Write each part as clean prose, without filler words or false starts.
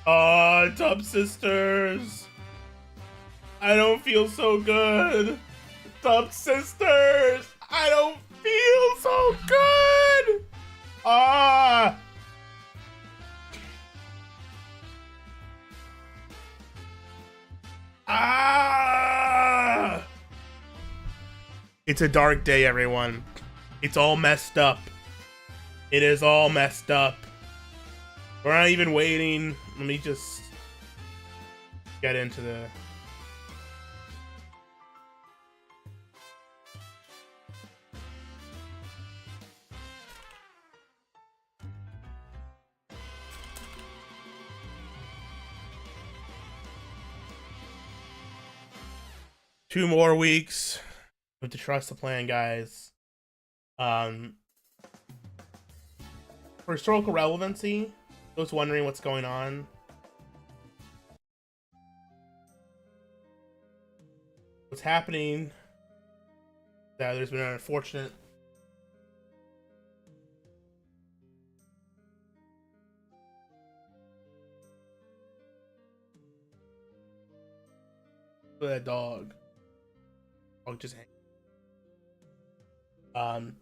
Oh, Dub Sisters. I don't feel so good. Dub Sisters. I don't feel so good. Ah. Ah. It's a dark day, everyone. It's all messed up. It is all messed up. We're not even waiting. Let me just get into the... Two more weeks. We have to trust the plan, guys. For historical relevancy, those wondering what's going on, what's happening, that there's been an unfortunate that dog just hang.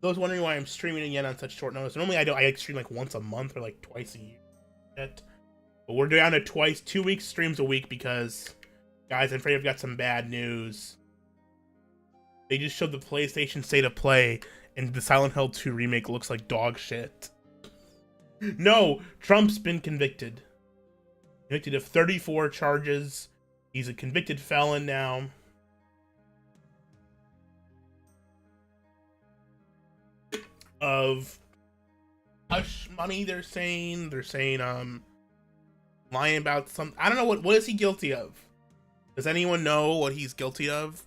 Those wondering why I'm streaming again on such short notice. Normally I stream like once a month or like twice a year. But we're down to 2 weeks streams a week because, guys, I'm afraid I've got some bad news. They just showed the PlayStation State of Play, and the Silent Hill 2 remake looks like dog shit. No, Trump's been convicted. Convicted of 34 charges. He's a convicted felon now. Of hush money, they're saying lying about some, I don't know, what is he guilty of? Does anyone know what he's guilty of?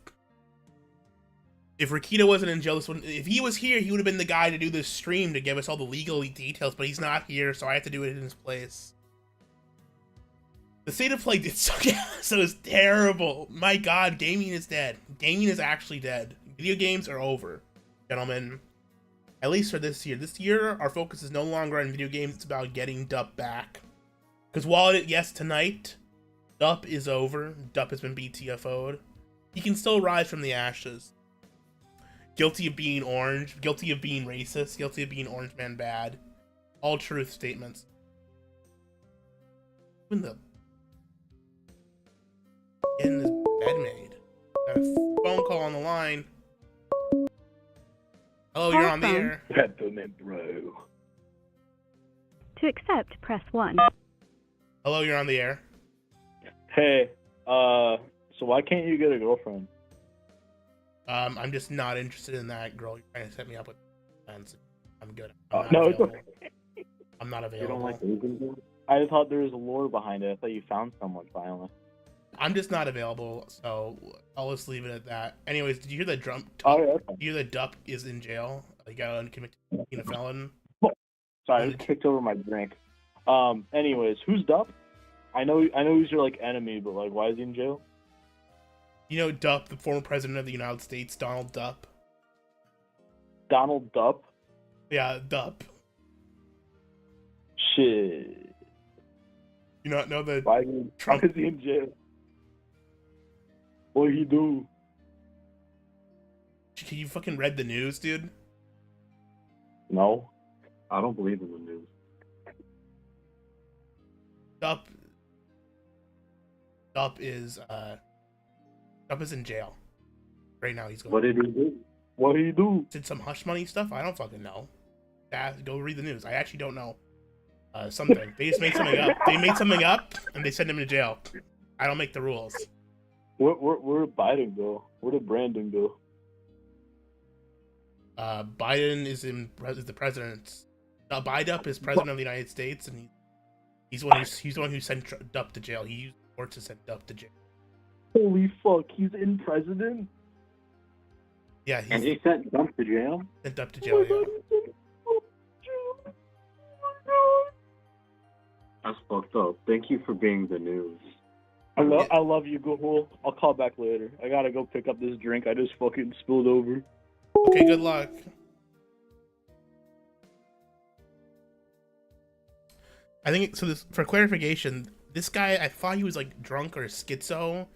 If Rakita wasn't in jail, if he was here, he would have been the guy to do this stream to give us all the legal details, but he's not here, so I have to do it in his place. The State of Play did so it's terrible. My god, gaming is dead. Gaming is actually dead. Video games are over, gentlemen. At least for this year. This year, our focus is no longer on video games. It's about getting Dup back. Because while yes, tonight, Dup is over. Dup has been Btfo'd. He can still rise from the ashes. Guilty of being orange. Guilty of being racist. Guilty of being Orange Man bad. All truth statements. Even the... Getting his bed made. Got a phone call on the line. Hello, you're on the air. Peppermint bro. To accept, press 1. Hello, you're on the air. Hey, so why can't you get a girlfriend? I'm just not interested in that girl. You're trying to set me up with friends. I'm good. No, it's okay. I'm not available. You don't like Asian? I thought there was a lore behind it. I thought you found someone finally. I'm just not available, so I'll just leave it at that. Anyways, did you hear that Oh, yeah, okay. Did you hear that Dup is in jail? He got convicted of being a felon. Sorry, I just kicked over my drink. Anyways, who's Dup? I know he's your like enemy, but like, why is he in jail? You know Dup, the former president of the United States, Donald Dup. Donald Dup? Yeah, Dup. Shit. You not know that Why Trump is he in jail? What did he do? You fucking read the news, dude? No, I don't believe in the news. Dup is in jail right now. He's going. What did he do? What did he do? Did some hush money stuff? I don't fucking know. Go read the news. I actually don't know. Something. They just made something up. They made something up and they sent him to jail. I don't make the rules. Where did Biden go? Where did Brandon go? Biden is the president. Biden is president of the United States, and he's the one who sent Dup to jail. He used words to send Dup to jail. Holy fuck, he's in president? Yeah, and he sent Dup to jail? Sent Dup to jail, yeah. That's fucked up. Thank you for being the news. I love you, Google. I'll call back later. I gotta go pick up this drink I just fucking spilled over. Okay, good luck. I think so. This for clarification, this guy, I thought he was like drunk or schizo,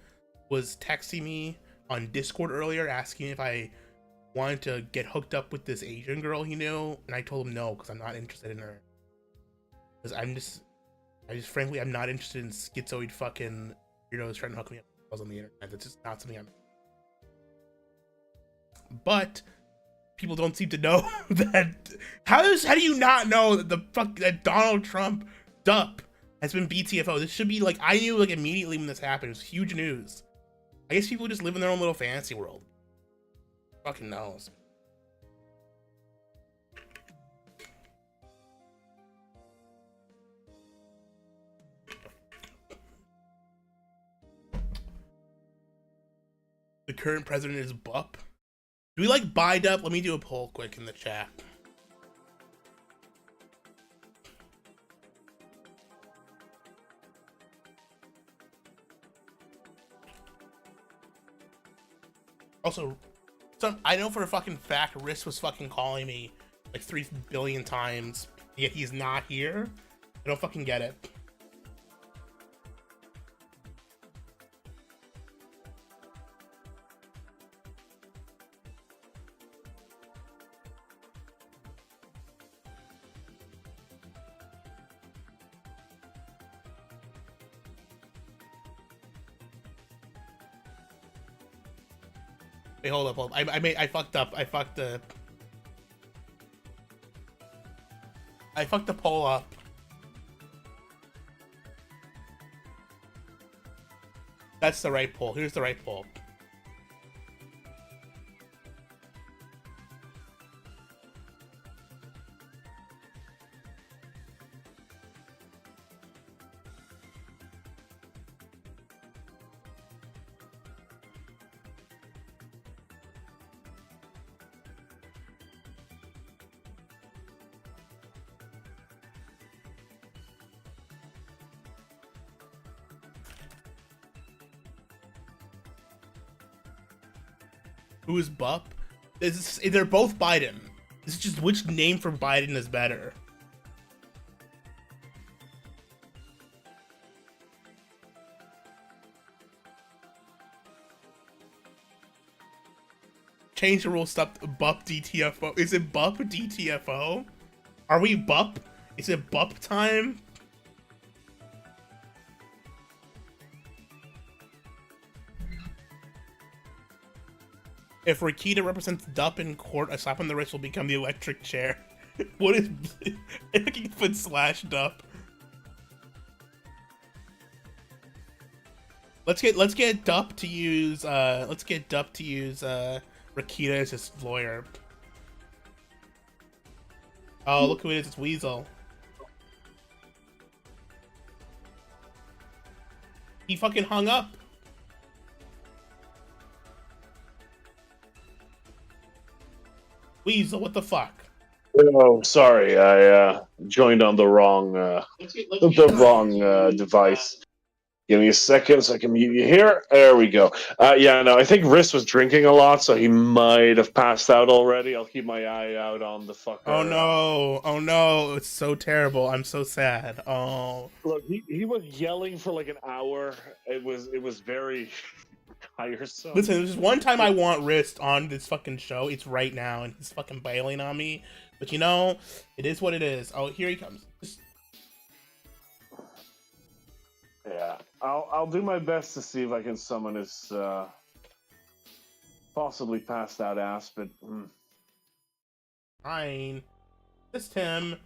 was texting me on Discord earlier asking if I wanted to get hooked up with this Asian girl he knew, and I told him no because I'm not interested in her. Because frankly, I'm not interested in schizoid fucking weirdos trying to hook me up on the internet. That's just not something I'm. But people don't seem to know that. How do you not know that Donald Trump dup has been BTFO? This should be like, I knew like immediately when this happened. It was huge news. I guess people just live in their own little fantasy world. Fucking knows. The current president is Bup. Do we like Btfo? Let me do a poll quick in the chat. Also, I know for a fucking fact Riss was fucking calling me like 3 billion times, yet he's not here. I don't fucking get it. Wait, hold up. I fucked up. I fucked the poll up. That's the right poll. Here's the right poll. Who is Bup? They're both Biden. This is just which name for Biden is better. Change the rule, stop Bup DTFO. Is it Bup DTFO? Are we Bup? Is it Bup time? If Rakita represents Dup in court, a slap on the wrist will become the electric chair. What is /Dup? Let's get Dup to use Rakita as his lawyer. Oh, look who it is, it's Weasel. He fucking hung up. Weasel, what the fuck? Oh, sorry, I joined on the wrong device. Give me a second so I can mute you here. There we go. Yeah, no, I think Riss was drinking a lot, so he might have passed out already. I'll keep my eye out on the fucker. Oh no! Oh no! It's so terrible. I'm so sad. Oh. Look, he was yelling for like an hour. It was very tiresome. Listen, there's just one time I want Riss on this fucking show. It's right now, and he's fucking bailing on me. But you know, it is what it is. Oh, here he comes. Yeah, I'll do my best to see if I can summon his possibly passed out ass, but Fine. Just him.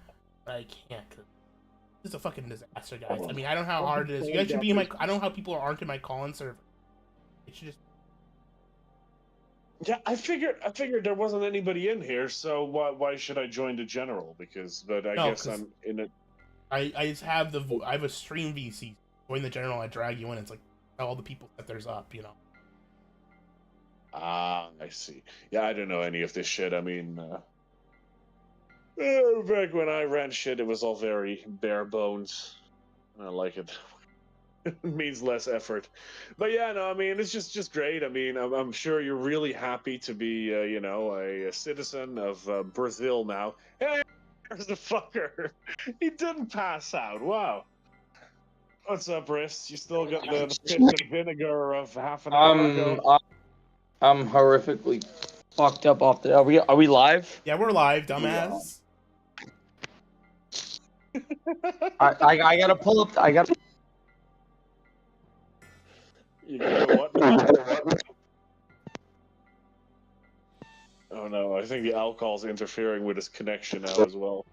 I can't. This is a fucking disaster, guys. I mean, I don't know how hard it is. You guys should be in my. I don't know how people aren't in my call-in server. It should just. Yeah, I figured there wasn't anybody in here, so why should I join the general? But I guess I'm in it. I just have I have a stream VC. Join the general, I drag you in. It's like all the people that there's up, you know. Ah, I see. Yeah, I don't know any of this shit. I mean, back when I ran shit, it was all very bare bones. I like it. It means less effort. But yeah, no, I mean, it's just great. I mean, I'm sure you're really happy to be, a citizen of Brazil now. Hey, There's the fucker. He didn't pass out. Wow. What's up, Wrist? You still got the piss and vinegar of half an hour ago? I'm horrifically fucked up off the. Are we live? Yeah, we're live, dumbass. I gotta pull up. You gotta what now? Oh no, I think the alcohol's interfering with his connection now as well.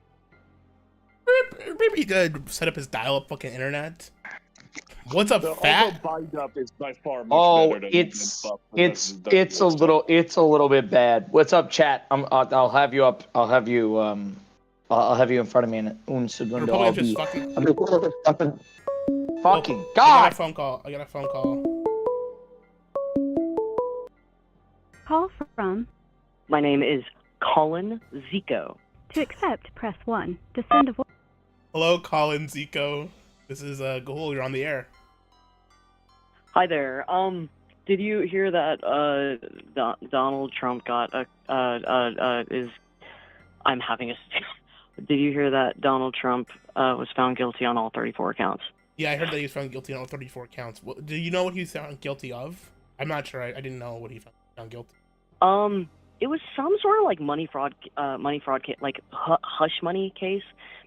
Maybe he could set up his dial-up fucking internet. What's up, The fat? bind up is by far much Oh, better than it's buff. it's a little bit bad. What's up, chat? I'll have you up. I'll have you in front of me in un segundo. I'll be fucking I God. got a phone call. Call from. My name is Colin Zico. To accept, press 1. To send a voice. Hello, Colin Zico. This is Gahul. You're on the air. Hi there. Did you hear that Donald Trump got is? I'm having a. Did you hear that Donald Trump was found guilty on all 34 counts? Yeah, I heard that he was found guilty on all 34 counts. Do you know what he was found guilty of? I'm not sure. I didn't know what he found guilty. It was some sort of like money fraud case, like hush money case.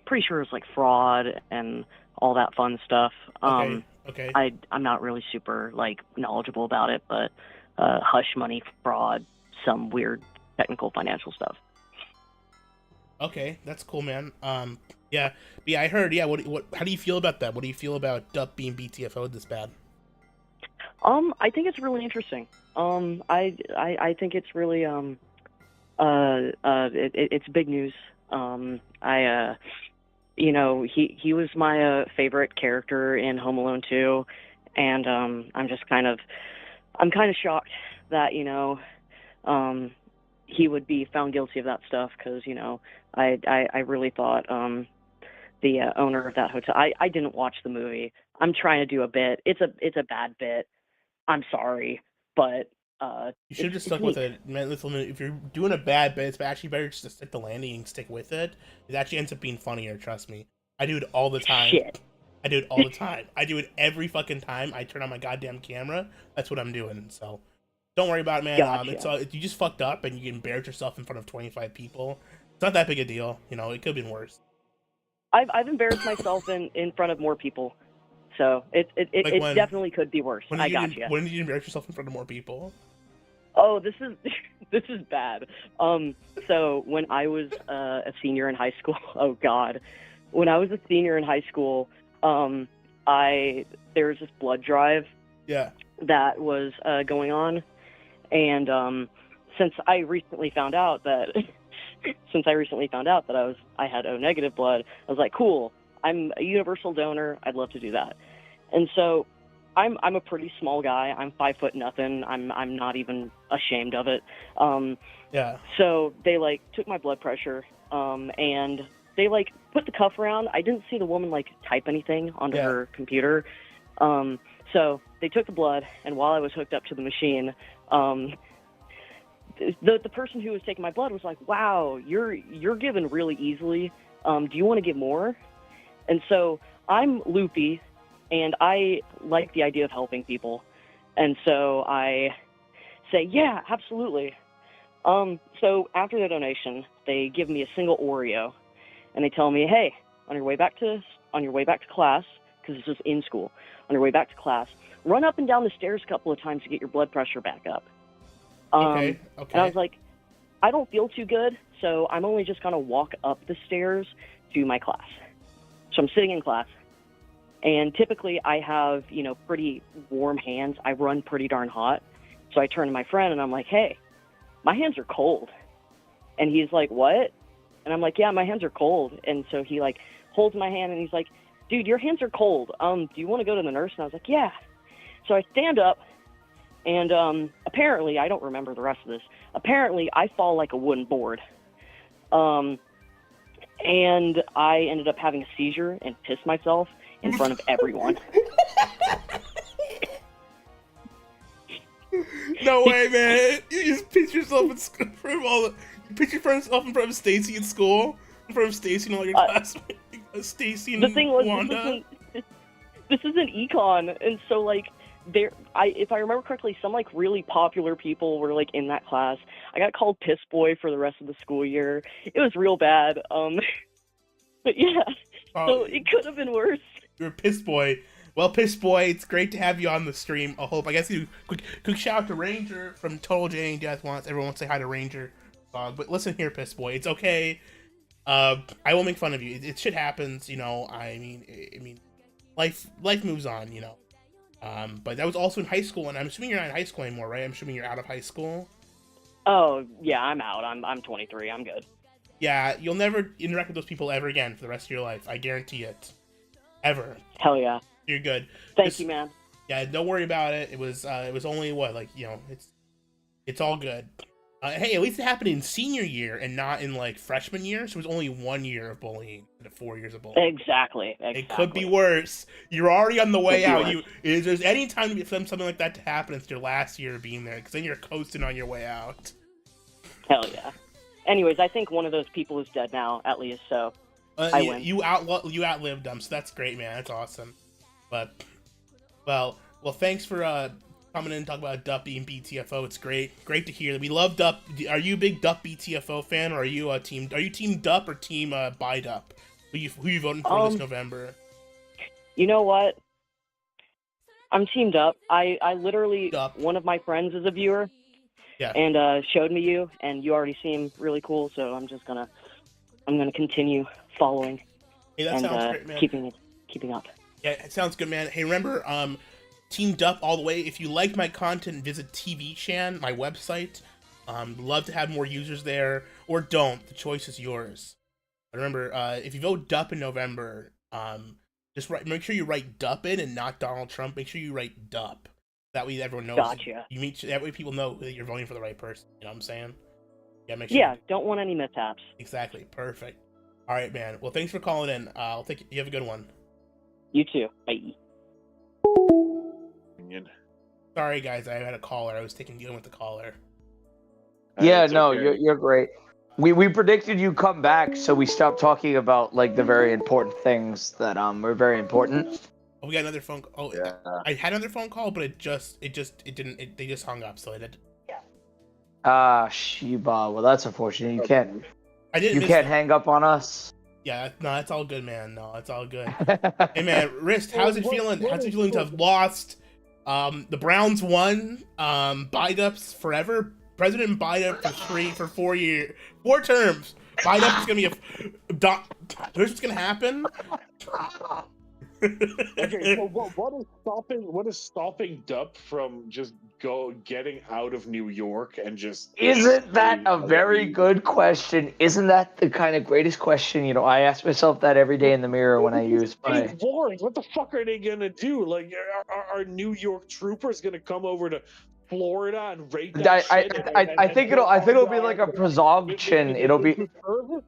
Pretty sure it was like fraud and all that fun stuff. Okay. I'm not really super like knowledgeable about it, but hush money, fraud, some weird technical financial stuff. Okay, that's cool, man. Yeah, I heard. Yeah, what? How do you feel about that? What do you feel about Dup being BTFO'd this bad? I think it's really interesting. I think it's really it's big news. You know, he was my favorite character in Home Alone 2, and I'm kind of shocked that he would be found guilty of that stuff, because I really thought the owner of that hotel. I didn't watch the movie. I'm trying to do a bit. It's a bad bit. I'm sorry, but you should have just stuck with it, man. Listen, if you're doing a bad bit, it's actually better just to stick the landing and stick with it. It actually ends up being funnier. Trust me. I do it all the time. Shit. I do it all the time. I do it every fucking time I turn on my goddamn camera. That's what I'm doing. So don't worry about it, man. Gotcha. You just fucked up and you embarrassed yourself in front of 25 people. It's not that big a deal. It could have been worse. I've embarrassed myself in front of more people, so it definitely could be worse. I got you. When did you embarrass yourself in front of more people? Oh, this is bad. So when I was a senior in high school, oh God, when I was a senior in high school, there was this blood drive. Yeah. That was going on, and since I recently found out that I had O negative blood, I was like, cool. I'm a universal donor. I'd love to do that, and so. I'm a pretty small guy. I'm 5 foot nothing. I'm not even ashamed of it. Yeah. So they took my blood pressure, and they put the cuff around. I didn't see the woman type anything onto her computer. So they took the blood, and while I was hooked up to the machine, the person who was taking my blood was like, "Wow, you're given really easily. Do you want to give more?" And so I'm loopy. And I like the idea of helping people. And so I say, yeah, absolutely. So after the donation, they give me a single Oreo. And they tell me, hey, on your way back to class, because this is in school, on your way back to class, run up and down the stairs a couple of times to get your blood pressure back up. Okay. And I was like, I don't feel too good, so I'm only just going to walk up the stairs to my class. So I'm sitting in class. And typically I have, pretty warm hands. I run pretty darn hot. So I turn to my friend and I'm like, hey, my hands are cold. And he's like, what? And I'm like, yeah, my hands are cold. And so he holds my hand and he's like, dude, your hands are cold. Do you want to go to the nurse? And I was like, yeah. So I stand up and apparently, I don't remember the rest of this. Apparently I fall like a wooden board. And I ended up having a seizure and pissed myself in front of everyone. No way, man! You just pitch yourself in front of Stacy in school. from Stacy and all your classmates. Stacy and The thing was, Wanda. this isn't econ, and so like if I remember correctly, some like really popular people were like in that class. I got called piss boy for the rest of the school year. It was real bad. But yeah, so it could have been worse. You're a piss boy. Well, piss boy, it's great to have you on the stream. I guess you quick shout out to Ranger from Total J Death wants everyone to say hi to Ranger. But listen here, piss boy, it's okay. I won't make fun of you. It shit happens, you know. I mean, life moves on, you know. But that was also in high school, and I'm assuming you're not in high school anymore, right? I'm assuming you're out of high school. Oh yeah, I'm out. I'm 23. I'm good. Yeah, you'll never interact with those people ever again for the rest of your life. I guarantee it. Ever. Hell yeah. You're good. Thank you, man. Yeah, don't worry about it. It was only what, like, you know, it's all good. Hey, at least it happened in senior year and not in like freshman year. So it was only 1 year of bullying instead of 4 years of bullying. Exactly. It could be worse. You're already on the way out. If there's any time for something like that to happen, it's your last year of being there, because then you're coasting on your way out. Hell yeah. Anyways, I think one of those people is dead now, at least. So I win. You outlived them, so that's great, man. That's awesome. But well, thanks for coming in and talking about Dup being Btfo. It's great to hear. We love Dup. Are you a big Dup Btfo fan, or are you team Dup or team Buy Dup? Who you voting for this November? You know what? I'm teamed up. I literally Dup. One of my friends is a viewer. Yeah. And showed me you, and you already seem really cool. So I'm gonna continue following. Hey, that sounds great, man. Keeping up. Yeah, it sounds good, man. Hey, remember, Team Dup all the way. If you like my content, visit TV Shan, my website. Love to have more users there, or don't. The choice is yours. But remember, if you vote Dup in November, just make sure you write Dup in and not Donald Trump. Make sure you write Dup. That way everyone knows. Gotcha. That way people know that you're voting for the right person. You know what I'm saying? Yeah, make sure. Yeah, don't want any mishaps. Exactly. Perfect. All right, man. Well, thanks for calling in. You have a good one. You too. Bye. Sorry, guys. I had a caller. I was dealing with the caller. Yeah, no, okay. You're great. We predicted you come back, so we stopped talking about like the very important things that were very important. Oh, we got another phone. Oh, yeah. I had another phone call, but it didn't. They just hung up, so I did. Sheba. Well, that's unfortunate. You can't. You can't hang up on us. Yeah, no, that's all good, man. No, it's all good. Hey, man, Wrist, how's it feeling? How's it feeling to have lost? The Browns won. Bidup's forever. President Biden for 4 years, 4 terms. Bidup is gonna be here's what's gonna happen. Okay, so what is stopping Dup from just getting out of New York and just... Isn't that a very good question? Isn't that the kind of greatest question? You know, I ask myself that every day in the mirror when I use my... Wars. What the fuck are they gonna do? Like, are New York troopers gonna come over to Florida and raid that shit? I think it'll be like a presumption. It'll be...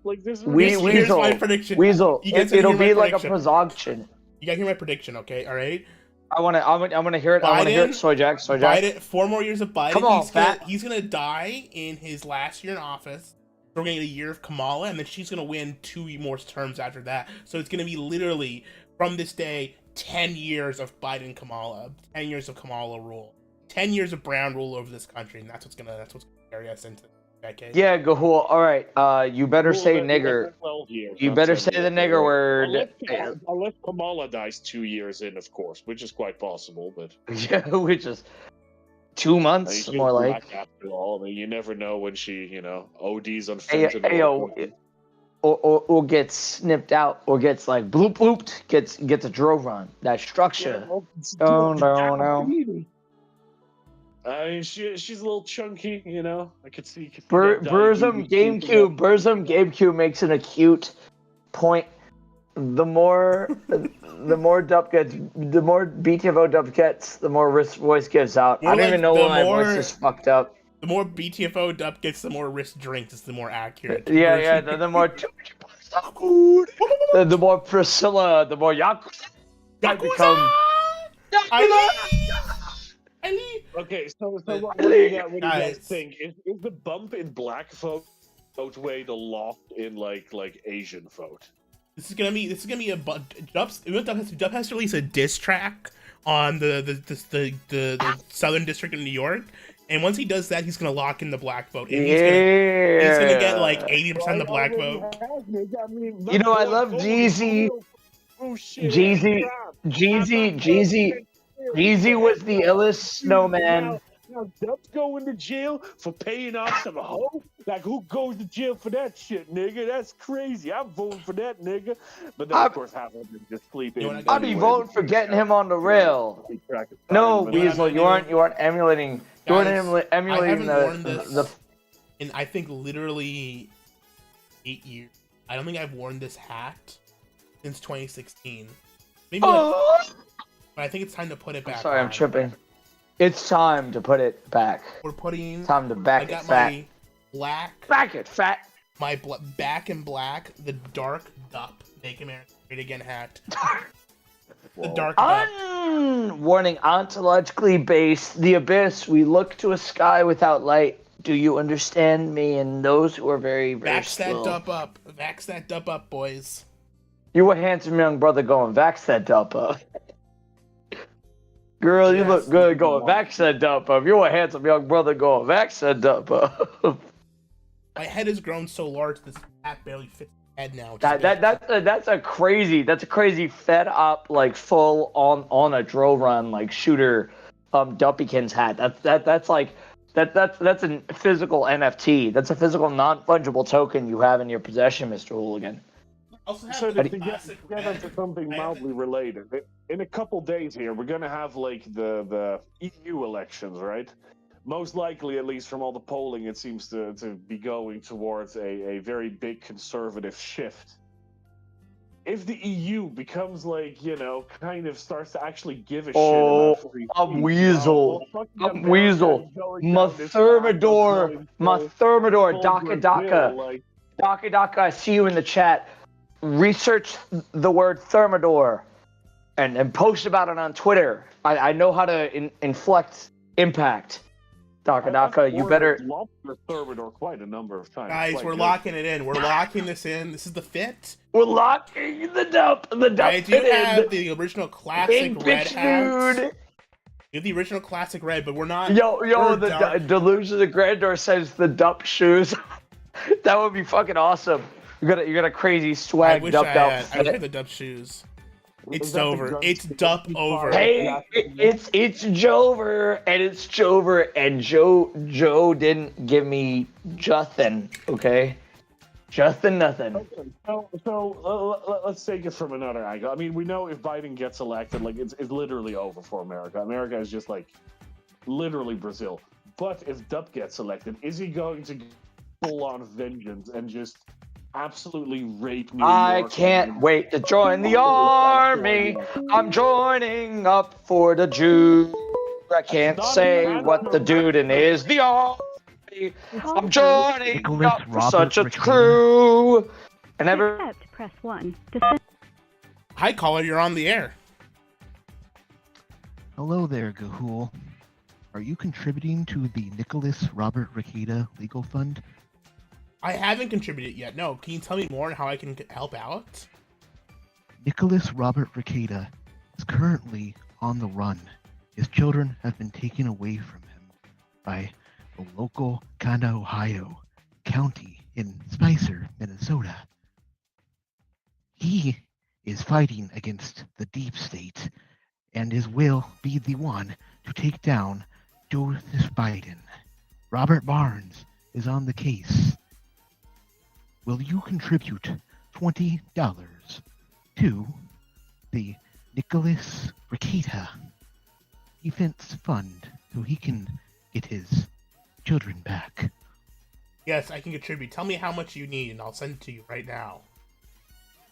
Like this. Here's my prediction. Weasel. It'll be like a presumption. You gotta hear my prediction, okay? All right. I want to hear it. I want to hear it. Soy Jack. Biden, 4 more years of Biden. Come on, he's gonna die in his last year in office. We're gonna get a year of Kamala, and then she's gonna win 2 more terms after that. So it's gonna be literally from this day 10 years of Biden Kamala, 10 years of Kamala rule, 10 years of Brown rule over this country, and that's what's gonna carry us into. Yeah, Gahul. All right. You better say nigger. You better say the nigger word. Unless Kamala dies 2 years in, of course, which is quite possible. But yeah, which is 2 months more like. After all, I mean, you never know when she, ODs on fentanyl. Or gets snipped out, or gets like blooped, gets a drove run. That structure. No. I mean, she's a little chunky, I could see. Burzum GameCube makes an acute point. The more Dup gets, the more Btfo Dup gets, the more Risk voice gives out. I don't even know why my voice is fucked up. The more Btfo Dup gets, the more Risk drinks. It's the more accurate. Yeah. The more the more Priscilla, the more Yakuza become. Okay, so what do you guys think? Is the bump in black vote outweigh the loss in like Asian vote. This is gonna be a Dub has to release a diss track on the Southern District of New York, and once he does that, he's gonna lock in the black vote. And he's gonna get like 80% of the black vote. You know, I love Jeezy. Jeezy was the illest snowman. Now Dub's going to jail for paying off some hoe? Like, who goes to jail for that shit, nigga? That's crazy. I'm voting for that nigga. But then, of course, half of them just sleep in. I'd be voting for getting him on the rail. No, Weasel, you aren't emulating. You aren't emulating the. In I think literally 8 years. I don't think I've worn this hat since 2016. Maybe but I think it's time to put it back. Sorry, I'm tripping. It's time to put it back. We're putting. Time to back it fat. My black. Back it fat. My back in black. The dark dup. Make America Great Again hat. The dark dup. Warning: ontologically based. The abyss. We look to a sky without light. Do you understand me? And those who are very, very Vax that dup up. Vax that dup up, boys. You a handsome young brother going vax that dup up. Girl, you look good going vax that dup up. You're a handsome young brother going vax that dup up. My head has grown so large this hat barely fits my head now. That's a crazy fed up like full on a drill run like shooter Duppykins hat. That's a physical NFT. That's a physical non-fungible token you have in your possession, Mr. Hooligan. So to get into something mildly related, in a couple days here, we're gonna have like the EU elections, right? Most likely, at least from all the polling, it seems to be going towards a very big conservative shift. If the EU becomes like, you know, kind of starts to actually give a shit about free speech, Weasel. My Thermidor, Daka, I see you in the chat. Research the word Thermidor and post about it on Twitter. I know how to inflect impact. Daka, you better. Lost the Thermidor quite a number of times. Guys, we're locking it in. We're locking this in. This is the fit. We're locking the dump. I do have the original classic red hat. You have the original classic red, but we're not. The Delusion of Grandeur says the dump shoes. That would be fucking awesome. You got a crazy swag dumped out. I wear the dup shoes. It's over. It's dup over. Hey, it's Jover, and it's Jover, and Joe didn't give me Juthin, okay? Juthin nothing. Okay, so let's take it from another angle. I mean, we know if Biden gets elected, like it's literally over for America. America is just like literally Brazil. But if Dup gets elected, is he going to full on vengeance and just absolutely rape New York? I can't wait to join the army. I'm joining up for the Jew. I can't say what the dude in is. The army. I'm joining up for such a crew. And Accept, press 1. Hi, caller. You're on the air. Hello there, Gahul. Are you contributing to the Nicholas Robert Ricada Legal Fund? I haven't contributed yet. No, can you tell me more on how I can help out? Nicholas Robert Ricada is currently on the run. His children have been taken away from him by the local Conda, Ohio county in Spicer, Minnesota. He is fighting against the deep state and will be the one to take down Joseph Biden. Robert Barnes is on the case. Will you contribute $20 to the Nicholas Ricada Defense Fund so he can get his children back? Yes, I can contribute. Tell me how much you need, and I'll send it to you right now.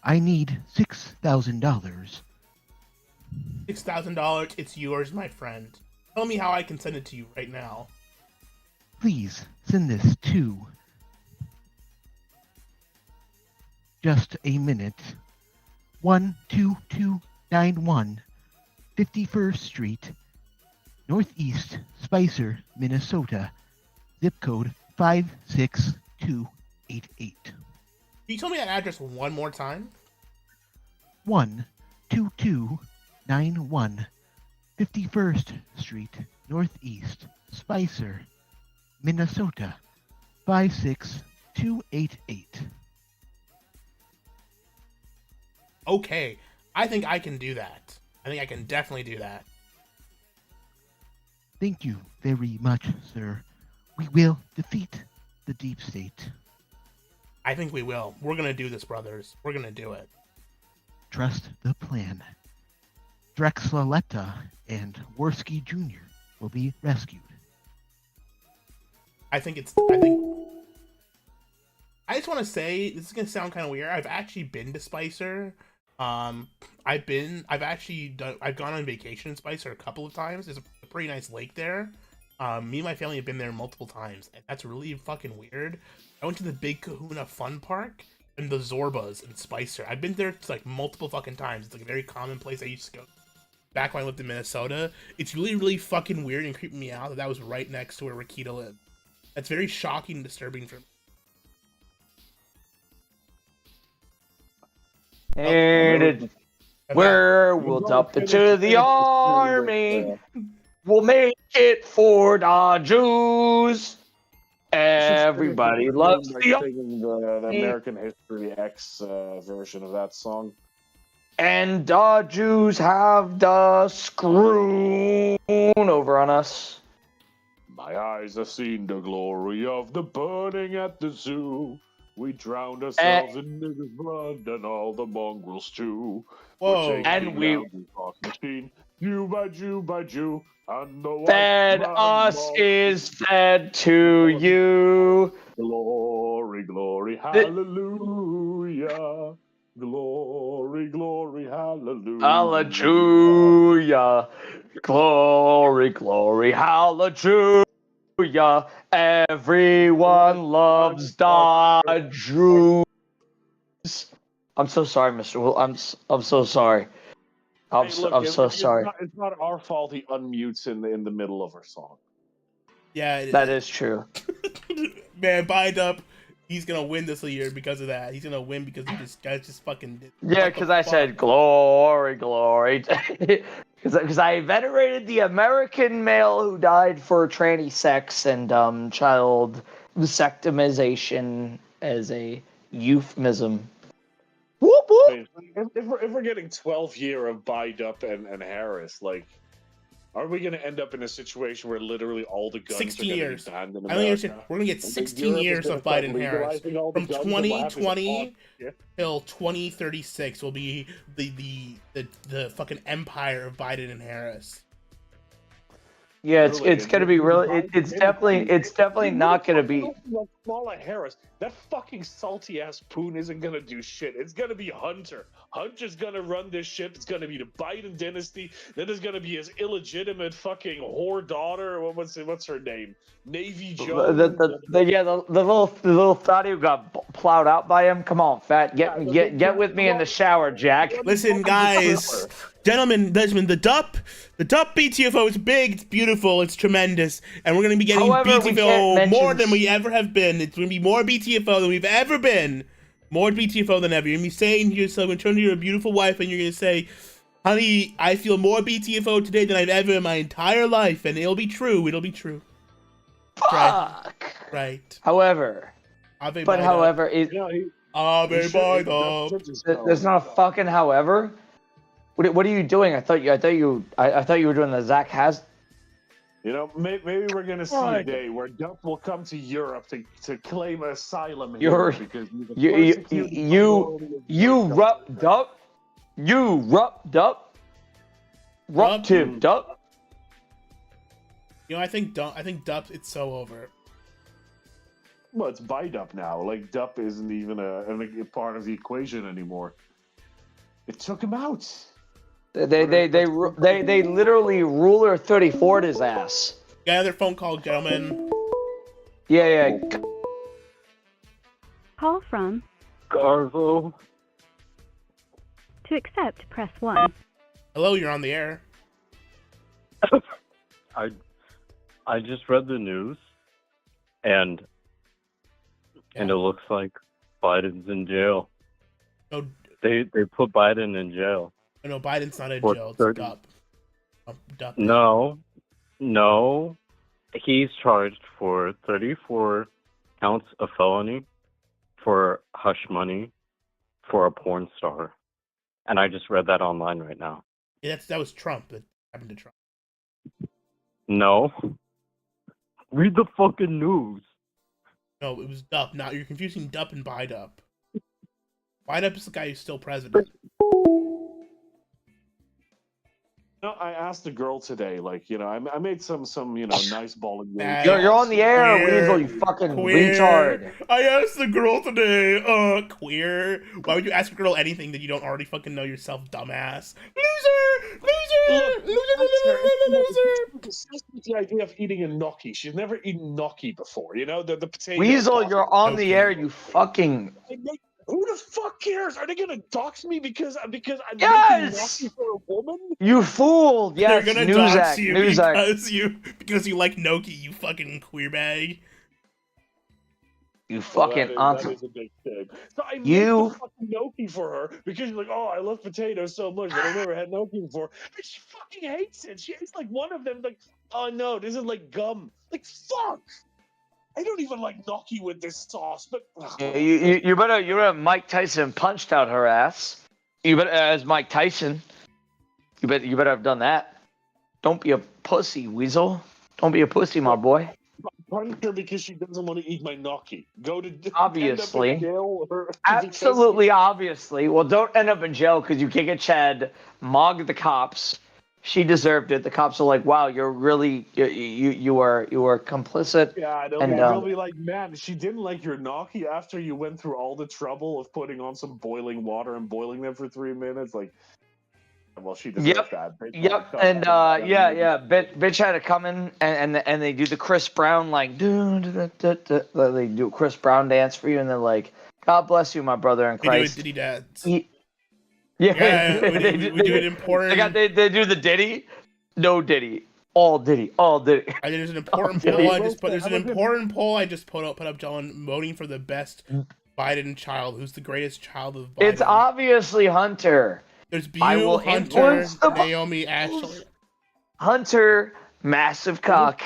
I need $6,000. $6,000, it's yours, my friend. Tell me how I can send it to you right now. Please send this to just a minute. 12291 51st Street, Northeast Spicer, Minnesota. Zip code 562 Can you tell me that address one more time? 12291 51st Street Northeast, Spicer, Minnesota 56288. Okay, I think I can do that. I think I can definitely do that. Thank you very much, sir. We will defeat the deep state. I think we will. We're gonna do this, brothers. We're gonna do it. Trust the plan. Drexlaletta and Worski Jr. will be rescued. I just want to say, this is gonna sound kind of weird. I've actually been to Spicer. I've gone on vacation in Spicer a couple of times. There's a pretty nice lake there. Me and my family have been there multiple times, and that's really fucking weird. I went to the Big Kahuna Fun Park and the Zorbas in Spicer. I've been there like multiple fucking times. It's like a very common place I used to go back when I lived in Minnesota. It's really, really fucking weird and creeping me out that was right next to where Rakita lived. That's very shocking and disturbing for me. And we'll dump it to the army. We'll make it for the Jews. Everybody loves the American History X version of that song. And the Jews have the screw over on us. My eyes have seen the glory of the burning at the zoo. We drowned ourselves in nigger's blood and all the mongrels too. Whoa. And we machine, Jew by Jew by Jew. And the fed us is fed to you. Glory, glory, hallelujah. Glory, glory, hallelujah. Hallelujah. Glory, glory, hallelujah. Everyone loves the Jews. I'm so sorry, Mr. Will. I'm so sorry. I'm so sorry. It's not our fault he unmutes in the middle of our song. Yeah, that is true. Man, Bind Up, he's gonna win this year because of that. He's gonna win because he just fucking did. Yeah, because I said glory, glory. Because I venerated the American male who died for tranny sex and child vasectomization as a euphemism. Whoop whoop. If we're getting 12 year of Bind Up and Harris, like, are we going to end up in a situation where literally all the guns 16 are years. Be banned in I America? think we're going to get 16 years of Biden Harris. From 2020 till 2036 will be the fucking empire of Biden and Harris. Yeah, it's gonna be really. It's definitely not gonna be. Kamala Harris, that fucking salty ass poon isn't gonna do shit. It's gonna be Hunter. Hunter's gonna run this shit. It's gonna be the Biden dynasty. Then there's gonna be his illegitimate fucking whore daughter. What's her name? Navy Jones. The little fatty who got plowed out by him. Come on, fat, get with me in the shower, Jack. Listen, guys, gentlemen, the DUP Btfo is big, it's beautiful, it's tremendous, and we're gonna be getting Btfo more than we ever have been. It's gonna be more Btfo than we've ever been. More Btfo than ever. You're gonna be saying to yourself, and turn to your beautiful wife, and you're gonna say, "Honey, I feel more Btfo today than I've ever in my entire life," and it'll be true. It'll be true. Fuck. Right. However, there's not a fucking however. What are you doing? I thought you were doing the Zach has. You know, maybe we're gonna see a day where Dup will come to Europe to claim asylum here because Dup. You know, I think Dup, it's so over. Well, it's by Dup now. Like, Dup isn't even a part of the equation anymore. It took him out. They literally ruler 34'd his ass. Got another phone call, gentlemen. Yeah. Call from Garvo. To accept, press 1. Hello, you're on the air. I just read the news, and and it looks like Biden's in jail. No, They put Biden in jail. no, Biden's not in For jail. It's 30 Dup. Dup. No. He's charged for 34 counts of felony for hush money for a porn star. And I just read that online right now. Yeah, that was Trump. That happened to Trump. No. Read the fucking news. No, it was Dup. Now you're confusing Dup and Bidup. Bidup is the guy who's still president. No, I asked a girl today, like, I made some, nice balling moves. You're on the air, Queer. Weasel, you fucking Queer. retard. I asked the girl today, queer. Why would you ask a girl anything that you don't already fucking know yourself, dumbass? Loser! Obsessed with the idea of eating a gnocchi. She's never eaten gnocchi before. The potato. Weasel, you're on Okay. the air, you fucking... Who the fuck cares? Are they gonna dox me because I'm making Yes! gnocchi for a woman? You fool! Yes, They're gonna dox you because you like gnocchi, you fucking queer bag. You fucking that is a big thing. So I made the fucking gnocchi for her because she's like, oh, I love potatoes so much, but I've never had gnocchi before. But she fucking hates it. She hates like one of them. Like, oh no, this is like gum. Like, fuck. I don't even like gnocchi with this sauce, but You better Mike Tyson punched out her ass. You better as Mike Tyson. You better have done that. Don't be a pussy, Weasel. Don't be a pussy, my boy. Punch her because she doesn't want to eat my gnocchi. Obviously. End up in jail Absolutely, obviously. Well, don't end up in jail because you kick a Chad, mog the cops. She deserved it. The cops are like, "Wow, you were complicit." Yeah, they'll be like, "Man, she didn't like your gnocchi after you went through all the trouble of putting on some boiling water and boiling them for 3 minutes." Like, well, she deserves that. Yep, and bitch had to come in and they do the Chris Brown like they do a Chris Brown dance for you, and they're like, "God bless you, my brother in Christ." They do a Diddy dance. Yeah, we do an important. They do the Diddy, no Diddy, all Diddy, all Diddy. There's an important poll I just put. There's an important poll I just put up, John, voting for the best Biden child. Who's the greatest child of Biden? It's obviously Hunter. There's Beau, Hunter, Naomi, Ashley. Hunter, massive cock,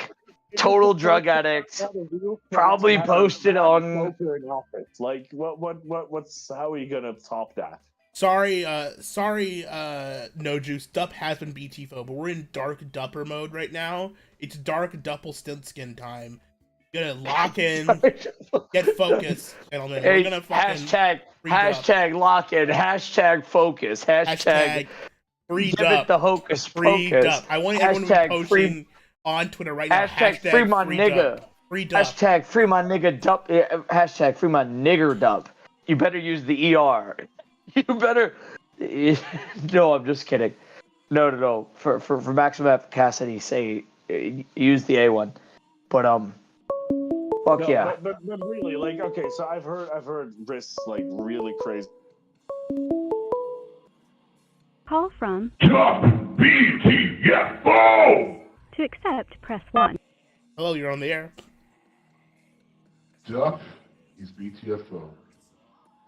total drug addict. Probably posted on. Like, what's how are you gonna top that? Sorry, no juice. Dup has been Btfo, but we're in dark Dupper mode right now. It's dark Duppelstiltskin time. You gotta lock in, get focused, gentlemen. Hey, we're gonna fucking hashtag lock in, hashtag focus, hashtag free give Dup. it the hocus Free pocus. Dup. I want everyone to be posting on Twitter right now. Hashtag free my nigga. Dup. Free Dup. Hashtag free my nigga Dup. Hashtag free my nigger Dup. You better use the ER. You better. No, I'm just kidding. No. For maximum efficacy, say use the A1. But fuck no, yeah. But really, like, okay, so I've heard risks like really crazy. Call from Btfo. To accept, press 1. Hello, you're on the air. Duff, he's Btfo.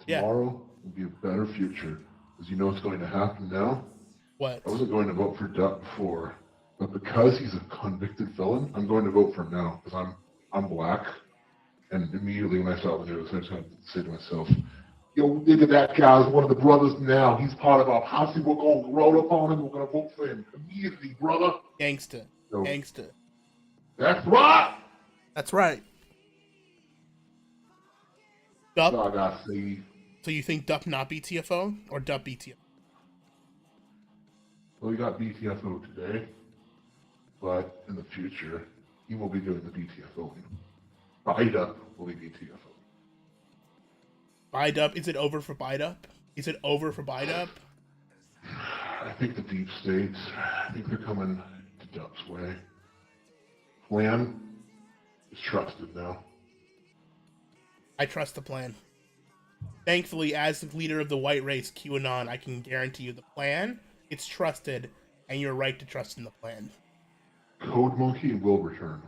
Tomorrow will be a better future. Because you know what's going to happen now? What? I wasn't going to vote for Duff before, but because he's a convicted felon, I'm going to vote for him now. Because I'm black. And immediately when I saw the news, I just had to say to myself, yo, look at that guy, he's one of the brothers now. He's part of our posse. We're going to roll up on him. We're going to vote for him immediately, brother. Gangsta. So, Gangsta. That's right. That's right. Dup. So I got to say, so you think Dup not Btfo or Dup Btfo? well, we got Btfo today, but in the future, he will be doing the Btfo. Bidup will be Btfo. Bidup? Is it over for Bidup? Is it over for Bidup? I think the deep states, I think they're coming to Dup's way. Plan is trusted now. I trust the plan. Thankfully, as the leader of the white race, QAnon, I can guarantee you the plan, it's trusted, and you're right to trust in the plan. Code Monkey will return.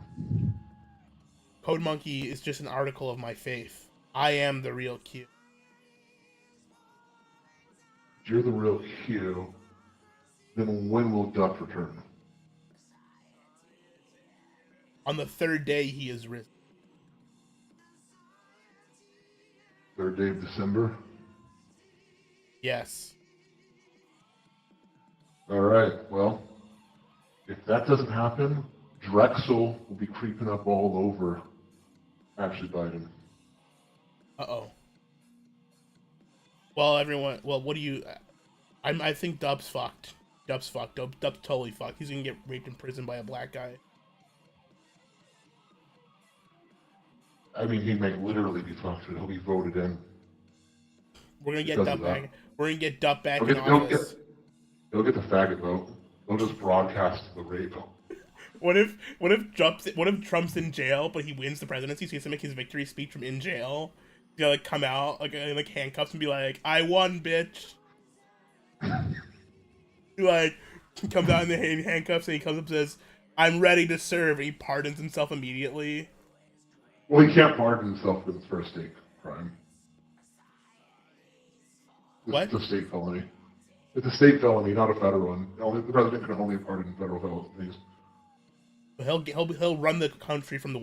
Code Monkey is just an article of my faith. I am the real Q. If you're the real Q, then when will Duck return? On the third day, he is risen. Third day of December? Yes. Alright, well, if that doesn't happen, Drexel will be creeping up all over Ashley Biden. Uh-oh. Well, everyone, well, what do you... I think Dub's fucked. Dub's fucked. Dub's totally fucked. He's gonna get raped in prison by a black guy. I mean, he may literally be fucked, but he'll be voted in. We're gonna get Because Dub of that. back. We're gonna get Dub back He'll in get, he'll office. get, he'll get the faggot vote. They'll just broadcast the rape. What if Trump's in jail, but he wins the presidency, so he has to make his victory speech from in jail? He's gonna like come out in like handcuffs and be like, "I won, bitch." He like comes out in the handcuffs and he comes up and says, "I'm ready to serve." And he pardons himself immediately. Well, he can't pardon himself for his first state crime. What? It's a state felony. It's a state felony, not a federal one. Only the president can only pardon federal felonies. He'll run the country from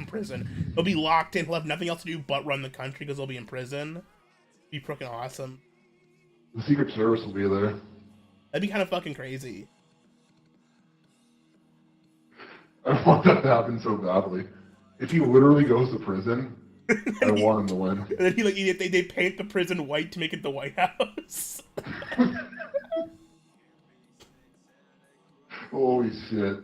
prison. He'll be locked in. He'll have nothing else to do but run the country because he'll be in prison. Be freaking awesome. The Secret Service will be there. That'd be kind of fucking crazy. I want that to happen so badly. If he literally goes to prison, I want him to win. And then they paint the prison white to make it the White House. Holy shit.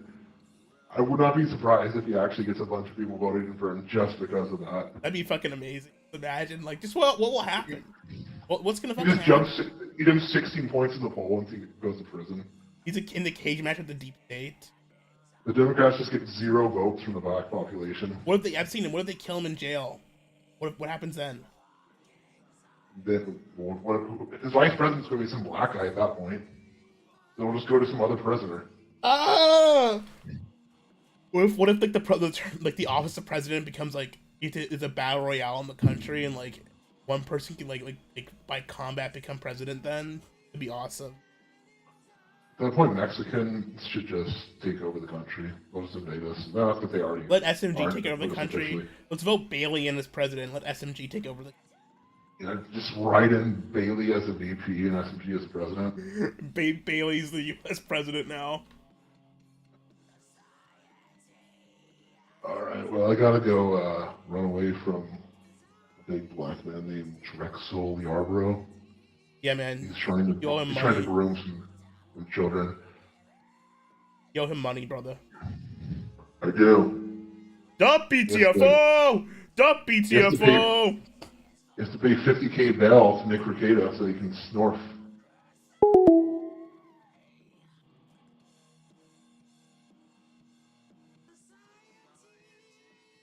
I would not be surprised if he actually gets a bunch of people voting for him just because of that. That'd be fucking amazing. Imagine, like, just what will happen? What's gonna fucking happen? He jumps 16 points in the poll once he goes to prison. He's in the cage match with the deep state. The Democrats just get 0 votes from the black population. What if they? I've seen him. What if they kill him in jail? What happens then? Then his vice president's going to be some black guy at that point. Then we'll just go to some other prisoner. Ah! What if like the office of president becomes like it's a battle royale in the country and like one person can like by combat become president? Then it'd be awesome. At that point, Mexicans should just take over the country. They'll just invade us. No, that's what they already. Let SMG take over the officially. country. Let's vote Bailey in as president. Let SMG take over the. You know, just write in Bailey as a VP and SMG as president. Bailey's the U.S. president now. All right. Well, I gotta go run away from a big black man named Drexel Yarborough. Yeah, man. He's trying to groom some children. You owe him money, brother. I do. Dump Btfo! Dump Btfo! He has to pay $50K bail to Nick Rekieta so he can snorf.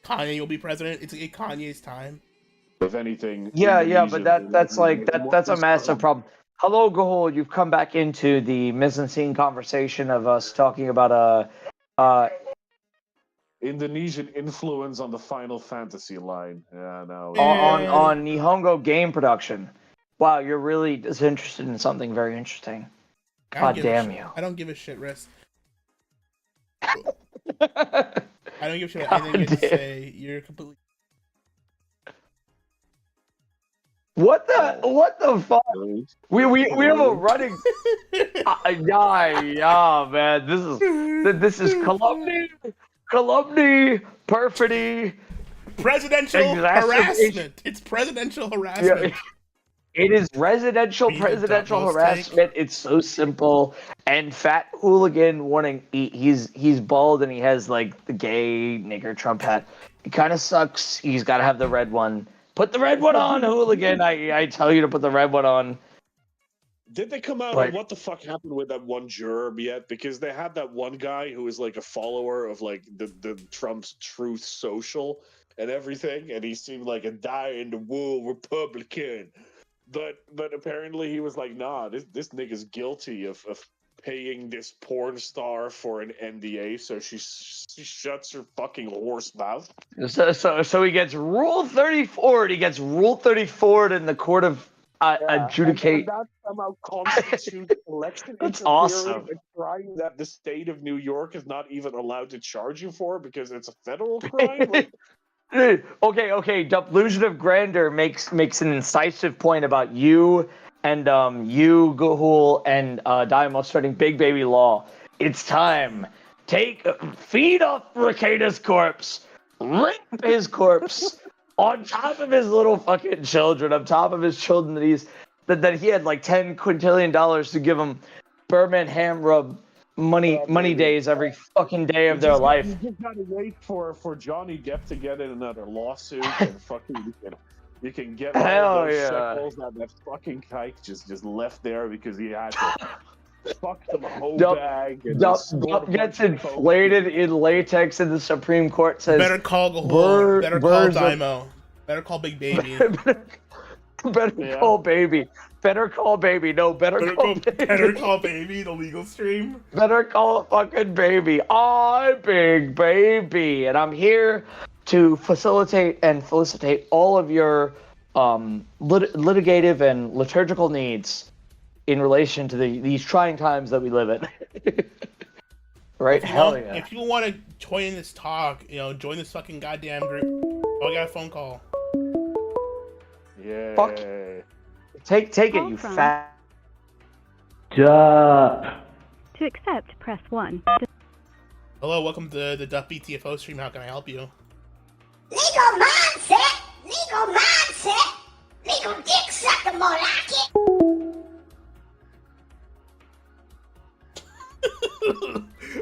Kanye will be president. It's Kanye's time. If anything. Yeah, but that's a massive problem. Hello, Gahul. You've come back into the mise-en-scene conversation of us talking about Indonesian influence on the Final Fantasy line. Yeah, no. On Nihongo game production. Wow, you're really disinterested in something very interesting. God damn you. I don't give a shit, Riss. I don't give a shit about anything you have to say. You're completely. What the fuck? We have a running. Yeah, man. This is calumny, perfidy, presidential harassment. It's presidential harassment. Yeah. It is presidential harassment. It's so simple. And Fat Hooligan warning. He's bald and he has like the gay nigger Trump hat. It kind of sucks. He's got to have the red one. Put the red one on, Hooligan. I tell you to put the red one on. Did they come out on what the fuck happened with that one juror yet? Because they had that one guy who was like a follower of like the Trump's Truth Social and everything, and he seemed like a die-in-the-wool Republican. But apparently he was like, nah, this nigga's guilty of paying this porn star for an NDA, so she shuts her fucking horse mouth. So he gets Rule 34. He gets Rule 34 in the court of adjudicate. And that somehow constitutes election That's interfering, awesome. a crime that the state of New York is not even allowed to charge you for because it's a federal crime. Like, Okay. Delusion of grandeur makes an incisive point about you and you, Gahul, and Daimon starting Big Baby Law. It's time. Feed off Ricada's corpse. Rip his corpse on top of his little fucking children, on top of his children that he had like $10 quintillion to give him Berman ham rub money days every fucking day of their life. You just gotta wait for Johnny Depp to get in another lawsuit and fucking you can get all those shekels that fucking kike just left there because he had to fuck the whole bag. And Dup gets inflated in latex, and the Supreme Court says, better call Gahul, better call Daimo, better call Big Baby. better call Baby. Better call Baby. No, better call Baby. Better call Baby, the legal stream. Better call fucking Baby. I'm Big Baby, and I'm here to facilitate and felicitate all of your litigative and liturgical needs in relation to these trying times that we live in. Right? Hell yeah. If you want to join in this talk, join this fucking goddamn group. Oh, I got a phone call. Yeah. Fuck. Take it, you fat. To accept, press 1. Hello, welcome to the Btfo stream. How can I help you? Legal mindset! Legal mindset! Legal dick sucker, more like it!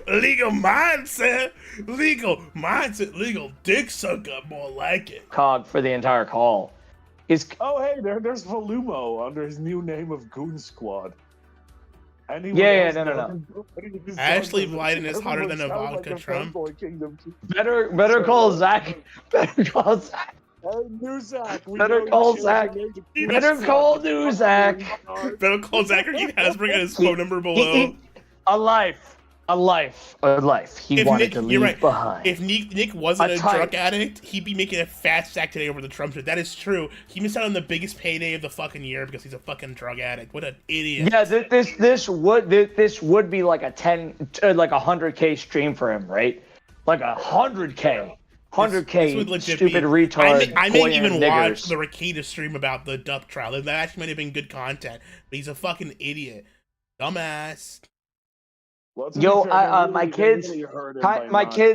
Legal mindset! Legal dick sucker, more like it. Cog for the entire call. Oh, hey, there's Volumo under his new name of Goon Squad. No. Ashley Blyden is hotter than Ivanka Trump. Better call Zach. Better call Zach. New Zach. Better call Zach. Better call new Zach. Better call Zach or Keith Hasbro and his phone number below. A life. He wanted to leave behind. If Nick wasn't a drug addict, he'd be making a fat stack today over the Trump shit. That is true. He missed out on the biggest payday of the fucking year because he's a fucking drug addict. What an idiot. Yeah, this would be like a 100K stream for him, right? Like 100K. 100K stupid retard. I may even watch the Ricada stream about the Dup trial. That actually might have been good content, but he's a fucking idiot. Dumbass. Yo, my kids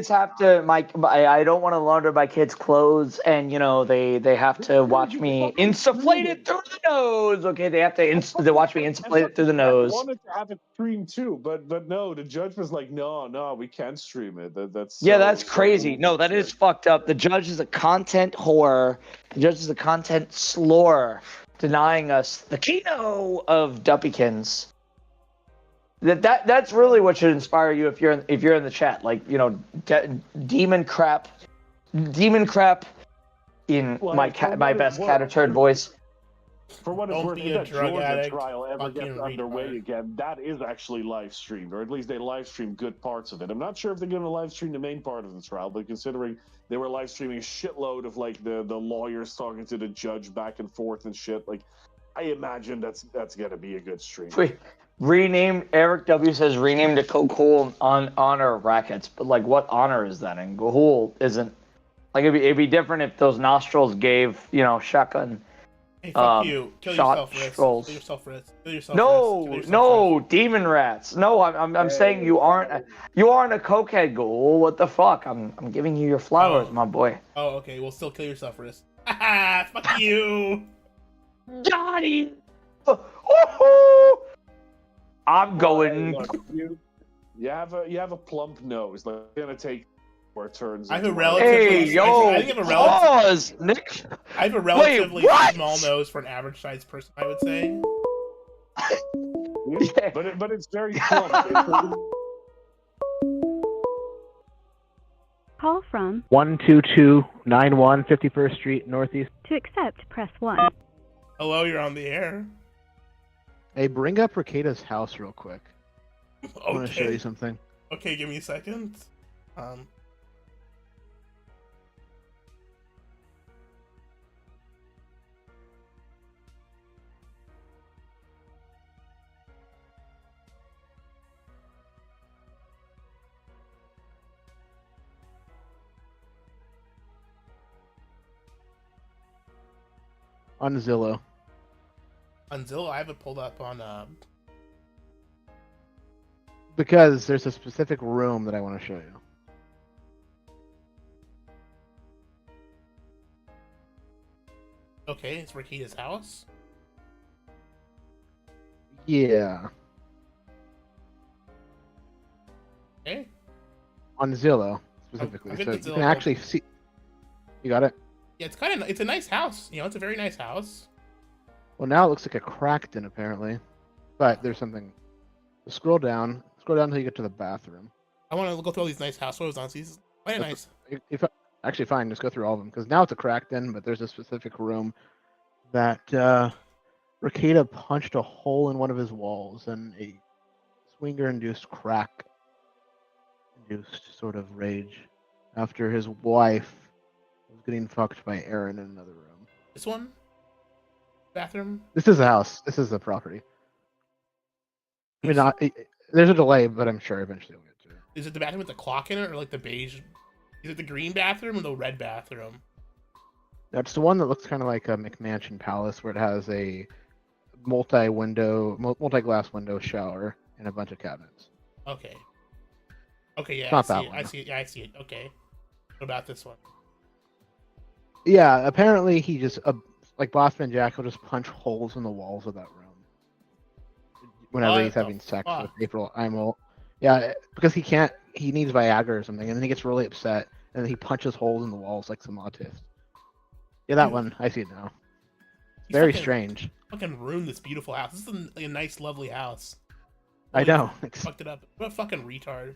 have to. I don't want to launder my kids' clothes, and they have to watch me insufflate it through the nose. Okay, they have to watch me insufflate it through the nose. I wanted to have it streamed too, but no, the judge was like, no, we can't stream it. That's that's crazy. No, that is fucked up. The judge is a content whore. The judge is a content slore, denying us the keynote of Duppykins. That's really what should inspire you if you're in the chat, like demon crap in my best cat-turd voice. For what it's worth, if that Georgia trial ever gets underway again, that is actually live streamed, or at least they live stream good parts of it. I'm not sure if they're going to live stream the main part of the trial, but considering they were live streaming a shitload of like the lawyers talking to the judge back and forth and shit, like I imagine that's going to be a good stream. Wait. Eric W says rename to Gahul on honor of rackets, but like what honor is that? And Gahul isn't like it'd be different if those nostrils gave shotgun. Hey, fuck you! Kill yourself, Riz. No, demon rats. No, I'm saying you aren't a cokehead, Gahul. What the fuck? I'm giving you your flowers, my boy. Oh, okay. Well, still kill yourself, Riz. Fuck you, Johnny. I'm going. Look, you have a plump nose. Like it's gonna take more turns. I have a relatively. I have a relatively small nose for an average sized person, I would say. Yeah, but it's very plump. Call from 12291 51st Street Northeast. To accept, press 1. Hello, you're on the air. Hey, bring up Ricada's house real quick. I want to show you Okay. something. Okay, give me a second. On Zillow. On Zillow, I have it pulled up on. Because there's a specific room that I want to show you. Okay, it's Rakita's house. Yeah. Okay. On Zillow specifically, I'm so getting you Zillow can actually see. You got it. Yeah, it's a nice house. You know, it's a very nice house. Well, now it looks like a cracked in apparently, but there's something. Scroll down until you get to the bathroom. I want to go through all these nice house photos on. See, it's quite nice. If actually fine, just go through all of them because now it's a cracked in, but there's a specific room that Rakita punched a hole in one of his walls and a swinger-induced crack-induced sort of rage after his wife was getting fucked by Aaron in another room. This one? Bathroom? This is the house. This is the property. I mean, there's a delay, but I'm sure eventually we'll get to it. Is it the bathroom with the clock in it, or like the beige? Is it the green bathroom or the red bathroom? That's the one that looks kind of like a McMansion Palace, where it has a multi-glass window shower and a bunch of cabinets. Okay. Okay, yeah, Not I that see it. one. I see it. Yeah, I see it. Okay. What about this one? Yeah, apparently he just like Bossman Jack will just punch holes in the walls of that room whenever he's having sex with April Imel. Yeah, because he needs Viagra or something, and then he gets really upset, and then he punches holes in the walls like some autist. Yeah, that one. I see it now. Very strange. Fucking ruined this beautiful house. This is a nice, lovely house. I know. Fucked it up. What a fucking retard.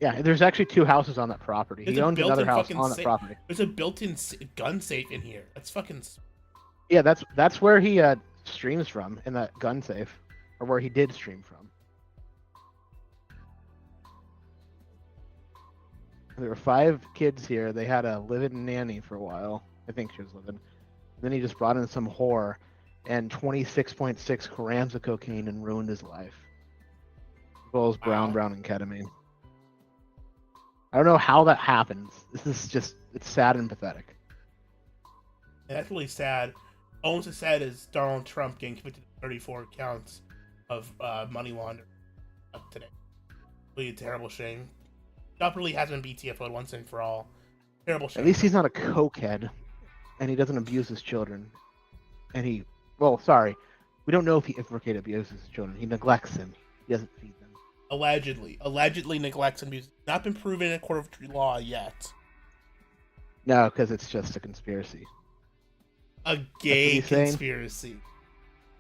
Yeah, there's actually 2 houses on that property. He owns another house on that property. There's a built-in gun safe in here. That's fucking. Yeah, that's where he streams from, in that gun safe, or where he did stream from. There were 5 kids here. They had a live-in nanny for a while. I think she was living. Then he just brought in some whore and 26.6 grams of cocaine and ruined his life. As well as brown and ketamine. I don't know how that happens. This is just, it's sad and pathetic. Yeah, that's really sad. Almost as sad as Donald Trump getting convicted of 34 counts of money laundering today. Really a terrible shame. Dup really has been Btfo'd once and for all. Terrible shame. At least he's not a cokehead, and he doesn't abuse his children. And well, sorry, we don't know if Rakita abuses his children. He neglects them. He doesn't feed them. Allegedly neglects and abuses. Not been proven in a court of law yet. No, because it's just a conspiracy. A gay conspiracy.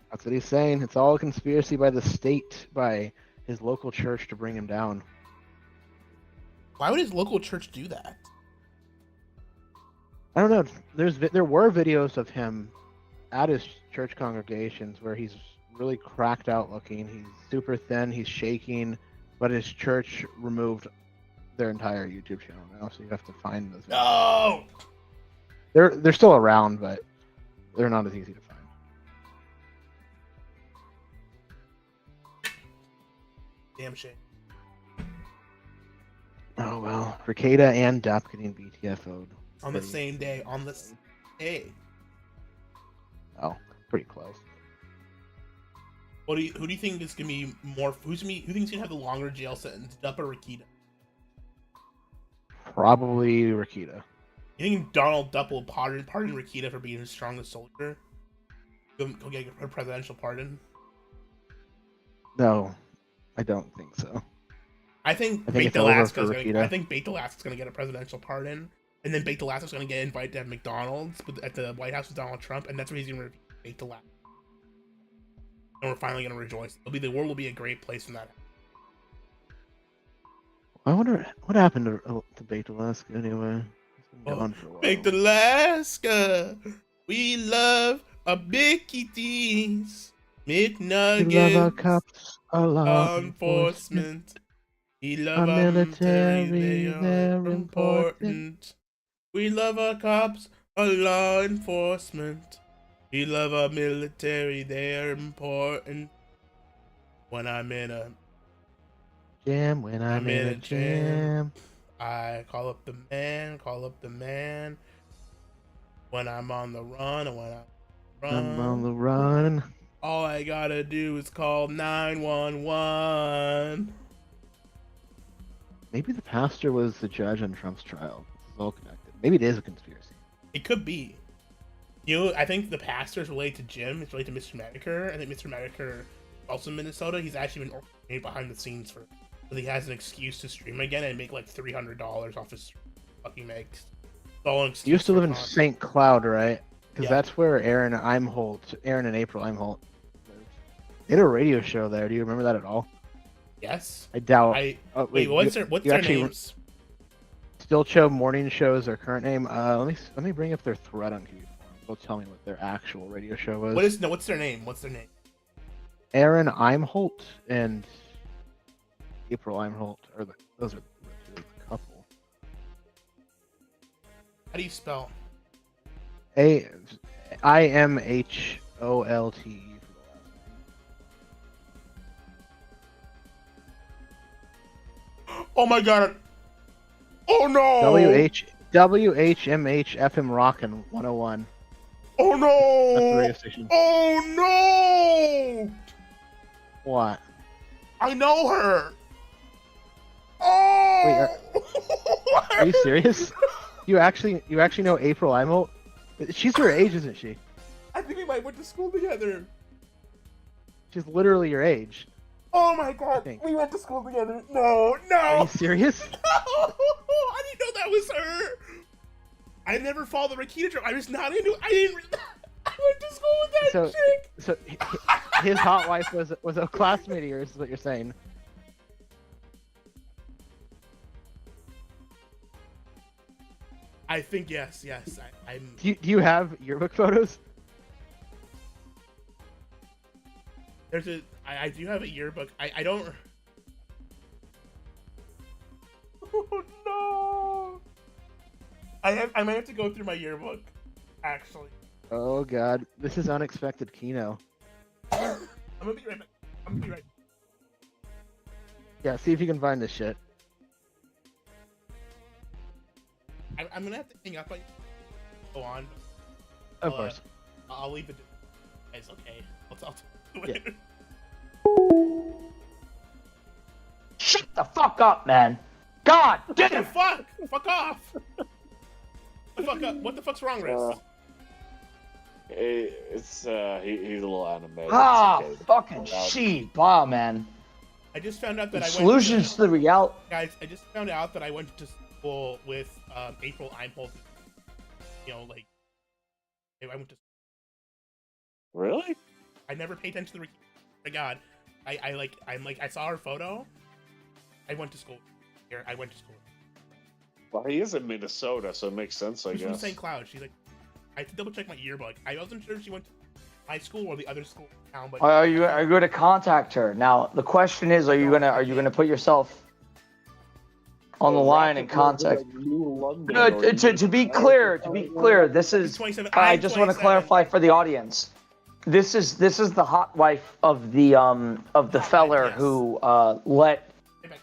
That's what he's saying. It's all a conspiracy by the state, by his local church to bring him down. Why would his local church do that? I don't know. There were videos of him at his church congregations where he's really cracked out looking. He's super thin. He's shaking, but his church removed their entire YouTube channel now, so you have to find those. No. They're still around, but they're not as easy to find. Damn shame. Oh well, Rakita and Dup getting BTFO'd On the same day. On this day. Oh, pretty close. Who do you think is gonna be more? Who thinks gonna have the longer jail sentence, Dup or Rakita? Probably Rakita. You think Donald Dup will pardon Rakita for being his strongest soldier? He'll get a presidential pardon? No, I don't think so. I think Baked Alaska's gonna get a presidential pardon, and then Baked Alaska's gonna get invited to have McDonald's at the White House with Donald Trump, and that's where he's gonna repeat Baked Alaska. And we're finally gonna rejoice. The world will be a great place from that. I wonder what happened to Baked Alaska anyway. It's been gone for a while. Baked Alaska, we love our Bickies. McNuggets. We love our cops, our law law enforcement, enforcement. We love our our military, military, they are they're important. We love our cops, our law enforcement. We love our military, they are important. When I'm in a jam, when I'm in a jam. I call up the man. When I'm on the run, and when I'm on the run. all I gotta do is call 911. Maybe the pastor was the judge on Trump's trial. It's all connected. Maybe it is a conspiracy. It could be. You know, I think the pastor is related to Jim. It's related to Mr. Medicare. I think Mr. Medicare is also in Minnesota. He's actually been orchestrated behind the scenes so he has an excuse to stream again and make like $300 off his fucking makes. You used to live in St. Cloud, right? Because that's where Aaron and April Imholt. They had a radio show there. Do you remember that at all? Yes. I doubt. Wait, what's their names? Still Show morning show is their current name. Let me bring up their thread on Community Forum. They'll tell me what their actual radio show was. What's their name? What's their name? Aaron Imholt and April Imholt those are the couple. How do you spell? IMHOLT. Oh my god! Oh no! WHMH FM Rockin' 101. Oh no! That's the radio station. Oh no! What? I know her. Oh! Wait, are you serious? You actually know April Imholt? She's your age, isn't she? I think we might went to school together. She's literally your age. Oh my god, we went to school together. No. Are you serious? No! I didn't know that was her. I never followed the Rakita joke. I was not into it. I went to school with that chick. So his hot wife was a classmate of yours, is what you're saying. I think yes. I'm. Do you have yearbook photos? I do have a yearbook. I don't. Oh no! I might have to go through my yearbook, actually. Oh god, this is unexpected Kino. I'm gonna be right back. Yeah, see if you can find this shit. I'm gonna have to hang up on you. Go on. Of course. I'll leave it. Guys, okay. I'll talk to you later. Shut the fuck up, man. God damn. Fuck off. Fuck up. What the fuck's wrong, Riz? He's a little animated. Okay. Fucking sheep. Wow, man. I just found out that Solutions to the reality. Guys, I just found out that I went to school with April Imholt. You know, like I went to. Really? I never paid attention to the. My God, I saw her photo. I went to school. Well, he is in Minnesota, so it makes sense, I guess. She's from St. Cloud. She's like, I have to double check my yearbook. I wasn't sure if she went to my school or the other school in town, but Are you going to contact her now? The question is, are you gonna put yourself on the line and contact? To be clear, this is. I just want to clarify for the audience. This is the hot wife of the feller who let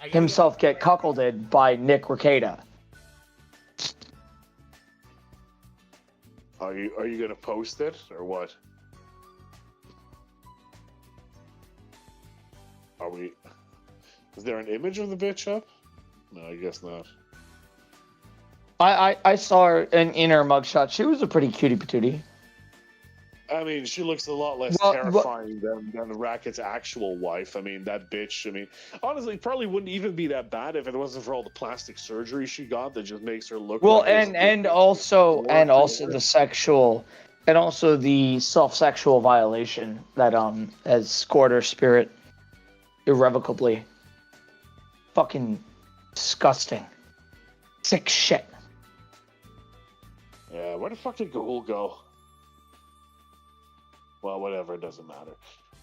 himself get cuckolded by Nick Rekieta. Are you gonna post it or what? Is there an image of the bitch up? No, I guess not. I saw her in her mugshot. She was a pretty cutie patootie. I mean, she looks a lot less terrifying than Racket's actual wife. I mean, that bitch. I mean, honestly, probably wouldn't even be that bad if it wasn't for all the plastic surgery she got that just makes her look. Well, like and also the sexual, and also the self-sexual violation that has scored her spirit irrevocably. Fucking disgusting, sick shit. Yeah, where the fuck did Gahul go? Well, whatever, it doesn't matter.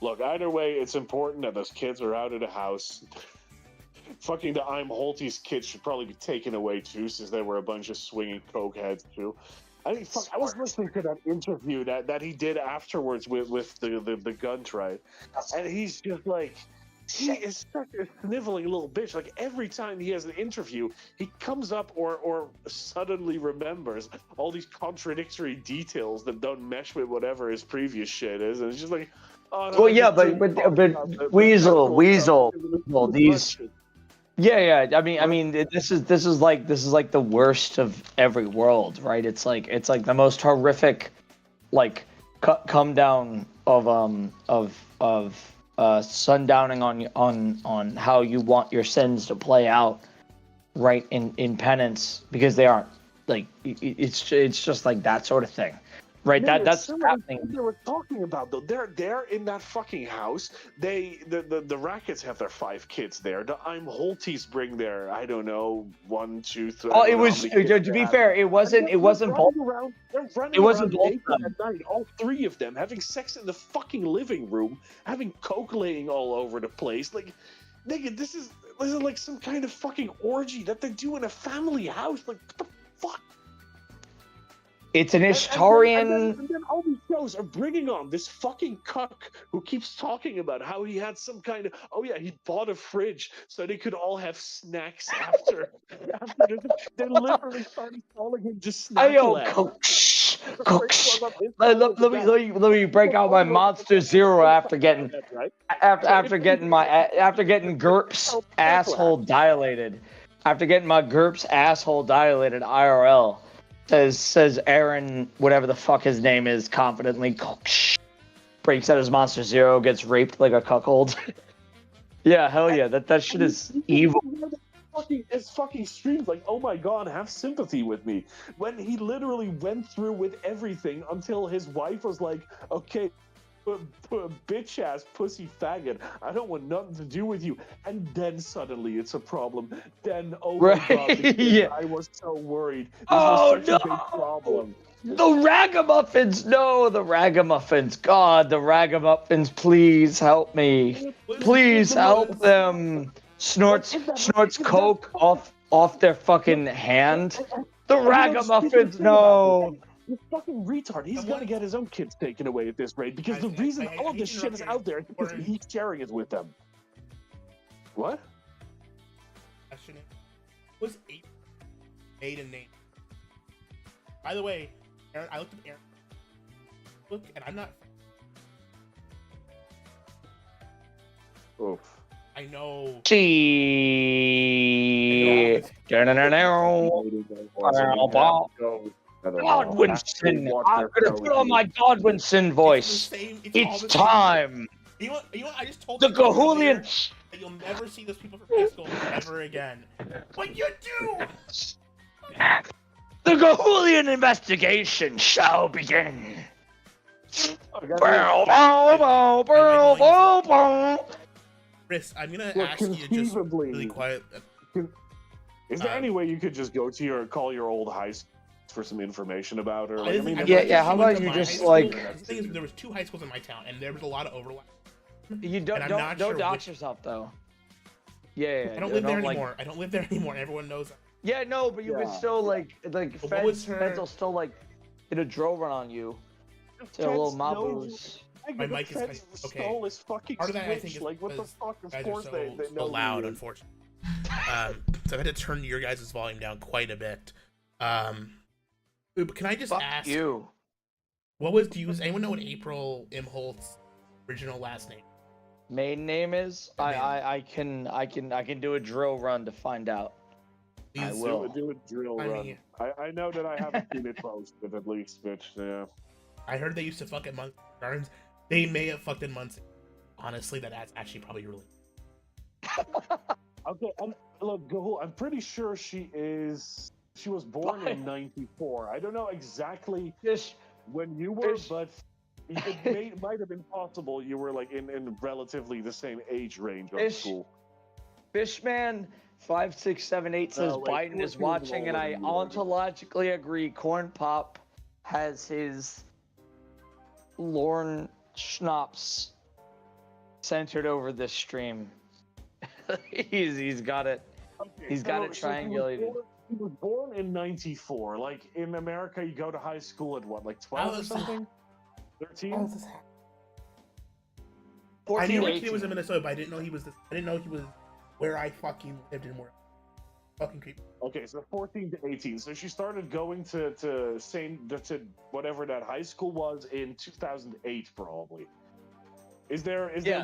Look, either way, it's important that those kids are out of the house. Fucking the I'm Holty's kids should probably be taken away too, since they were a bunch of swinging coke heads too. I mean, fuck, I was listening to that interview that he did afterwards with the guns, right? And he's just like, he is such a sniveling little bitch. Like every time he has an interview, he comes up or suddenly remembers all these contradictory details that don't mesh with whatever his previous shit is, and it's just like, oh no. Well, yeah, but Weasel, well, these. Yeah. I mean, this is like the worst of every world, right? It's like the most horrific, like, come down of sundowning on how you want your sins to play out, right? In penance, because they aren't like it's just like that sort of thing. Right, Man, that's happening. They were talking about though. They're in that fucking house. The Rackets have their 5 kids there. The I'm Holties bring their, I don't know, 1, 2, 3. Oh, it was, to be fair, it wasn't both. They're running It wasn't around both naked at night, all 3 of them having sex in the fucking living room, having coke laying all over the place. Like, nigga, this is like some kind of fucking orgy that they do in a family house. Like, what the fuck? It's an Ishtarian. And then all these shows are bringing on this fucking cuck who keeps talking about how he had some kind of, oh yeah, he bought a fridge so they could all have snacks after. They literally started calling him just snack Let me break out my Monster Zero after getting GURPS asshole dilated. After getting my GURPS asshole dilated IRL. Says Aaron, whatever the fuck his name is, confidently breaks out his Monster Zero, gets raped like a cuckold. Yeah, hell yeah, that shit is evil. His fucking streams like, oh my god, have sympathy with me. When he literally went through with everything until his wife was like, okay, bitch ass pussy faggot, I don't want nothing to do with you. And then suddenly it's a problem. Then, oh my god, Yeah. I was so worried. This was such a big problem. The Ragamuffins! No, the Ragamuffins. God, the Ragamuffins, please help me. Please help them. Snorts coke off their fucking hand. The Ragamuffins, no. This fucking retard. He's gonna get his own kids taken away at this rate because the reason all of this shit is out there is because he's sharing it with them. What? Was maiden name? By the way, Aaron, I looked at Aaron. Look, and I'm not. Oof. I know. Godwinson. I'm gonna put on my Godwinson voice. It's time. You know what? I just told the Gahulian that you'll never see those people from high school ever again. But you do. The Gahulian investigation shall begin. Chris, I'm gonna ask you just really quiet. Is there any way you could just go to call your old high school for some information about her? Like, How about you just like? The thing is, there was 2 high schools in my town, and there was a lot of overlap. You don't dox yourself though. Yeah. I don't live there anymore. I don't live there anymore. Everyone knows that. Yeah, no, but you can still like feds will still like hit a drill run on you. To a little mabos. My mic is okay. Part of that I think is like, what the fuck? Of course they know loud, unfortunately. So I've had to turn your guys' volume down quite a bit. But can I just ask you? Does anyone know what April Imholt's original last name? Maiden name is? I can do a drill run to find out. Please I will do a drill run. I know that I haven't seen it posted at least, but yeah. I heard they used to fuck at Muncie Gardens. They may have fucked in Muncie. Honestly, that's actually probably really. Okay, look, Gahul, I'm pretty sure she was born in '94. I don't know exactly when you were, but it might have been possible you were like in relatively the same age range of school. Fishman 5678 says Biden is watching, and I ontologically agree. Corn Pop has his Lorne Schnapps centered over this stream. he's got it. Okay, He's got it triangulated. He was born in '94. Like in America, you go to high school at what, like 12 or something? 13? I knew to he 18. was in Minnesota, but I didn't know he was this. I didn't know he was where I fucking lived and where. Fucking creepy. Okay, so 14 to 18. So she started going to whatever that high school was in 2008, probably.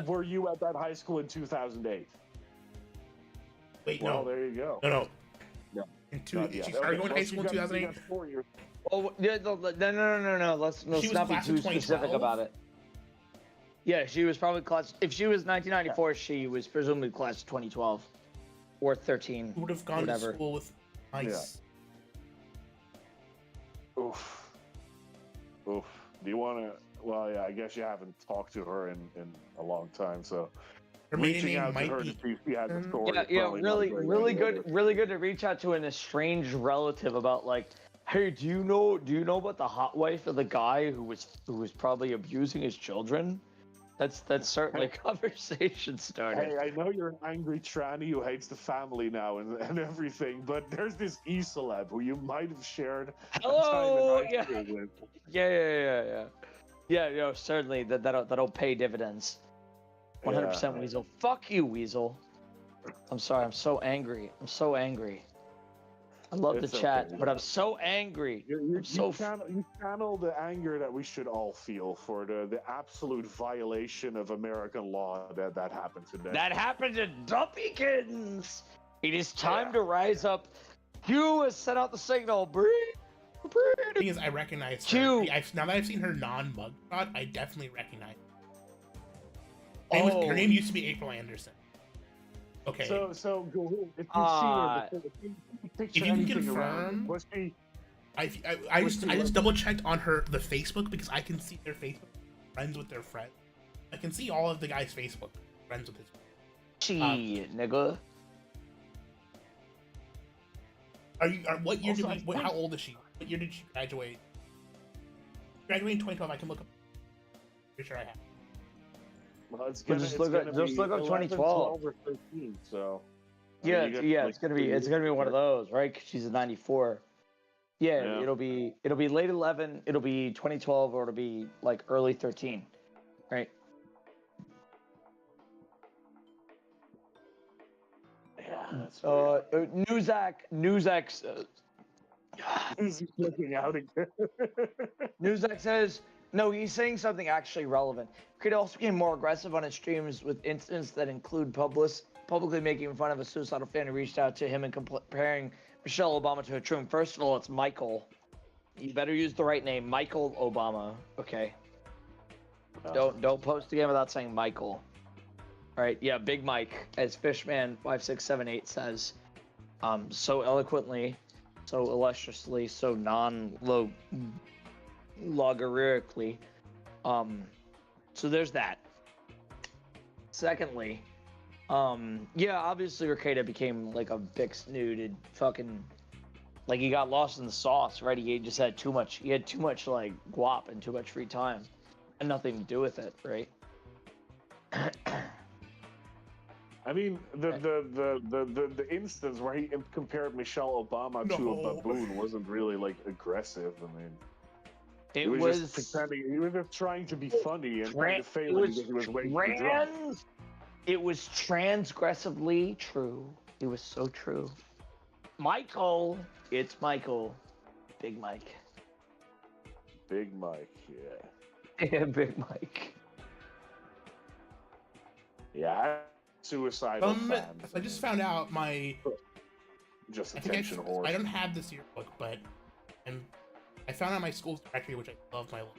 Were you at that high school in 2008? Wait, well, no. there you go. No. Not She yet. started going to high school in 2008. 4 years. Oh no! Let's not be too specific about it. Yeah, she was probably class. If she was 1994, she was presumably class 2012 or 13. Who would have gone whatever. to school with ice? Yeah. Oof. Do you want to? Well, yeah. I guess you haven't talked to her in a long time, so. Her maiden Reaching name out to might her be. to see if she has a story. Yeah, really good to reach out to an estranged relative about like, hey, do you know about the hot wife of the guy who was probably abusing his children? That's certainly a conversation starter. Hey, I know you're an angry tranny who hates the family now and everything, but there's this e-celeb who you might have shared Hello, a time in high school with. Yeah, certainly that'll pay dividends. 100% Weasel. Fuck you, Weasel. I'm sorry. I'm so angry. I love the chat, okay. but I'm so angry. You channel the anger that we should all feel for the absolute violation of American law that happened today. That happened to Dumpykins. It is time to rise up. Q has sent out the signal. Breathe. The thing is, I recognize her. Now that I've seen her non-mug shot, I definitely recognize her. Her name used to be April Anderson. Okay. So go if you've seen her before, if you can confirm, was she? I just double checked on the Facebook because I can see their Facebook friends with their friends. I can see all of the guy's Facebook friends with his friends. Nigga. What year how old is she? What year did she graduate? Graduated in 2012. I can look up. Pretty sure I have. Well, just look up 2012 or 13. So yeah, it's gonna be one of those, right? 'Cause she's a 94. Yeah, it'll be late 11. It'll be 2012, or it'll be like early 13, right? Yeah. That's Newsx. He's looking out again. Newsx says. No, he's saying something actually relevant. Could also be more aggressive on his streams with incidents that include publicly making fun of a suicidal fan who reached out to him and comparing Michelle Obama to a Truman. First of all, it's Michael. You better use the right name, Michael Obama. Okay. Don't post again without saying Michael. All right, yeah, Big Mike, as Fishman5678 says, so eloquently, so illustriously, so logarithmically. So there's that. Secondly, obviously Ricada became like a big snooted fucking, like he got lost in the sauce, right? He just had too much. He had too much like guap and too much free time, and nothing to do with it, right? I mean, the instance where he compared Michelle Obama to a baboon wasn't really like aggressive. I mean. He was just pretending. He was just trying to be funny and trying to fail because he was way too drunk. It was transgressively true. It was so true. Michael, it's Michael, Big Mike. Big Mike, yeah. Yeah, Big Mike. Yeah, suicidal fan. I just found out my. Just attention whore. I don't have this yearbook, but I found out my school's directory, which I love my life.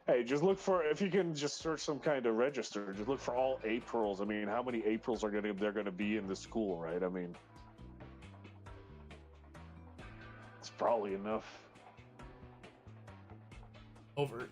Hey, just look for, if you can just search some kind of register, just look for all Aprils. I mean, how many Aprils they're gonna be in the school, right? I mean, it's probably enough. Over.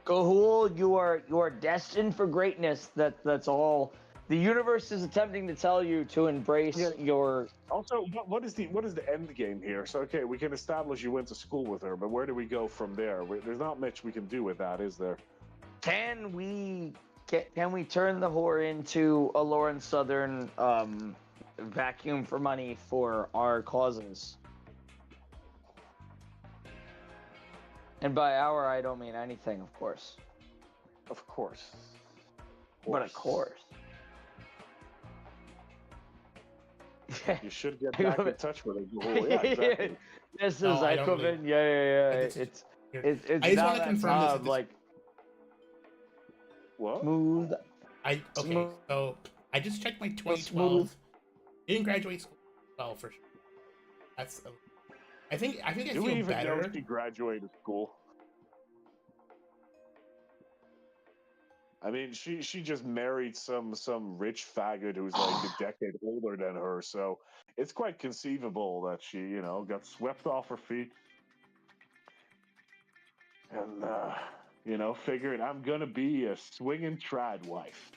Gahul, you are destined for greatness. That's all The universe is attempting to tell you to embrace your. Also, what is the end game here? So, okay, we can establish you went to school with her, but where do we go from there? There's not much we can do with that, is there? Can we turn the whore into a Lauren Southern vacuum for money for our causes? And by our, I don't mean anything, of course. Of course. But of course. You should get back in touch with her. Yeah, exactly. This is Zykoven. Yeah. It's I just want to confirm this. Like what? Smooth. So I just checked my 2012. Didn't graduate school. Well, for sure. That's. I think I Do feel we even better. know if she graduated school? I mean, she just married some rich faggot who's like a decade older than her, so it's quite conceivable that she, got swept off her feet and, figured I'm gonna be a swinging trad wife.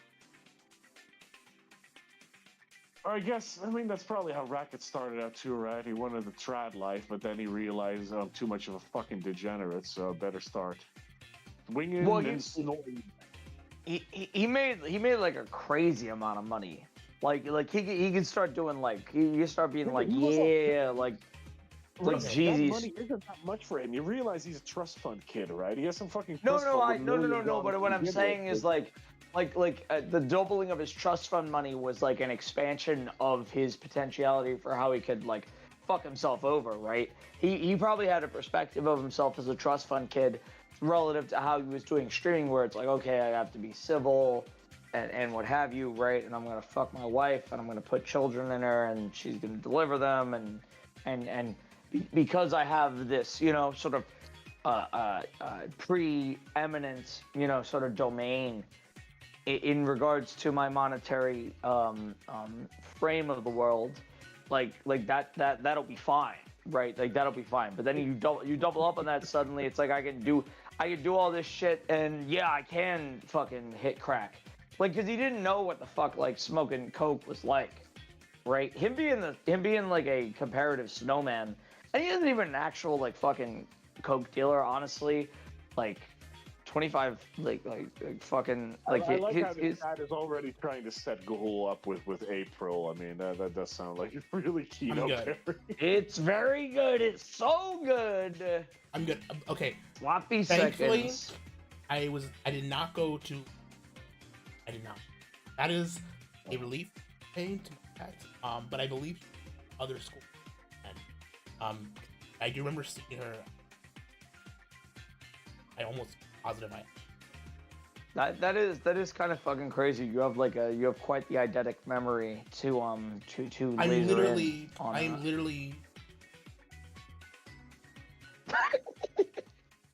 Or I mean, that's probably how Racket started out too, right? He wanted the trad life, but then he realized I'm too much of a fucking degenerate, so I better start swinging and snorting. He made like a crazy amount of money. Like he could start doing like he could start being like Jeezy. That money isn't that much for him. You realize he's a trust fund kid, right? He has some fucking No. But what I'm saying is like the doubling of his trust fund money was like an expansion of his potentiality for how he could like fuck himself over, right? He probably had a perspective of himself as a trust fund kid relative to how he was doing streaming, where it's like, okay, I have to be civil and what have you, right? And I'm gonna fuck my wife and I'm gonna put children in her and she's gonna deliver them and because I have this, sort of preeminent, sort of domain in regards to my monetary frame of the world, like that'll be fine, right? Like that'll be fine. But then you double up on that, suddenly it's like I can do all this shit, and yeah, I can fucking hit crack, like, because he didn't know what the fuck like smoking coke was like, right? Him being like a comparative snowman, and he isn't even an actual like fucking coke dealer, honestly, like. 25, like fucking, like I like how his dad is already trying to set Gahul up with April. I mean, that does sound like a really keynote parry. It's very good. It's so good. I'm good. Okay. Sloppy Thankfully, seconds. I did not go to. I did not. That is a relief pain to my dad. But I believe other schools. And I do remember seeing her. I almost positive That is kind of fucking crazy. You have quite the eidetic memory to I'm literally.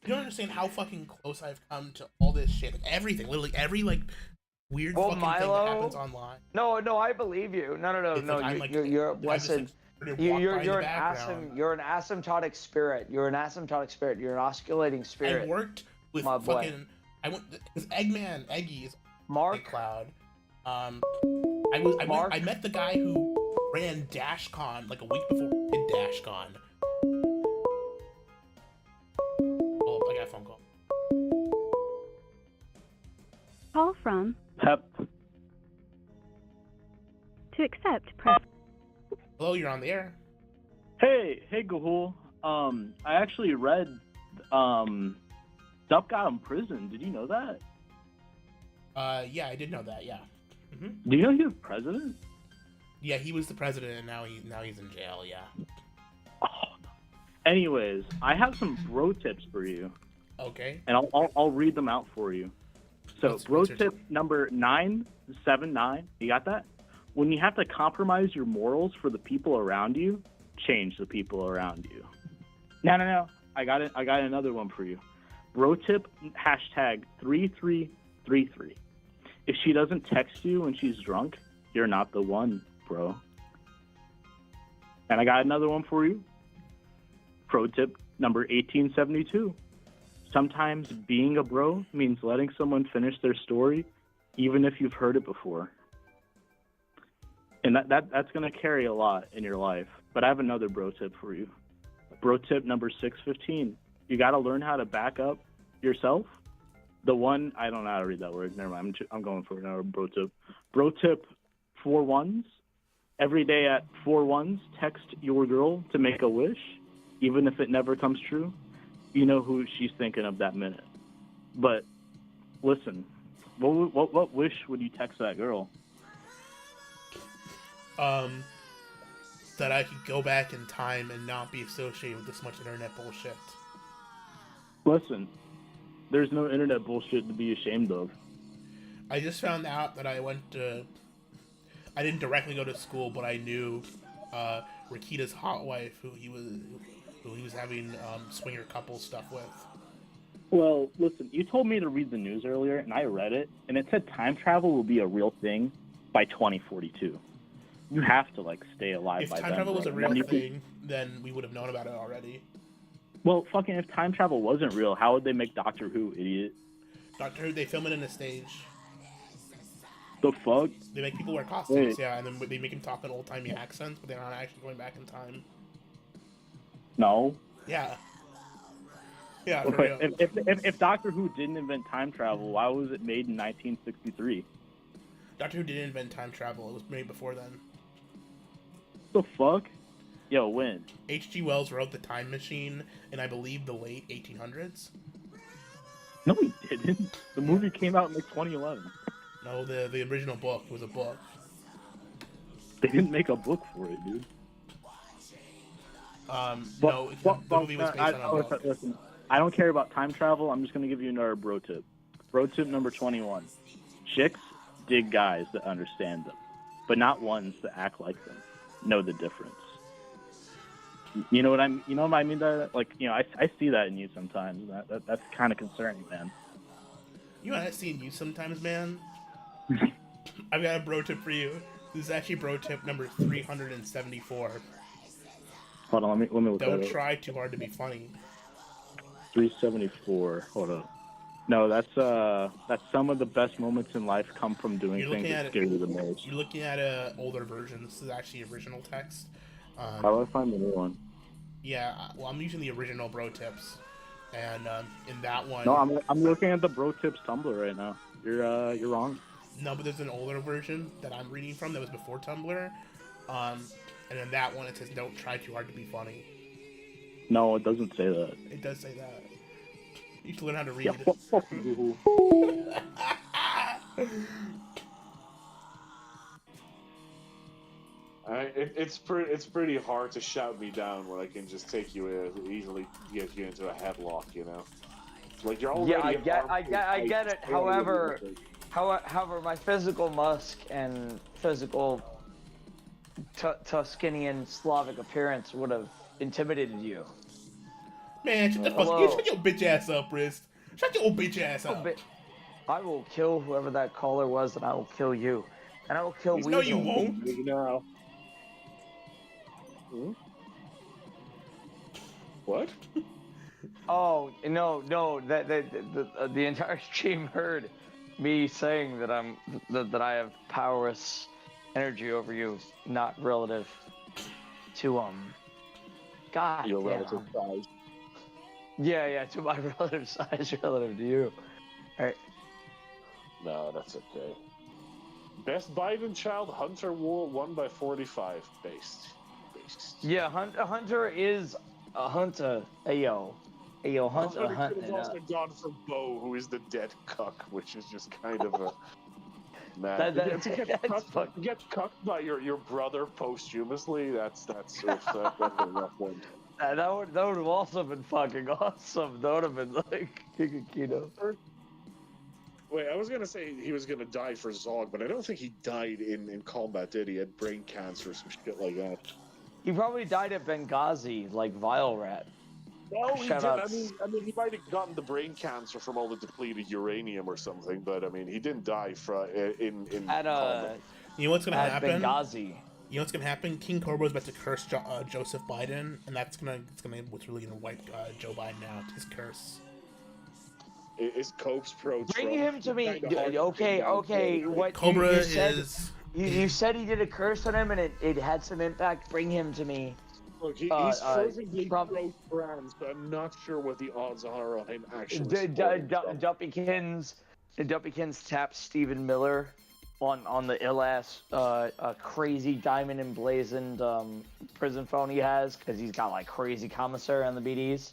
You don't understand how fucking close I've come to all this shit. Like, everything, literally every like weird fucking Milo, thing that happens online. No, I believe you. No. You're Wesson. You're an asymptotic spirit. You're an osculating spirit. I worked with my boy. I went because Eggy is Mark Cloud. I met the guy who ran DashCon like a week before we did DashCon. Oh, I got a phone call. Call from. Pep. To accept, press. Hello, you're on the air. Hey, Gahul. I actually read, Dup got in prison. Did you know that? Yeah, I did know that. Yeah. Do you know he was president? Yeah, he was the president, and now he's in jail. Yeah. Oh. Anyways, I have some bro tips for you. Okay. And I'll read them out for you. So, bro tip number 979. You got that? When you have to compromise your morals for the people around you, change the people around you. No. I got another one for you. Bro tip #3333. If she doesn't text you when she's drunk, you're not the one, bro. And I got another one for you. Pro tip number 1872. Sometimes being a bro means letting someone finish their story, even if you've heard it before. And that's going to carry a lot in your life. But I have another bro tip for you. Bro tip number 615. You got to learn how to back up yourself. The one, I don't know how to read that word. Never mind. I'm going for another bro tip. Bro tip 4 ones. Every day at 4 ones, text your girl to make a wish, even if it never comes true. You know who she's thinking of that minute. But listen, what wish would you text that girl? That I could go back in time and not be associated with this much internet bullshit. Listen, there's no internet bullshit to be ashamed of. I just found out that I didn't directly go to school, but I knew Rakita's hot wife, who he was having swinger couple stuff with. Well, listen, you told me to read the news earlier, and I read it, and it said time travel will be a real thing by 2042. You have to, stay alive by then. If time travel was a real I mean, thing, then we would have known about it already. Well, fucking, if time travel wasn't real, how would they make Doctor Who, idiot? Doctor Who, they film it in a stage. The fuck? They make people wear costumes, yeah, and then they make them talk in old-timey accents, but they're not actually going back in time. No. Yeah. Yeah, for Okay, real. if Doctor Who didn't invent time travel, why was it made in 1963? Doctor Who didn't invent time travel. It was made before then. The fuck? Yo, when? H.G. Wells wrote The Time Machine in, I believe, the late 1800s. No, he didn't. The movie came out in 2011. No, the original book was a book. They didn't make a book for it, dude. No, the movie was based on a book. Listen, I don't care about time travel. I'm just going to give you another bro tip. Bro tip number 21. Chicks dig guys that understand them, but not ones that act like them. Know the difference. You know what I mean? That I see that in you sometimes. That's kind of concerning, man. You know what I see in you sometimes, man? I've got a bro tip for you. This is actually bro tip number 374. Hold on, let me look at it. Don't try too hard to be funny. 374. Hold up. No, that's some of the best moments in life come from doing things that scare you the most. You're looking at an older version. This is actually original text. How do I find the new one? Yeah, well, I'm using the original bro tips, and in that one. No, I'm looking at the bro tips Tumblr right now. You're wrong. No, but there's an older version that I'm reading from that was before Tumblr, and in that one it says don't try too hard to be funny. No, it doesn't say that. It does say that. You should learn how to read. Yeah, fuck you. It's pretty hard to shout me down when I can just take you easily get you into a headlock, you know. Like you're already. Yeah, I get it. However, my physical musk and physical Tuscanian Slavic appearance would have intimidated you. Man, shut the fuck! Shut your bitch ass up, Riz. Shut your old bitch ass up. I will kill whoever that caller was, and I will kill you, and I will kill Weasel. No, you won't. No. Hmm? What? Oh no! The entire stream heard me saying that that I have powerless energy over you, not relative to God. Your relative size. Yeah, to my relative size, relative to you. All right. No, that's okay. Best Biden child Hunter War 1/45 based. Yeah, Hunter is a hunter. Ayo, Hunter. Could have also gone for Bo, who is the dead cuck, which is just kind of a. Man, to get cucked by your brother posthumously, that's a rough one. That would have also been fucking awesome. That would have been like Kino. Wait, I was gonna say he was gonna die for Zog, but I don't think he died in combat, did he? He had brain cancer or some shit like that. He probably died at Benghazi, like Vile Rat. No, he did. I mean, he might have gotten the brain cancer from all the depleted uranium or something, but I mean, he didn't die in combat. You know what's gonna happen? Benghazi. You know what's gonna happen? King Cobra is about to curse Joseph Biden, and what's really gonna wipe Joe Biden out. His curse. Is Cope's pro? Bring him to me. Okay. What Cobra you said, is You said he did a curse on him and it had some impact. Bring him to me. Look, he's fervently pro-trans, but I'm not sure what the odds are on him actually. Duppykins tapped Stephen Miller on the ill-ass, crazy diamond emblazoned prison phone he has, because he's got like crazy commissary on the BDs.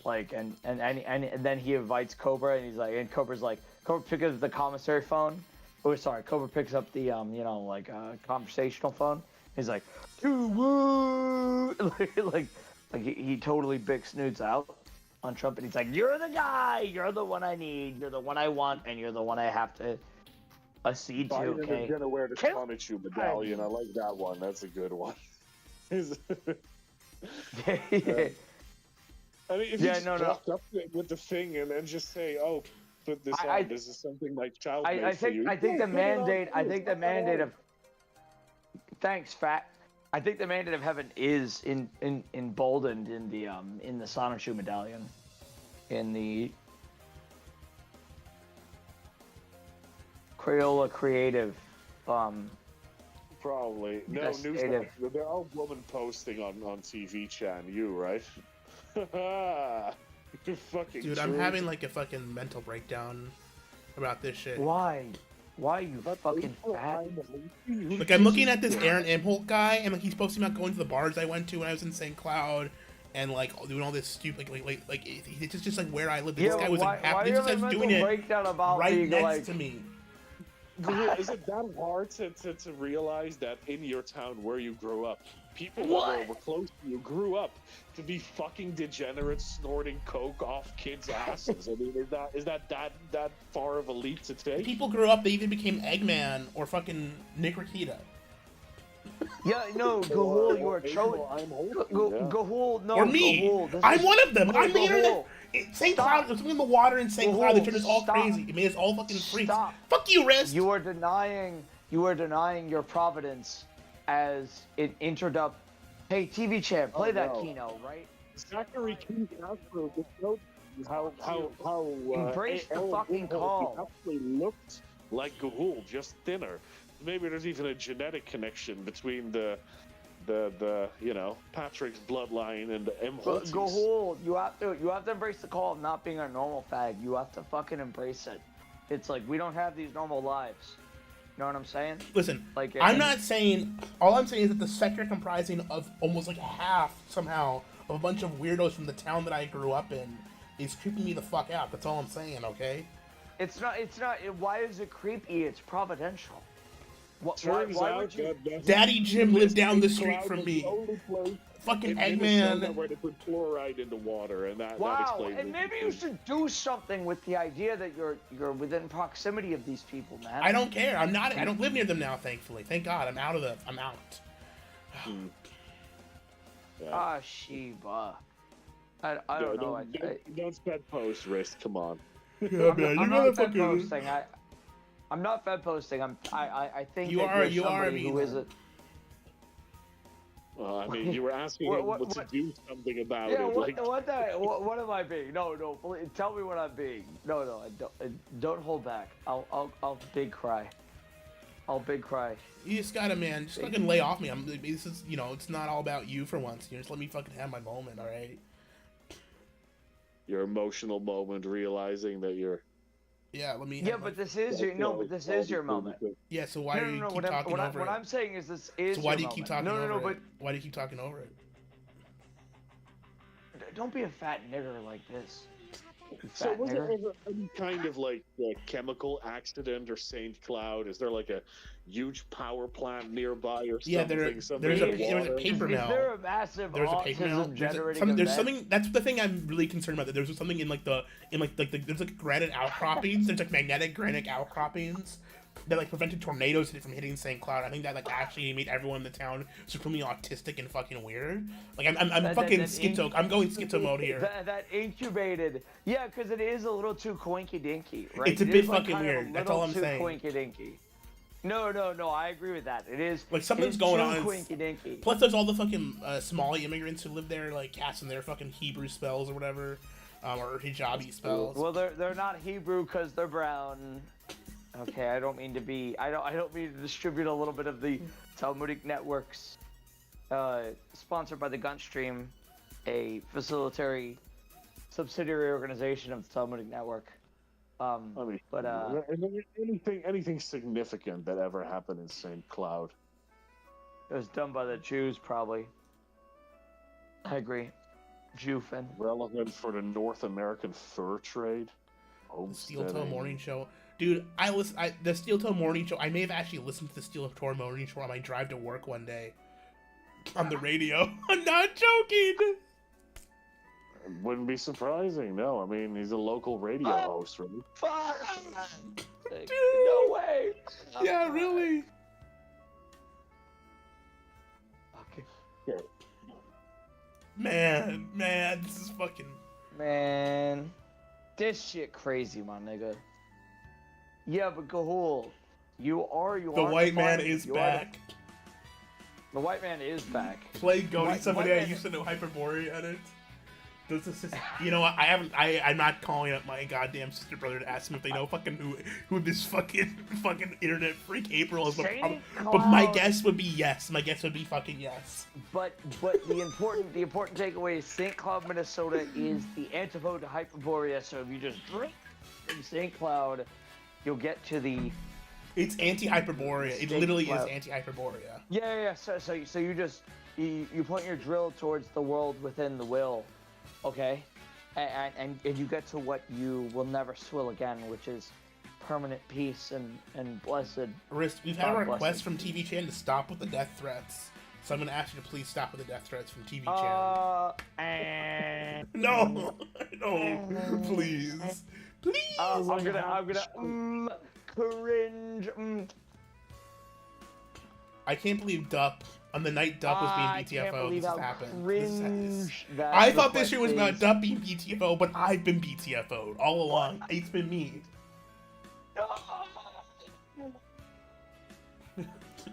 Like, and then he invites Cobra, and he's like, and Cobra picks up the commissary phone. Oh, sorry, Cobra picks up the conversational phone. He's like, woo! like he totally big snoots out on Trump, and he's like, "You're the guy. You're the one I need. You're the one I want, and you're the one I have to accede to." Biden Okay. is gonna wear the Sonichu medallion. I like that one. That's a good one. I mean, if you just walk up with the thing and then just say, "Oh, put this on. This is something like child made for you." I think the mandate of thanks, Fat. I think the mandate of heaven is emboldened in the Sonichu medallion, in the Crayola Creative. Probably no news. There are women posting on TV chan. You right? Fucking dude, I'm having like a fucking mental breakdown about this shit. Why? Why you fucking fat? Like, I'm looking at this Aaron Imholt guy, and like he's posting about going to the bars I went to when I was in St. Cloud, and like doing all this stupid like it's just like where I live. This guy was like doing it right next to me. Is it that hard to realize that in your town where you grew up, people that were close to you grew up to be fucking degenerates snorting coke off kids' asses? I mean, is that far of a leap to take? People grew up, they either became Eggman or fucking Nick Rakita. Yeah, no, Gahul, you are chosen. Gahul, no, or me. Gahul, I'm one of them. I'm the internet. St. Cloud, there's something in the water in St. Cloud that turned us all crazy. It made us all fucking freaks. Fuck you, Rist. You are denying your providence as an introduct. Hey, TV champ, play that Kino, right? Zachary King Castro how embrace the fucking call. He actually looked like Gahul, just thinner. Maybe there's even a genetic connection between the Patrick's bloodline and the Imholtz. Gahul, you have to embrace the call of not being a normal fag. You have to fucking embrace it. It's like we don't have these normal lives. You know what I'm saying? Listen, like I'm not saying. All I'm saying is that the sector comprising of almost like half somehow of a bunch of weirdos from the town that I grew up in is creeping me the fuck out. That's all I'm saying. Okay? It's not. Why is it creepy? It's providential. Why would you? Daddy Jim lived down the street from me. Fucking Eggman. Where they put fluoride in the water, and that explains it. And maybe you should do something with the idea that you're within proximity of these people, man. I don't care. I'm not. I don't live near them now, thankfully. Thank God. I'm out. Ah, Sheba. I don't know. Don't sped post, Rist. Come on. Yeah, man. I'm not fed posting. I'm not fed posting. I think you are. You are. Who is it? Well, I mean, you were asking him to do something about it. What am I being? No, please, tell me what I'm being. No, don't hold back. I'll big cry. I'll big cry. You just gotta, man, just fucking lay off me. This is, it's not all about you for once. Just let me fucking have my moment, all right? Your emotional moment, realizing that you're. Yeah, let me. Yeah, but this is your This is your moment. Yeah, so why do you keep talking over it? What I'm saying is this is. So why do you keep talking over it? But why do you keep talking over it? Don't be a fat nigger like this. So was there ever any kind of like chemical accident or St. Cloud? Is there like a huge power plant nearby or something? Yeah, there's a paper mill. Is there a massive autism generating There's something. That's the thing I'm really concerned about. There's something in there's like granite outcroppings. There's like magnetic granite outcroppings that like prevented tornadoes from hitting St. Cloud. I think that like actually made everyone in the town supremely autistic and fucking weird. Like I'm fucking schizo. I'm going schizo mode here. That incubated. Yeah, because it is a little too coinky dinky, right? It's a bit fucking weird. That's all I'm saying. Coinky dinky. No, I agree with that. It is like something's going on. Coinky dinky. Plus, there's all the fucking Somali immigrants who live there, like casting their fucking Hebrew spells or whatever, or hijabi spells. Well, they're not Hebrew because they're brown. Okay, I don't mean to be. I don't mean to distribute a little bit of the Talmudic Network's, sponsored by the Gun Stream, a facilitary subsidiary organization of the Talmudic Network. I mean, but anything significant that ever happened in St. Cloud? It was done by the Jews, probably. I agree. Jewfin. Relevant for the North American fur trade. Steel Toe Morning Show. Dude, the Steel Toe Morning Show, I may have actually listened to the Steel Toe Morning Show on my drive to work one day. On the radio. I'm not joking! It wouldn't be surprising, no. I mean, he's a local radio host, right? Fuck! Dude! No way! Yeah, really? Okay. Man, this is fucking... Man. This shit crazy, my nigga. Yeah, but Gahul, you are The white man is back. The white man is back. Play Goaty, somebody I used to know Hyperborea edit. Does this just, you know what, I'm not calling up my goddamn sister brother to ask them if they know fucking who this fucking internet freak April is, but my guess would be yes. My guess would be fucking yes. But the important takeaway is St. Cloud, Minnesota is the antipode to Hyperborea, so if you just drink from St. Cloud, you'll get to the... It's anti-Hyperborea. It literally is anti-Hyperborea. Yeah. So you just you point your drill towards the world within the will, okay, and you get to what you will never swill again, which is permanent peace and blessed. Rist, we've had a request from TV Chan to stop with the death threats, so I'm gonna ask you to please stop with the death threats from TV Chan. No, please. I'm gonna cringe. I can't believe Dup, on the night Dup was being BTFO, this has happened. I thought this shit was about Dup being BTFO, but I've been BTFO'd all along. It's been me.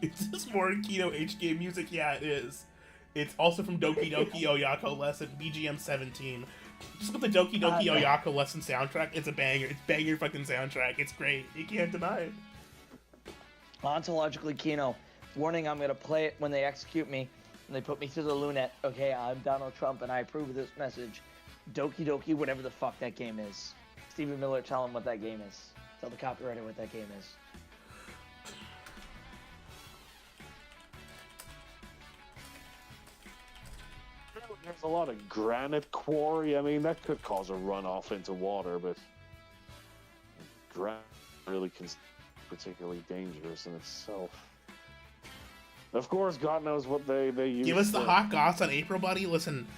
Is this more Kino HK music? Yeah, it is. It's also from Doki Doki Oyako Lesson, BGM 17. Just put the Doki Doki Oyako Lesson soundtrack. It's a banger. It's banger fucking soundtrack. It's great. You can't deny it. Ontologically Kino. Warning, I'm gonna play it when they execute me and they put me through the Lunette. Okay, I'm Donald Trump and I approve of this message. Doki Doki, whatever the fuck that game is. Stephen Miller, tell him what that game is. Tell the copywriter what that game is. There's a lot of granite quarry. I mean, that could cause a runoff into water, but granite really can be particularly dangerous in itself. Of course, God knows what they use. Give us the hot goss on April, buddy. Listen,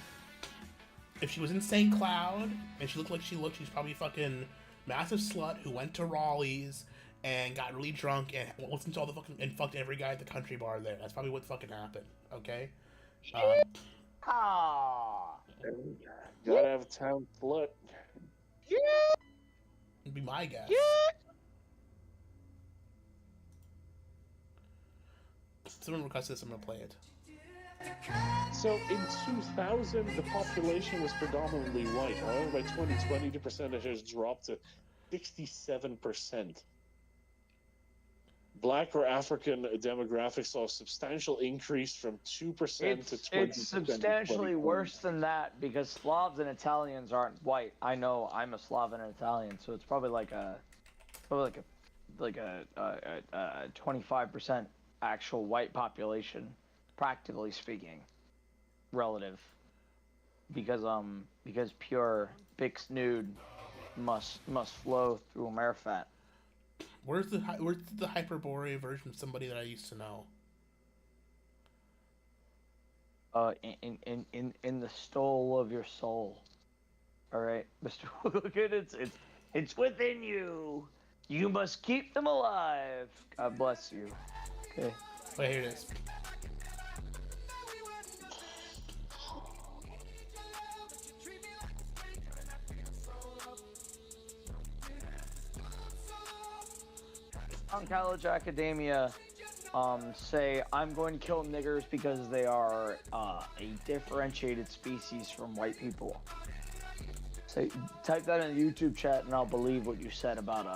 if she was in St. Cloud and she looked like she looked, she's probably a fucking massive slut who went to Raleigh's and got really drunk and listened to all the fucking and fucked every guy at the country bar there. That's probably what fucking happened. Okay. Gotta have a town slut. Would be my guess. Someone requested this, I'm gonna play it. So in 2000, the population was predominantly white. However, by 2020, the percentage has dropped to 67%. Black or African demographics saw a substantial increase from 2% to 20%. It's substantially worse than that because Slavs and Italians aren't white. I know I'm a Slav and an Italian, so it's probably like a 25% actual white population, practically speaking, relative. Because pure Bix nude must flow through Amerifat. Where's the Hyperborea version of somebody that I used to know? In the stole of your soul. All right, Mr. Wogan, it's within you. You must keep them alive. God bless you. Okay. Wait, here it is. On college academia, say I'm going to kill niggers because they are a differentiated species from white people. Say, type that in the YouTube chat, and I'll believe what you said about.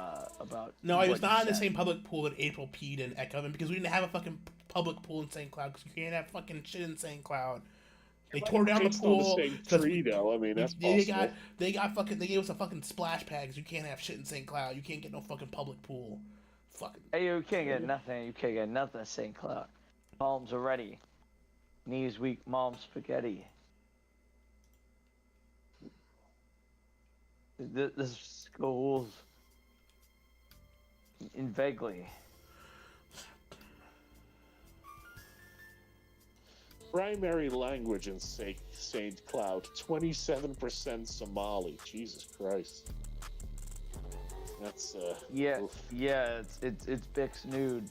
No, I was what you not in the said. same public pool that April peed and Echo, because we didn't have a fucking public pool in St. Cloud, because you can't have fucking shit in St. Cloud. They tore down the It's on the pool. same 'cause tree, though. I mean, that's they possible. they gave us a fucking splash pad, 'cause you can't have shit in St. Cloud. You can't get no fucking public pool. Fucking. Hey, you can't get nothing. You can't get nothing. St. Cloud. Palms are ready. Knees weak. Mom spaghetti. The schools in vaguely. Primary language in St. Cloud, 27% Somali. Jesus Christ. That's Yeah, oof. yeah. It's Bix nude.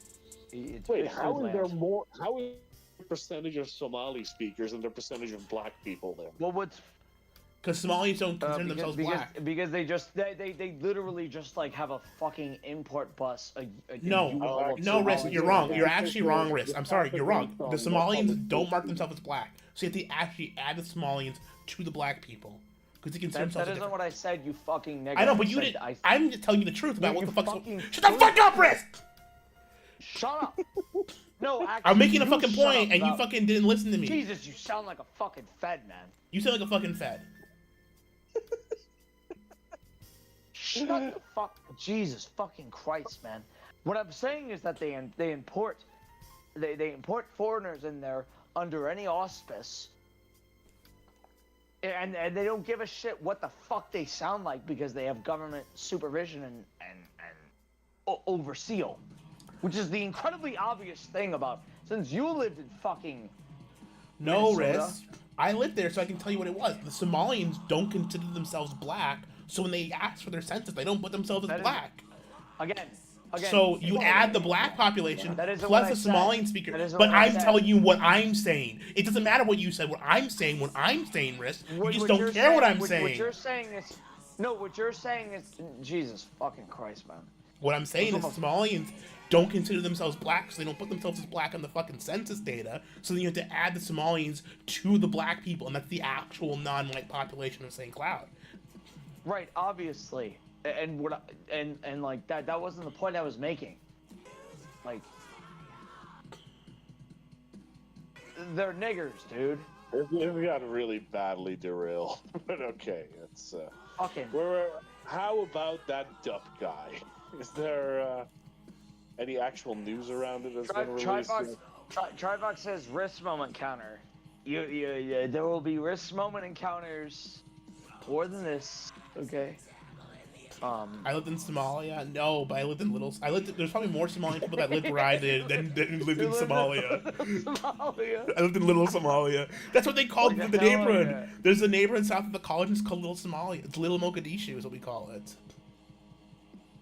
It's Wait, Bix how nude is there land. more? How is the percentage of Somali speakers and the percentage of black people there? Well, what's Because Somalis don't consider themselves black. Because they literally just like have a fucking import bus. No, Risk, you're wrong. You're actually wrong, Risk. I'm sorry, you're wrong. The Somalians don't mark themselves as black, so you have to actually add the Somalians to the black people, because they consider themselves. That isn't what I said, you fucking nigga. I know, but you did. I'm just telling you the truth about what the fuck. Shut the fuck up, Risk. Shut up. No, actually, I'm making a you fucking shut point, up and you about- fucking didn't listen to me. Jesus, you sound like a fucking fed, man. You sound like a fucking fed. Shut the fuck. Jesus fucking Christ, man. What I'm saying is that they import foreigners in there under any auspice, and they don't give a shit what the fuck they sound like, because they have government supervision and oversee, which is the incredibly obvious thing about, since you lived in fucking No, Minnesota. Riz. I lived there, so I can tell you what it was. The Somalians don't consider themselves black, so when they ask for their census, they don't put themselves as black. Again. So you add the black population That isn't plus what I the said. Somalian speaker. That isn't But what I I'm said. telling you what I'm saying. It doesn't matter what you said. What I'm saying, Riz. You What just you're don't care what saying- I'm What saying. you're saying is, no. What you're saying is, Jesus fucking Christ, man. What I'm saying is Somalians don't consider themselves black, so they don't put themselves as black on the fucking census data. So then you have to add the Somalians to the black people, and that's the actual non-white population of St. Cloud. Right, obviously, and like that wasn't the point I was making. Like, they're niggers, dude. It got really badly derailed, but okay, it's fucking. How about that Dup guy? Is there any actual news around it that's been released? Trivox says wrist moment counter. There will be wrist moment encounters more than this. Okay. I lived in Somalia. No, but I lived in there's probably more Somalian people that lived where I did than lived in Somalia. I lived in Little Somalia. That's what they called the neighborhood. There's a neighborhood south of the college. It's called Little Somalia. It's Little Mogadishu is what we call it.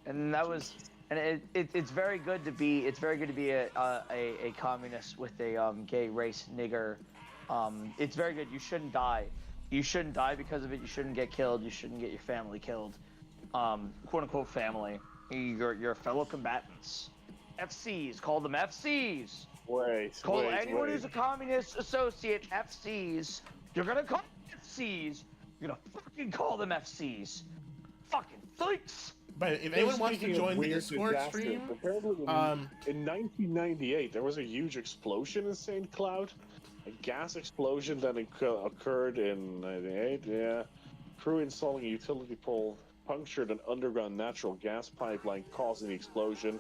And that was, and it's very good to be. It's very good to be a communist with a gay race nigger. It's very good. You shouldn't die. You shouldn't die because of it. You shouldn't get killed. You shouldn't get your family killed. Quote unquote family. Your fellow combatants. FCs. Call them FCs. Call anyone who's a communist associate FCs. You're gonna call them FCs. You're gonna fucking call them FCs. Fucking freaks. But if anyone wants to join the Discord stream, in 1998 there was a huge explosion in St. Cloud, a gas explosion that occurred in 98. Yeah, crew installing a utility pole punctured an underground natural gas pipeline, causing the explosion.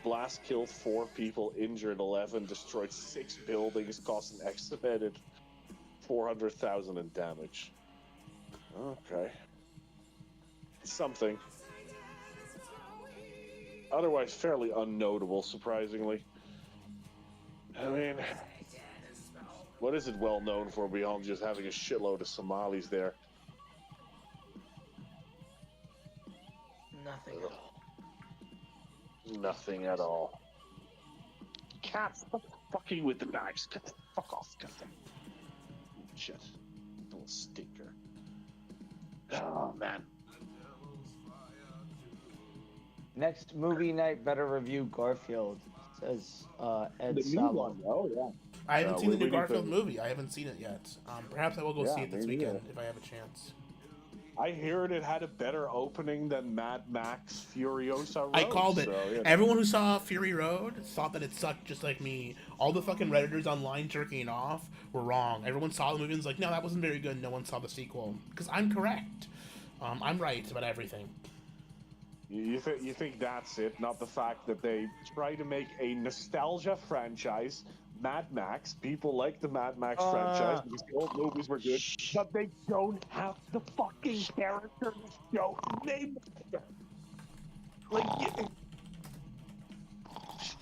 Blast killed 4 people, injured 11, destroyed 6 buildings, caused an estimated $400,000 in damage. Okay, something. Otherwise fairly unnotable, surprisingly. I mean, what is it well known for beyond just having a shitload of Somalis there? Nothing. Nothing at all. Cats, stop fucking with the bags. Get the fuck off. Get them. Shit. Little stinker. Oh, man. Next movie night, better review Garfield, says Ed The new Salo. one, oh yeah. I haven't seen the new we need Garfield to- movie. I haven't seen it yet. Perhaps I will go Yeah, see it this me weekend neither. if I have a chance. I heard it had a better opening than Mad Max Furiosa Road. I called it. So, Everyone who saw Fury Road thought that it sucked just like me. All the fucking Redditors online jerking off were wrong. Everyone saw the movie and was like, no, that wasn't very good. No one saw the sequel. Because I'm correct. I'm right about everything. You think that's it, not the fact that they try to make a nostalgia franchise, Mad Max. People like the Mad Max franchise because the old movies were good, but they don't have the fucking character to show name. Like,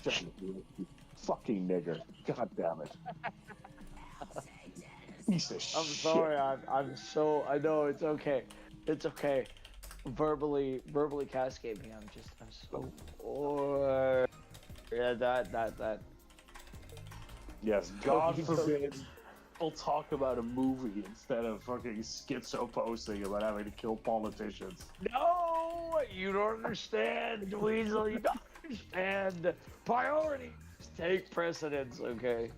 shut up, you fucking nigger! God damn it! Piece of shit. I'm sorry. I'm so. I know it's okay. It's okay. Verbally cascade me. I'm so. Or yeah, that. Yes, God forbid we'll talk about a movie instead of fucking schizo posting about having to kill politicians. No, you don't understand, Weasel. You don't understand. Priorities take precedence. Okay.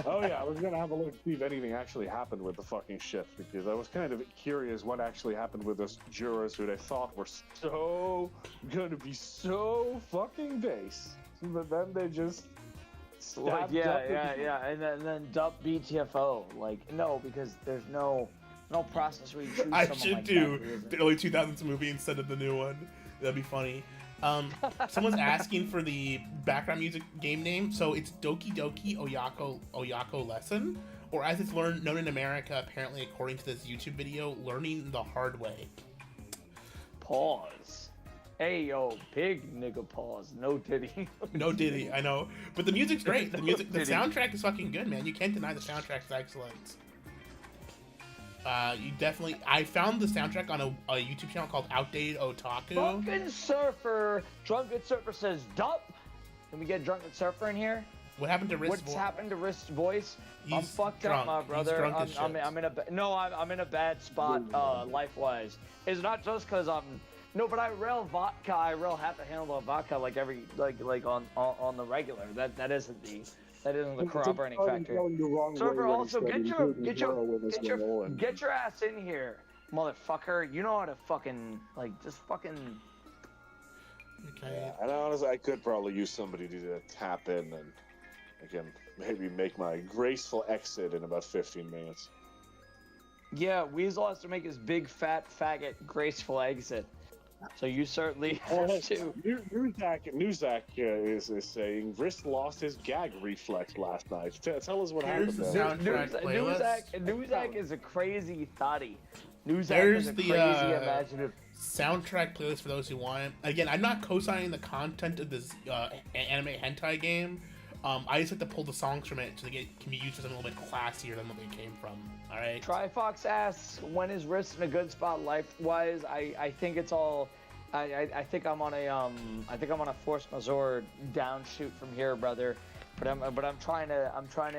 Oh yeah, I was gonna have a look to see if anything actually happened with the fucking shit, because I was kind of curious what actually happened with those jurors who they thought were gonna be so fucking base, but then they just Like, yeah, and then dump Btfo. Like, no, because there's no process where you choose I someone should like do that, the early 2000s movie instead of the new one. That'd be funny. Someone's asking for the background music game name, so it's Doki Doki Oyako Lesson, or as it's known in America, apparently according to this YouTube video, Learning the Hard Way. Pause. Hey yo, big nigga pause. No Diddy. No Diddy, I know, but the music's great. The soundtrack is fucking good, man. You can't deny the soundtrack's excellence. I found the soundtrack on a YouTube channel called Outdated Otaku. Drunken Surfer says, "Dup." Can we get Drunken Surfer in here? What happened to Wrist? What's happened to Wrist's voice? I'm fucked drunk. up, my brother. He's drunk as I'm shit. I'm in a bad spot, life-wise. It's not just because I'm. No, but I rail vodka. I rail half a handle of vodka like on the regular. That isn't the corroborating factor. Server, also get your ass in here, motherfucker. You know how to fucking just fucking. Okay. Yeah, and honestly, I could probably use somebody to tap in, and I can maybe make my graceful exit in about 15 minutes. Yeah, Weasel has to make his big fat faggot graceful exit. So you certainly have to. Newzak is saying Wrist lost his gag reflex last night. Tell us what happened. Newzak is a crazy thotty. Newzak There's is a the crazy imaginative. soundtrack playlist for those who want it. Again, I'm not co-signing the content of this anime hentai game. I just like to pull the songs from it so they can be used for something a little bit classier than what they came from. All right. Trifox asks, when is Wrist in a good spot life-wise? I think it's all. I think I'm on a force majeure downshoot from here, brother. But I'm trying to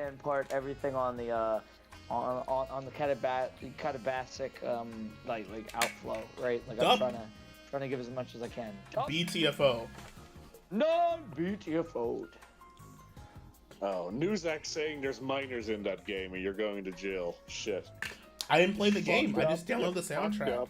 impart everything on the on the catabasic like outflow, right? Like I'm trying to give as much as I can. Btfo. Non-Btfo'd. Oh, Newzak saying there's minors in that game and you're going to jail. Shit. I didn't play the game. I just downloaded the soundtrack.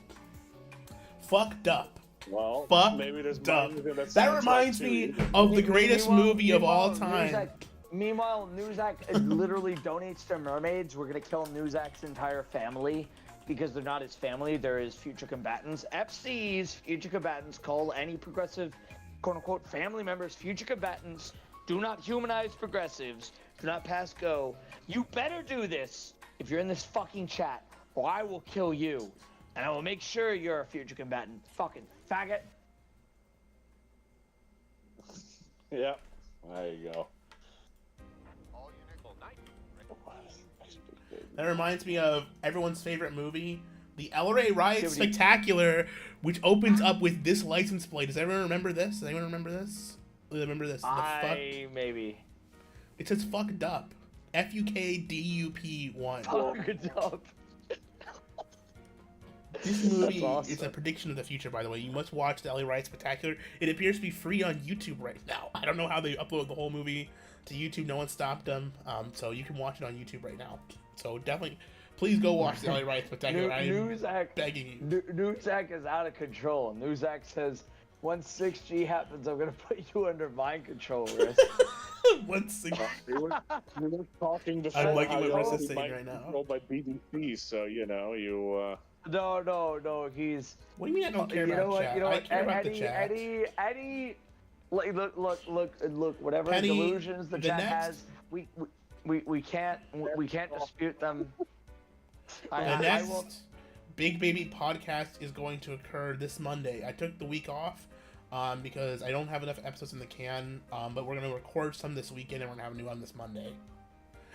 Fucked up. Well, maybe there's minors in that. That reminds me of the greatest movie of all time. Meanwhile, Newzak literally donates to mermaids. We're gonna kill Newzak's entire family because they're not his family. They're his future combatants. FC's future combatants call any progressive, quote-unquote, family members future combatants. Do not humanize progressives. Do not pass go. You better do this if you're in this fucking chat, or I will kill you. And I will make sure you're a future combatant. Fucking faggot. Yep. There you go. That reminds me of everyone's favorite movie, the LRA Riot Spectacular, which opens up with this license plate. Does everyone remember this? Does anyone remember this? Remember this? Maybe. It says fucked up. FUKDUP1. Fucked up. This movie is a prediction of the future, by the way. You must watch the LA Riot Spectacular. It appears to be free on YouTube right now. I don't know how they upload the whole movie to YouTube. No one stopped them. So you can watch it on YouTube right now. So definitely Please go watch the LA Riot Spectacular. I'm Newsack, begging you. Newsack is out of control. Newsack says, once 6G happens, I'm going to put you under mind control risk. Once We were talking before. I'm liking what how Riss is he saying might right be now. controlled by BDC, so you. No, he's... What do you mean I don't care about chat? I care about the chat. Eddie, look, whatever Penny, delusions the chat next- has, we can't dispute them. The next Big Baby podcast is going to occur this Monday. I took the week off because I don't have enough episodes in the can, but we're going to record some this weekend and we're going to have a new one this Monday.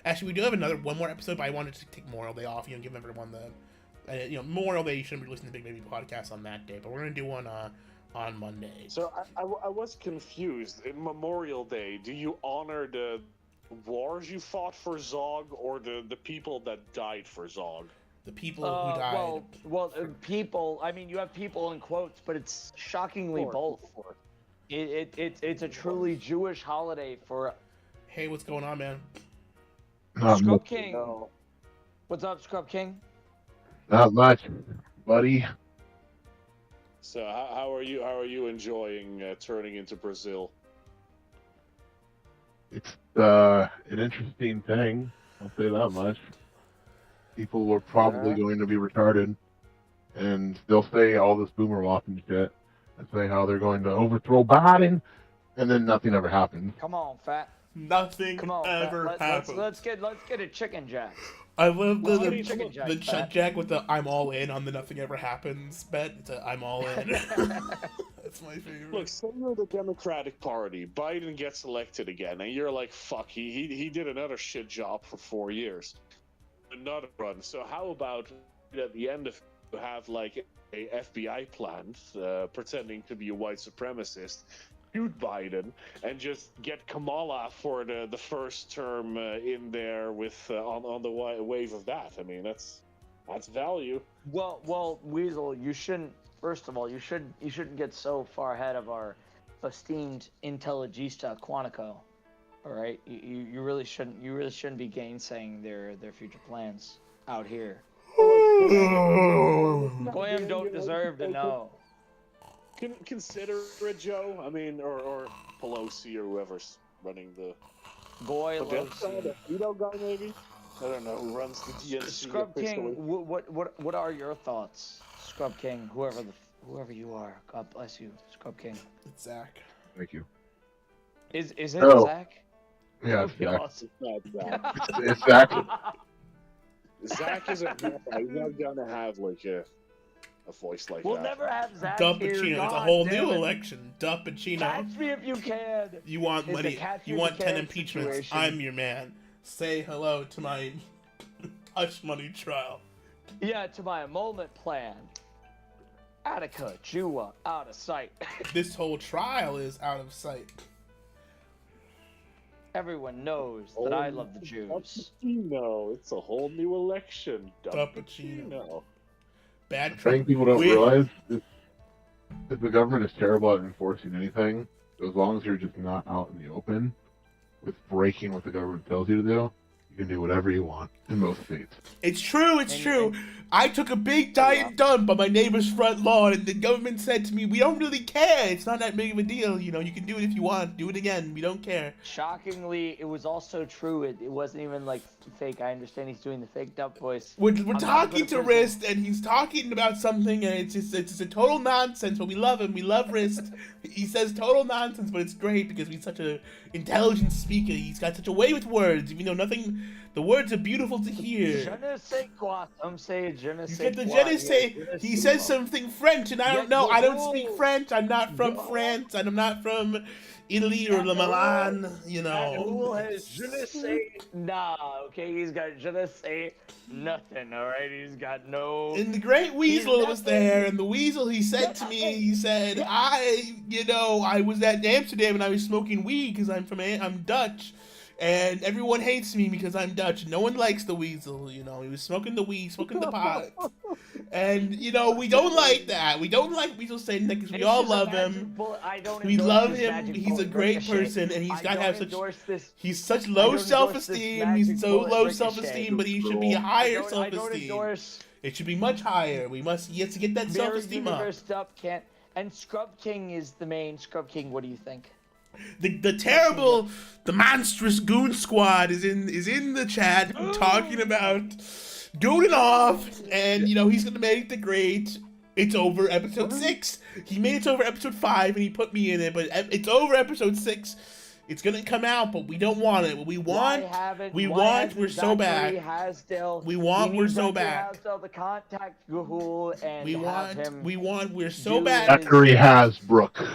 Actually, we do have one more episode, but I wanted to take Memorial Day off, give everyone the, Memorial Day, you shouldn't be listening to Big Baby podcast on that day, but we're going to do one on Monday. So I was confused. In Memorial Day, do you honor the wars you fought for Zog or the people that died for Zog? The people who died. Well, people. I mean, you have people in quotes, but it's shockingly both. It's a truly Jewish holiday for. Hey, what's going on, man? Scrub King. What's up, Scrub King? Not much, buddy. So how are you enjoying turning into Brazil? It's an interesting thing. I'll say that much. People are probably going to be retarded, and they'll say all this boomer waffle shit, and say how they're going to overthrow Biden, and then nothing ever happens. Come on, fat. Nothing ever happens. Let's get a chicken jack. I love the chicken jack, the Chuck Jack with the "I'm all in" on the "Nothing Ever Happens" bet. It's a "I'm all in." That's my favorite. Look, say you're the Democratic Party, Biden gets elected again, and you're like, "Fuck, he did another shit job for 4 years, another run." So how about at the end of you have like a FBI plant pretending to be a white supremacist? Shoot Biden and just get Kamala for the first term in there with on the wave of that. I mean, that's value. Well, Weasel, you shouldn't. First of all, you shouldn't get so far ahead of our esteemed Intelligista Quantico. All right, you really shouldn't be gainsaying their future plans out here. Goyim don't deserve to know. Consider it, Joe. I mean, or Pelosi or whoever's running the Goy the guy, maybe. I don't know who runs the DNC. Scrub King, what are your thoughts, Scrub King? Whoever you are, God bless you, Scrub King. It's Zach. Thank you. Is it Zach? Yeah, it's Zach. Awesome. It's Zach. Zach isn't. He's not gonna have like a voice like we'll that. Never have Zach Duh here. Pacino. It's a whole new election. Duh Pacino. Catch me if you can. You want It's money. You want 10 impeachments. situation. I'm your man. Say hello to my hush money trial. Yeah, to my annulment plan. Attica, Jua, out of sight. This whole trial is out of sight. Everyone knows that I love the Jews. No, it's a whole new election. Duh Pacino. Bad I think people don't realize if the government is terrible at enforcing anything, as long as you're just not out in the open with breaking what the government tells you to do, you can do whatever you want in most states. It's true, it's true. I took a big giant dump on my neighbor's front lawn, and the government said to me, "We don't really care. It's not that big of a deal. You can do it if you want. Do it again. We don't care." Shockingly, it was also true. It wasn't even like fake. I understand he's doing the fake dump voice. We're talking to Rist, and he's talking about something, and it's just a total nonsense. But we love him. We love Rist. He says total nonsense, but it's great because he's such an intelligent speaker. He's got such a way with words. Even though nothing, the words are beautiful to hear. Je ne sais quoi. I'm saying je ne You sais get the quoi. je ne sais. He says something French, and I don't know. I don't speak French. I'm not from France, and I'm not from Italy or Milan. Rule has je ne sais nah. Okay, he's got je ne sais nothing. All right, he's got no. And the great Weasel was there, and the Weasel, he said to me, he said, I was at Amsterdam and I was smoking weed because I'm Dutch, And everyone hates me because I'm Dutch. No one likes the weasel, you know. He was smoking the weed, smoking the pot. And, you know, we don't like that. We don't like Weasel saying that because we all love him. We love him. He's a great person, and he's got to have such... He's such low self-esteem. He's so low self-esteem, but he should be higher self-esteem. It should be much higher. He has to get that self-esteem up. And Scrub King is the main. Scrub King, what do you think? The monstrous goon squad is in the chat talking about gooning off, and you know he's gonna make the great. It's over episode 6. He made it over episode 5, and he put me in it, but it's over episode 6. It's gonna come out, but we don't want it. We're so back. We're so back. The contact Gahul and we're so back. Zachary Hasbrook.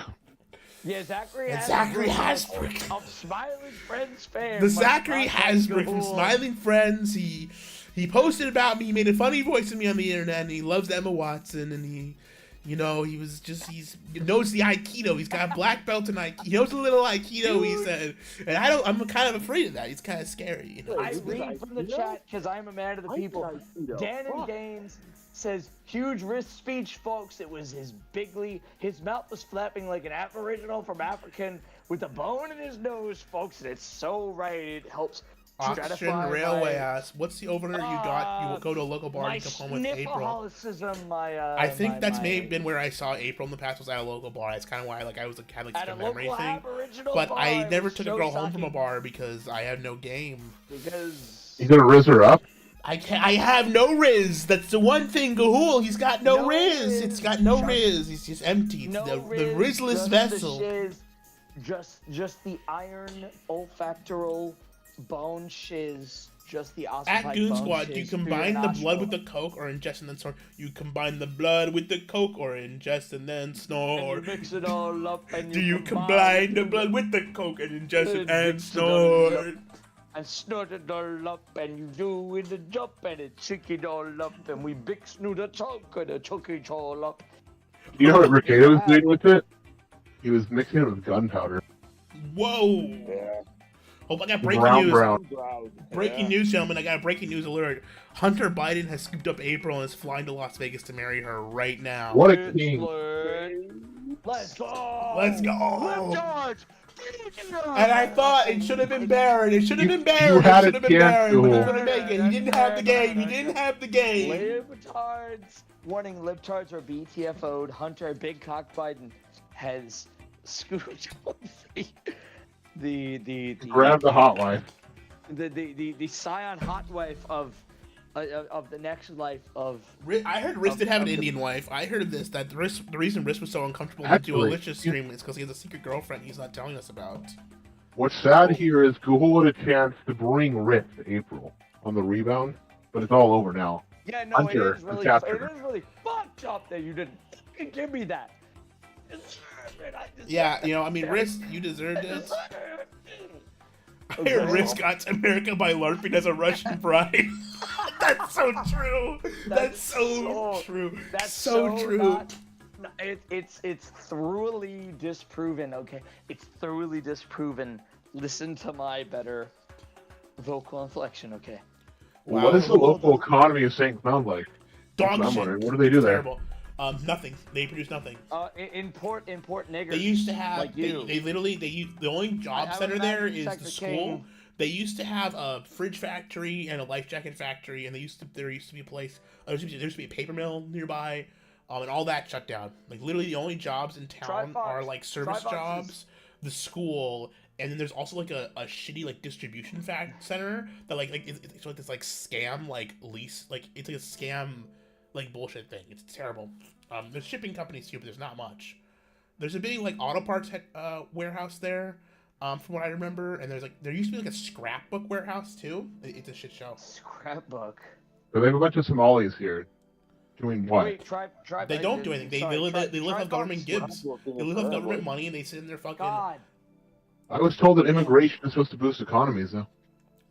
Yeah, Zachary Hasbrook of Smiling Friends fame. The Zachary Hasbrook from Smiling Friends. He posted about me. He made a funny voice of me on the internet, and he loves Emma Watson, and he knows the Aikido. He's got a black belt in Aikido. He knows a little Aikido, he said. And I'm kind of afraid of that. He's kind of scary. You know? I read from the chat because I'm a man of the people. Dan and Gaines says, huge wrist speech, folks. It was his mouth was flapping like an Aboriginal from African with a bone in his nose, folks. And it's so right. It helps. Auction Railway asks, what's the overnight you got? You will go to a local bar and come home with April. I think that's maybe been where I saw April in the past, was at a local bar. It's kind of why I was had a memory thing. But I never took a girl home from a bar because I had no game. You gonna Riz her up? I have no Riz. That's the one thing, Gahul. He's got no Riz. It's got no Riz. He's just empty. It's the Rizless vessel. Just the iron olfactoral bone shiz, just the At Goon Squad, do you combine the blood with the coke or ingest and then snort? You combine the blood with the coke or ingest and then snort. And you mix it all up and do you combine the blood with the coke and ingest it and snort? And snort it all up and you do in the jump and it chick it all up and we bix nu the chunk and the chuck it all up. You know what Ricardo was doing with it? He was mixing it with gunpowder. Whoa! Yeah. Hope I got breaking news. Breaking news, gentlemen. I got a breaking news alert. Hunter Biden has scooped up April and is flying to Las Vegas to marry her right now. What a king. Let's go! Let's go! And I thought it should have been Barron. It should have been Barron. You had it should have been Barron, but he cool. couldn't make it. He didn't have the game. He didn't have the game. Libtards. Warning, libtards are BTFO'd. Hunter Big Cock Biden has scooped up the grab the hot wife. The scion hot wife of the next life of. I heard Riz did have an Indian wife. I heard of this. That the reason Riz was so uncomfortable to do a Licious stream is because he has a secret girlfriend he's not telling us about. What's sad here is Google had a chance to bring Riz to April on the rebound, but it's all over now. Yeah, no, Hunter, it is really fucked up that you didn't fucking give me that. Yeah, you know, I mean, Riz, you deserved it. I heard Riz got to America by LARPing as a Russian bride. That's so true. That's so true. That's so true. It's thoroughly disproven. Okay, it's thoroughly disproven. Listen to my better vocal inflection. Okay. Wow. What does the local economy of St. Cloud like? Dog shit. What do they do there? Nothing. They produce nothing. Import niggers. They used to have. Like you. They literally. The only job center there is the school. King. They used to have a fridge factory and a life jacket factory, and there used to be a place. There used to be a paper mill nearby, and all that shut down. Like literally, the only jobs in town are like service jobs, the school, and then there's also like a shitty like distribution center that like it's like this like scam like lease it's like a scam like bullshit thing. It's terrible. There's shipping companies too, but there's not much. There's a big like auto parts warehouse there, from what I remember, and there used to be like a scrapbook warehouse too. It's a shit show. Scrapbook. So they have a bunch of Somalis here. Doing what? Wait, try, they don't do anything. They live off government gibs. They live off government money, and they sit in their fucking. God. I was told that immigration is supposed to boost economies, though.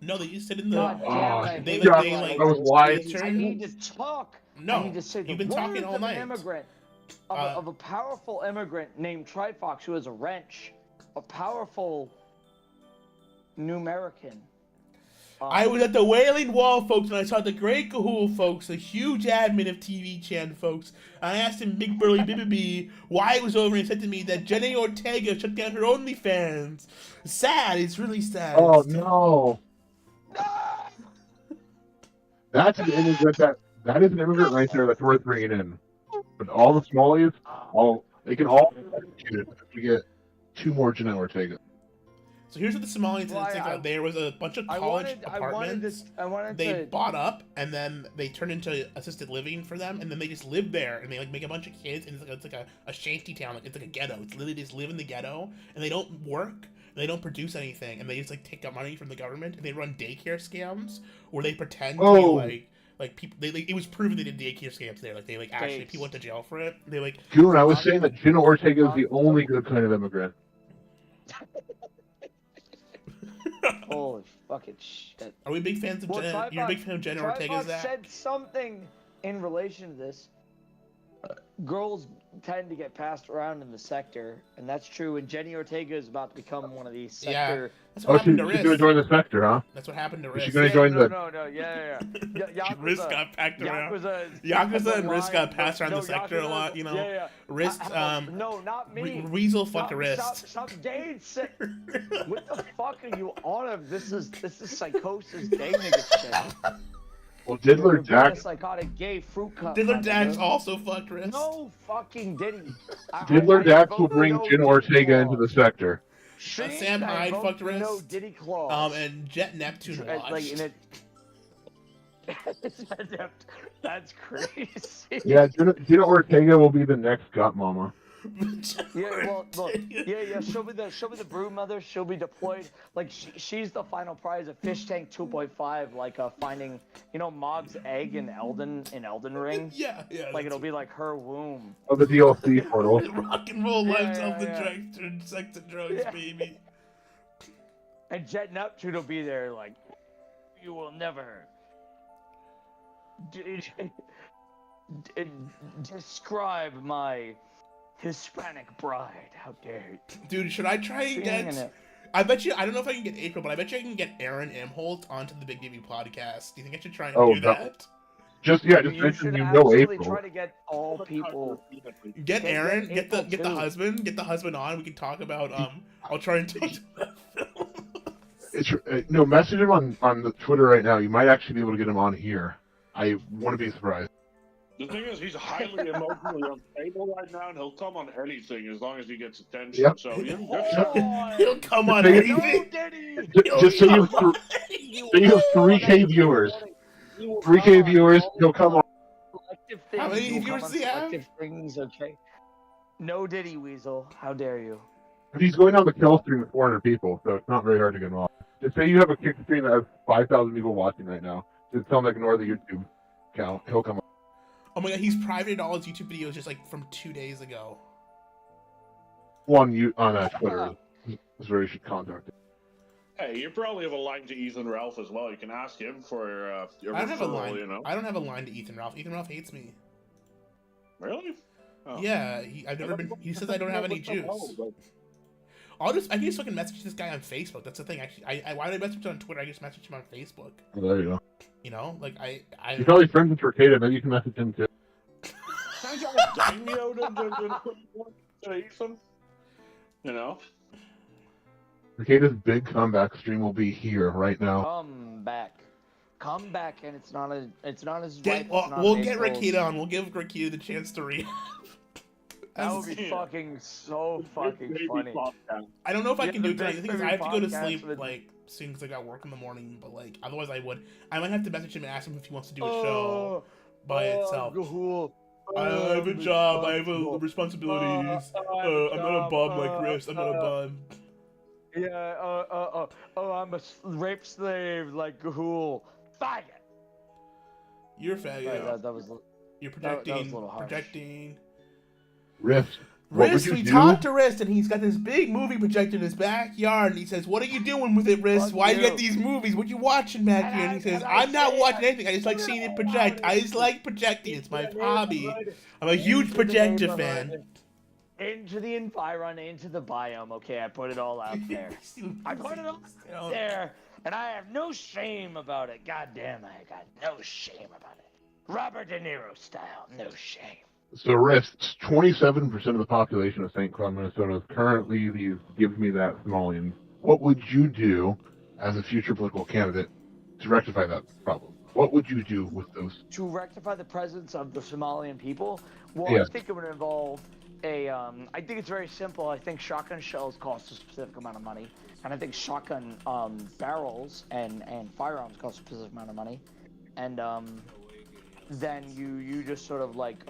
No, they used to sit in the. They I was wise. I need to talk. No, I need to say you've been talking all night. Of a powerful immigrant named Trifox who has a wrench. A powerful New American. I was at the Wailing Wall, folks, and I saw the great Cahool, folks, a huge admin of TV Chan, folks. I asked him, Big Burly Bibby, why he was over, and he said to me that Jenny Ortega shut down her OnlyFans. Sad, it's really sad. Oh, no. That's an immigrant that is an immigrant right there that's worth bringing in. But all the smallies, they can all be executed if we get 2 more Jenny Ortega. So here's what the Somalians did. There was a bunch of college apartments they bought up, and then they turned into assisted living for them, and then they just live there, and they like make a bunch of kids, and it's like a shanty town, like it's like a ghetto. It's literally just live in the ghetto, and they don't work, and they don't produce anything, and they just like take out money from the government, and they run daycare scams where they pretend to be like people. It was proven they did daycare scams there. Like they like actually people went to jail for it. They like. June, I was saying that Jenna Ortega is the only good kind of immigrant. Holy fucking shit. Are we big fans of Jenna? You're a big fan of Jenna Ortega, Zach? Said something in relation to this. Girls tend to get passed around in the sector, and that's true. And Jenny Ortega is about to become one of these sector. That's what happened to Riz. She's going to join the sector, huh? That's what happened to Riz. She's going to join the... No, Yakuza, Riz got packed around. Yakuza and Riz got passed around the sector a lot, you know? Yeah. Riz, no, not me. Weasel fucked a Riz. Some Dane said... What the fuck are you on of? This is psychosis Dane nigga shit. Well, Diddler Dax... psychotic gay fruit cup. Diddler Dax also fucked Riz. No fucking did he. Diddler Dax will bring Jenna Ortega into the sector. Sam Hyde fucked Riz. No Diddy Claus. And Jet Neptune watched. That's crazy. Yeah, Jenna Ortega will be the next gut mama. Yeah, well, look, yeah. She'll be the brood mother. She'll be deployed. Like she's the final prize of Fish Tank 2.5. Like finding, Mog's egg in Elden Ring. Yeah. Like it'll be like her womb. Oh, the DLC portal. Rock and roll lives of the drugs and sex and drugs, baby. And Jet Neptune will be there, like, you will never describe my Hispanic bride. How dare you? Dude, should I try and get... I bet you... I don't know if I can get April, but I bet you I can get Aaron Imholt onto the Big Divvy podcast. Do you think I should try and do that? Just mention April. Try to get all people... Get Aaron, get the husband on. We can talk about... I'll try and talk to message him on the Twitter right now. You might actually be able to get him on here. I wouldn't be surprised. The thing is, he's highly emotionally unstable right now, and he'll come on anything as long as he gets attention. Yep. So he'll come on anything. Just so you have 3K viewers. 3K viewers, he'll come on. How many viewers does he have? Things, okay. No Diddy Weasel. How dare you? He's going on the kill stream with 400 people, so it's not very hard to get him on. Just say you have a kick stream that has 5,000 people watching right now. Just tell him to ignore the YouTube account. He'll come on. Oh my god, he's privated all his YouTube videos just like from 2 days ago. On Twitter is where you should contact him. Hey, you probably have a line to Ethan Ralph as well. You can ask him for your I don't have a referral, line. I don't have a line to Ethan Ralph. Ethan Ralph hates me. Really? Oh. Yeah, I've never been. He says I don't have any juice. I can just fucking message this guy on Facebook. That's the thing. Actually, why did I message him on Twitter? I just messaged him on Facebook. Oh, there you go. You know, like You're probably friends with Ricada. Maybe you can message him too. Can I get a daimyo to Ethan? You know? Ricada's big comeback stream will be here right now. Come back, and it's not as we'll get Ricada on. We'll give Ricada the chance to react. That would be fucking so fucking funny. I don't know if I can do it tonight. The thing is, I have to go to sleep like soon because I got work in the morning. But like, otherwise, I might have to message him and ask him if he wants to do a show by itself. I have a job. I have responsibilities. I'm not a bum like Chris. I'm not a bum. Yeah. I'm a rape slave like Gahul. Faggot. You're a faggot. That was. You're projecting. That was a little harsh. Projecting. Rift. We talked to Rist, and he's got this big movie projector in his backyard, and he says, "What are you doing with it, Rist? Why do you get these movies? What you watching back here?" And he says, "I'm not watching anything. I just like seeing it project. I just like projecting. It's my hobby. I'm a huge projector fan." into the environ, into the biome. Okay, I put it all out there. I put it all out there, and I have no shame about it. God damn, I got no shame about it. Robert De Niro style, no shame. So, Risk, 27% of the population of St. Cloud, Minnesota currently gives me that Somalian. What would you do as a future political candidate to rectify that problem? What would you do with those? To rectify the presence of the Somalian people, well, Yes. I think it would involve I think it's very simple. I think shotgun shells cost a specific amount of money, and I think shotgun barrels and firearms cost a specific amount of money, and then you just sort of like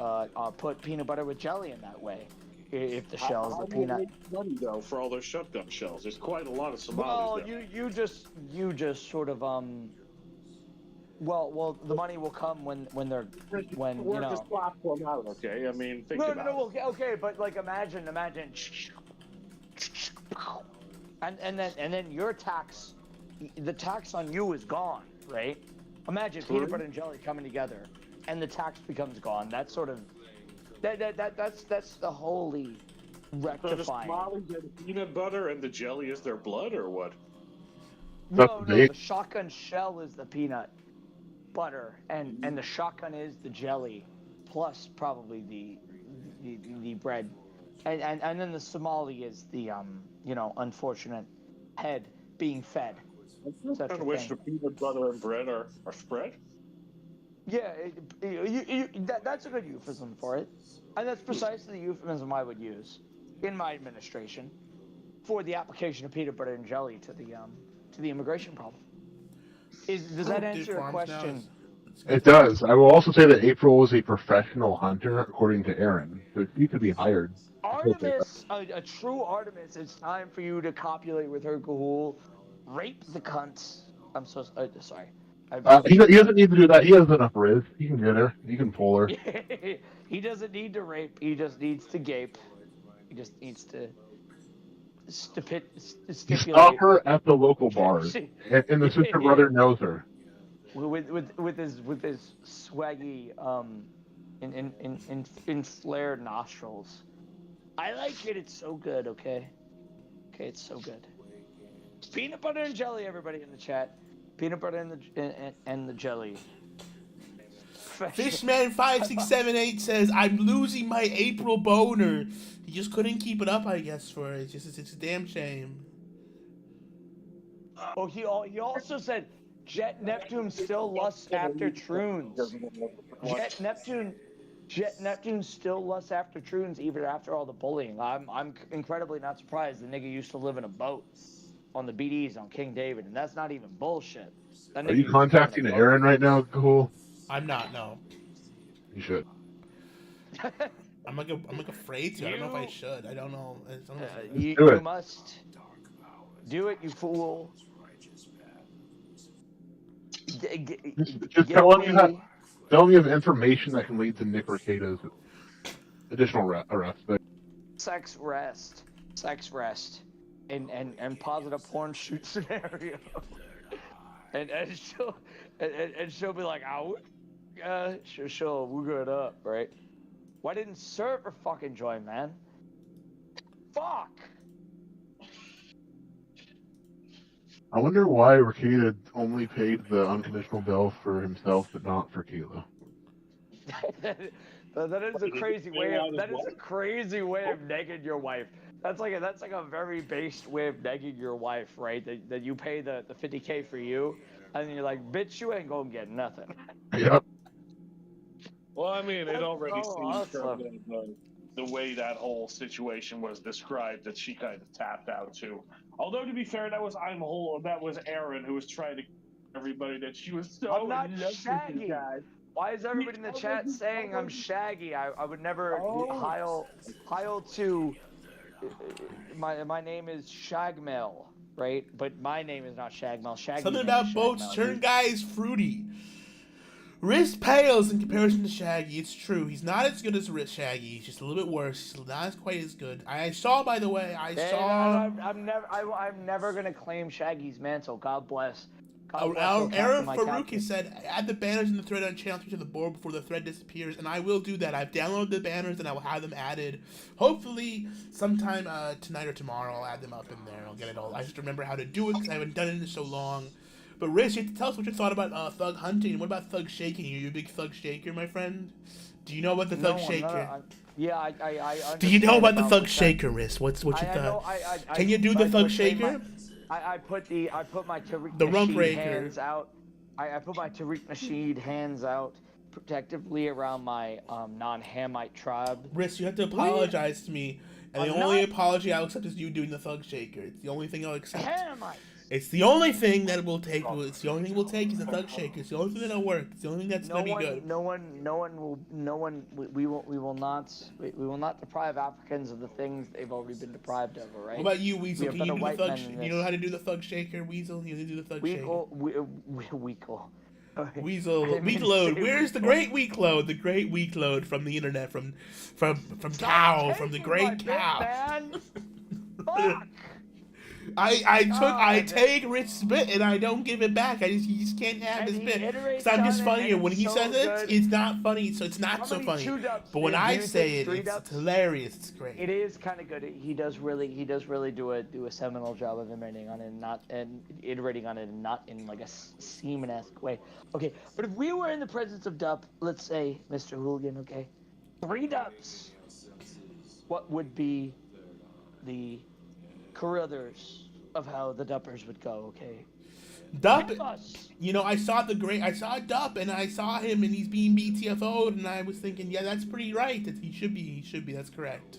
put peanut butter with jelly in that way. If the shells, How the do you peanut. make money though for all those shotgun shells? There's quite a lot of Somalis. Well, there. you just sort of Well, the money will come when you know. This platform out, okay? I mean, think about it. Okay, but like imagine, and then your tax, the tax on you is gone, right? Imagine peanut butter and jelly coming together, and the tax becomes gone. That's sort of that's the holy rectifying. So the Somalis get the peanut butter and the jelly is their blood, or what? No, the shotgun shell is the peanut butter, and the shotgun is the jelly, plus probably the bread, and then the Somali is the unfortunate head being fed. On which the peanut butter and bread are spread? Yeah, that's a good euphemism for it, and that's precisely the euphemism I would use in my administration for the application of peanut butter and jelly to the immigration problem. Does that answer your question? It does. I will also say that April was a professional hunter, according to Aaron, so she could be hired. Artemis, a true Artemis, it's time for you to copulate with her Gahul, rape the cunts. I'm so sorry. He doesn't need to do that. He has enough riz. He can get her. He can pull her. He doesn't need to rape. He just needs to gape. He just needs to stipulate. Stop her at the local bars, and the sister brother knows her. With his swaggy in flared nostrils. I like it. It's so good. Okay, it's so good. Peanut butter and jelly, everybody in the chat. Peanut butter and the jelly. Fishman5678 says, "I'm losing my April boner." He just couldn't keep it up, I guess. For it, it's a damn shame. Oh, he also said, Jet Neptune still lusts after Troons. Jet Neptune still lusts after Troons even after all the bullying. I'm incredibly not surprised. The nigga used to live in a boat on the BDs on King David, and that's not even bullshit. Are you contacting Aaron right now, Cool? I'm not. No. You should. I'm like afraid to. I don't know if I should. I don't know. You must do it, you fool. Just tell him you have information that can lead to Nick Ricado's additional arrest. Sex rest, and positive porn shoot scenario, and she'll be like, out. Sure, we're good up, right? Why didn't server fucking join, man? Fuck. I wonder why Ricada only paid the unconditional bill for himself, but not for Kayla. That is a crazy way. That is a crazy way of negging your wife. That's like a very based way of negging your wife, right? That you pay the $50K for you, and then you're like, bitch, you ain't gonna get nothing. Yep. Well, I mean, it already seems from the way that whole situation was described that she kind of tapped out too. Although to be fair, that was Aaron who was trying to everybody that she was so I'm not Shaggy. Why is everybody in the chat saying I'm Shaggy? I would never heil to. My name is Shagmel, right? But my name is not Shagmel. Something about boats turn guys fruity. Riz pales in comparison to Shaggy. It's true. He's not as good as Shaggy. He's just a little bit worse. He's not quite as good. I saw, by the way. I'm never gonna claim Shaggy's mantle. God bless. Arif Faruqi said, add the banners in the thread on channel 3 to the board before the thread disappears, and I will do that. I've downloaded the banners, and I will have them added. Hopefully, sometime tonight or tomorrow, I'll add them up in there. I'll get it all. I just remember how to do it, because I haven't done it in so long. But Riz, you have to tell us what you thought about thug hunting. What about thug shaking? Are you a big thug shaker, my friend? Do you know about the thug shaker? Yeah, I Do you know about the thug shaker, Riz? What's your thought? Can you do the thug shaker? I put my Tariq The rump Nasheed raker. hands out. I put my Tariq Nasheed hands out protectively around my non-Hamite tribe. Riz, you have to apologize to me, and the only apology I'll accept is you doing the thug shaker. It's the only thing I'll accept. Hamites. It's the only thing that will take. It's the only thing we'll take is the thug shaker. It's the only thing that'll work. It's the only thing that's gonna be good. We will not deprive Africans of the things they've already been deprived of. All right. What about you, Weasel? Can you do the thug? You know how to do the thug shaker, Weasel? You do the thug shaker. Weasel. Weasel, Weakload. Where's the great Weakload? The great Weakload from the internet, from Cow, from the great Cow. Fuck. I take Rich's bit and I don't give it back. He just can't have his bit. So I'm just funny. When he says it, it's not funny. So it's not so funny. But when I say it, it's hilarious. It's great. It is kind of good. He does really do a seminal job of iterating on it, not in like a semen-esque way. Okay, but if we were in the presence of Dup, let's say Mr. Hooligan, okay, 3 Dups, what would be the corridors of how the Duppers would go, okay? Dup, you know, I saw Dup and I saw him and he's being BTFO'd and I was thinking, yeah, that's pretty right. That he should be, that's correct.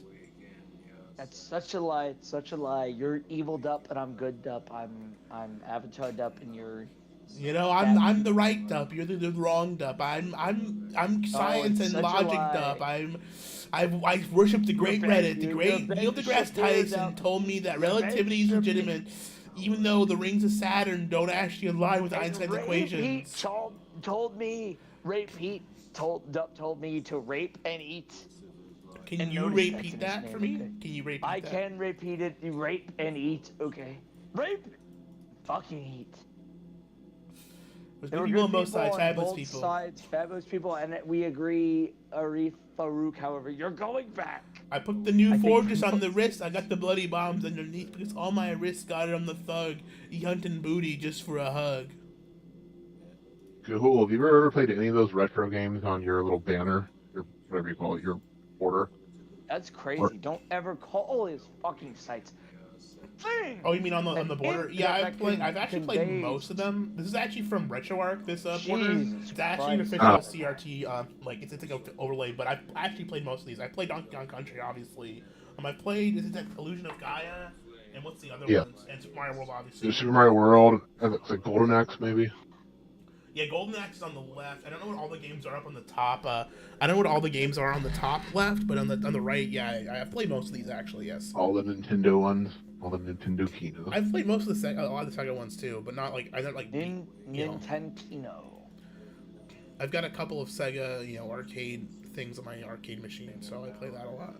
That's such a lie. It's such a lie. You're evil Dup and I'm good Dup. I'm Avatar Dup and you're. You know, I'm the right Dup. You're the wrong Dup. I'm science and logic Dup. I worship the great Reddit. The great Neil deGrasse Tyson told me that relativity is legitimate, even though the rings of Saturn don't actually align with Einstein's equations. Dup told me to rape and eat. Can you repeat that for me? Can you repeat that? I can repeat it. Rape and eat. Okay. Rape. Fucking eat. There's good people on both sides, fabulous people. Fabulous people, and we agree, Arif Farouk, however, you're going back. I put the new forges on the wrist, I got the bloody bombs underneath, because all my wrists got it on the thug, hunting booty just for a hug. Cool, have you ever played any of those retro games on your little banner, your whatever you call it, your border? That's crazy, don't ever call his fucking sites. Oh, you mean on the border? Yeah, I've actually played most of them. This is actually from RetroArch. This border. It's actually an official CRT. Like it's like an overlay. But I've actually played most of these. I played Donkey Kong Country, obviously. I played that Illusion of Gaia, and what's the other ones? And Super Mario World, obviously. Super Mario World. It's like Golden Axe, maybe. Yeah, Golden Axe is on the left. I don't know what all the games are up on the top. I don't know what all the games are on the top left, but on the right, yeah, I've played most of these actually. Yes. All the Nintendo ones. All the Nintendo Kino. I've played most of a lot of the Sega ones too, but not like I don't like Nintendo Kino. I've got a couple of Sega, arcade things on my arcade machine, so I play that a lot.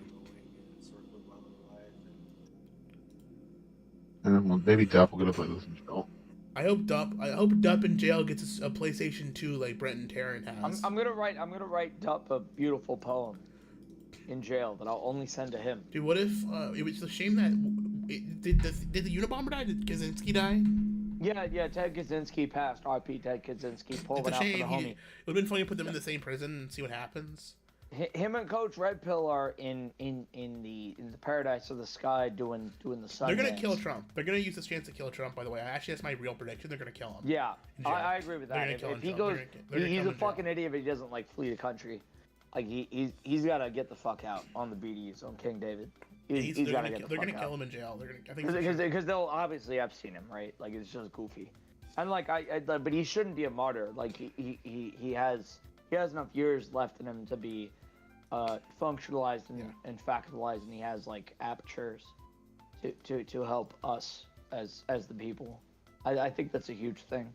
And maybe Dup will get to play this in jail. I hope Dup in jail gets a PlayStation 2 like Brent and Taryn has. I'm gonna write Dup a beautiful poem in jail that I'll only send to him. Dude, what if it was a shame that did the Unabomber die? Did Kaczynski die? Yeah, Ted Kaczynski passed. R.I.P. Ted Kaczynski. Pull it out for the homie. It would have been funny to put them in the same prison and see what happens. Him and Coach Red Pill are in the paradise of the sky doing the sun. They're gonna kill Trump. They're gonna use this chance to kill Trump. By the way, actually, that's my real prediction. They're gonna kill him. Yeah, I agree with that. If he goes, he's a fucking idiot if he doesn't like flee the country. Like he's gotta get the fuck out on the BDs on King David. He's gotta get the fuck out. They're gonna kill him in jail. Because they'll obviously Epstein him, right? Like it's just goofy. And like but he shouldn't be a martyr. Like he has enough years left in him to be functionalized and facultalized, and he has like apertures to help us as the people. I think that's a huge thing.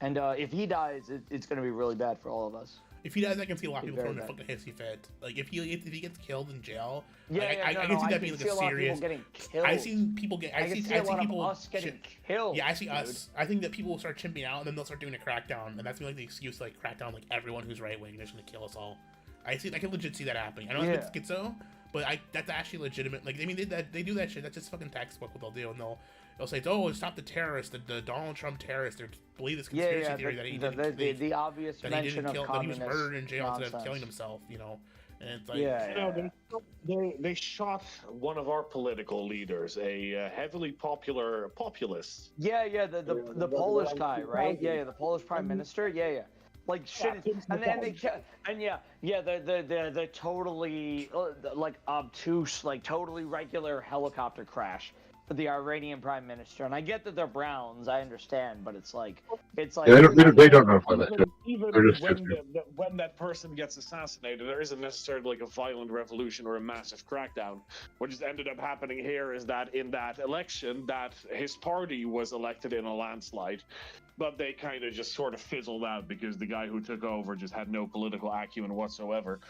And if he dies, it's going to be really bad for all of us. If he does, I can see a lot of people Very throwing a fucking hissy fit. Like if he gets killed in jail, Yeah, like, yeah, I can see that being like a serious. Getting killed. I see people get. I see a lot people of us getting killed. Yeah, I see dude. us. I think that people will start chimping out, and then they'll start doing a crackdown, and that's gonna like the excuse to like crack down like everyone who's right wing. They're just gonna kill us all. I can legit see that happening. I know it's schizo, but that's actually legitimate. Like I mean, they do that shit. That's just fucking textbook what they'll do, and they'll say, "Oh, stop the terrorists, the Donald Trump terrorists." They believe this conspiracy theory that he didn't. The obvious that mention he didn't kill, of that he was communist murdered in jail nonsense. instead of killing himself. You know, and it's like They shot one of our political leaders, a heavily popular populist. Yeah, the Polish guy, right? Yeah, the Polish prime minister. Yeah. Like shit, and then the totally like obtuse, like totally regular helicopter crash for the Iranian prime minister. And I get that they're Browns, I understand, but it's like they don't know why that. Even when that person gets assassinated, there isn't necessarily like a violent revolution or a massive crackdown. What just ended up happening here is that in that election, that his party was elected in a landslide. But they kind of just sort of fizzled out because the guy who took over just had no political acumen whatsoever.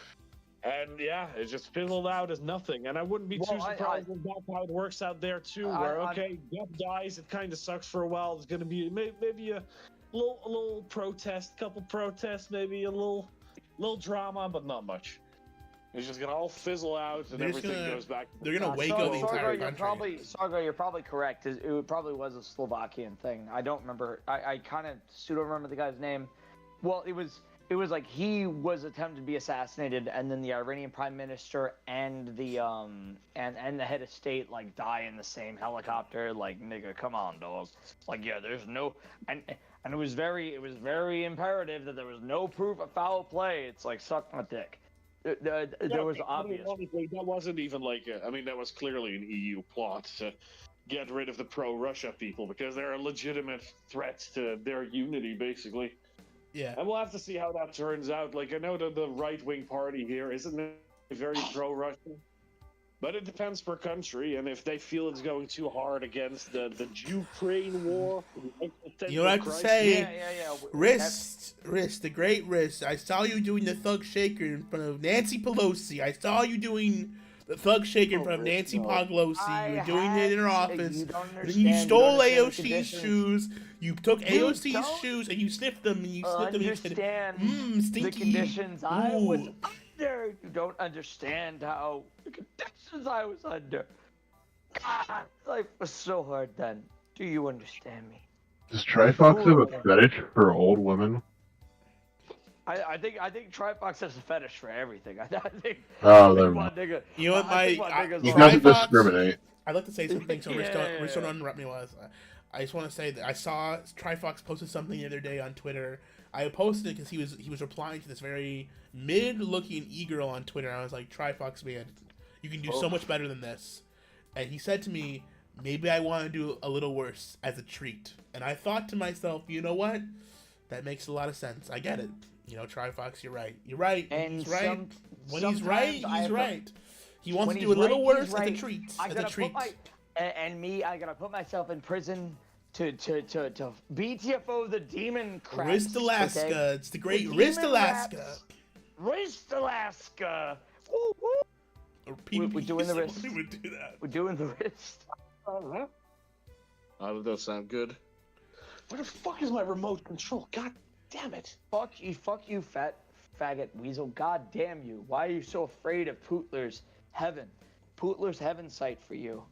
And yeah, it just fizzled out as nothing. And I wouldn't be too surprised if that's how it works out there too, where, Death dies, it kind of sucks for a while. There's going to be maybe a little protest, couple protests, maybe a little drama, but not much. It's just gonna all fizzle out, and everything goes back. They're gonna Waco the entire country. Sargo, you're probably correct. It probably was a Slovakian thing. I don't remember. I kind of pseudo remember the guy's name. Well, it was like he was attempted to be assassinated, and then the Iranian prime minister and the and the head of state like die in the same helicopter. Like, nigga, come on, dog. Like, yeah, there's no and it was very imperative that there was no proof of foul play. It's like, suck my dick. There was obvious. Honestly, that wasn't even like that was clearly an EU plot to get rid of the pro-Russia people because they're a legitimate threat to their unity, basically. Yeah. And we'll have to see how that turns out. Like, I know that the right-wing party here isn't very pro-Russian, but it depends per country, and if they feel it's going too hard against the Ukraine war, you know what I have to say? Yeah. Wrist, the great Wrist. I saw you doing the thug shaker in front of Nancy Pelosi. I saw you doing the thug shaker in front of Nancy Pelosi. You were doing it in her office. You stole AOC's shoes. You took AOC's shoes and you sniffed them and you sniffed them and you said, stinky. The conditions I was under. You don't understand how the conditions I was under. God, life was so hard then. Do you understand me? Does Trifox have a fetish for old women? I think Trifox has a fetish for everything. I think. Nigga. You know what he doesn't discriminate. I'd like to say something so Rich don't interrupt me. I just want to say that I saw Trifox posted something the other day on Twitter. I posted it because he was replying to this very mid-looking e-girl on Twitter. And I was like, Trifox, man, you can do so much better than this. And he said to me, maybe I want to do a little worse as a treat. And I thought to myself, you know what? That makes a lot of sense. I get it. You know, Trifox, you're right. You're right. And he's right. When he's right, he's right. He wants to When do a he's little right, worse he's as a right. treat. I As a treat. I gotta put myself in prison to Btfo the demon crap. Wrist Alaska. Okay? It's the great Wrist Alaska. Wrist Alaska. Woo woo. We're doing the wrist. We would do that. We're doing the wrist. That does sound good. Where the fuck is my remote control? God damn it. Fuck you, fat faggot weasel. God damn you. Why are you so afraid of Pootler's heaven? Pootler's heaven sight for you.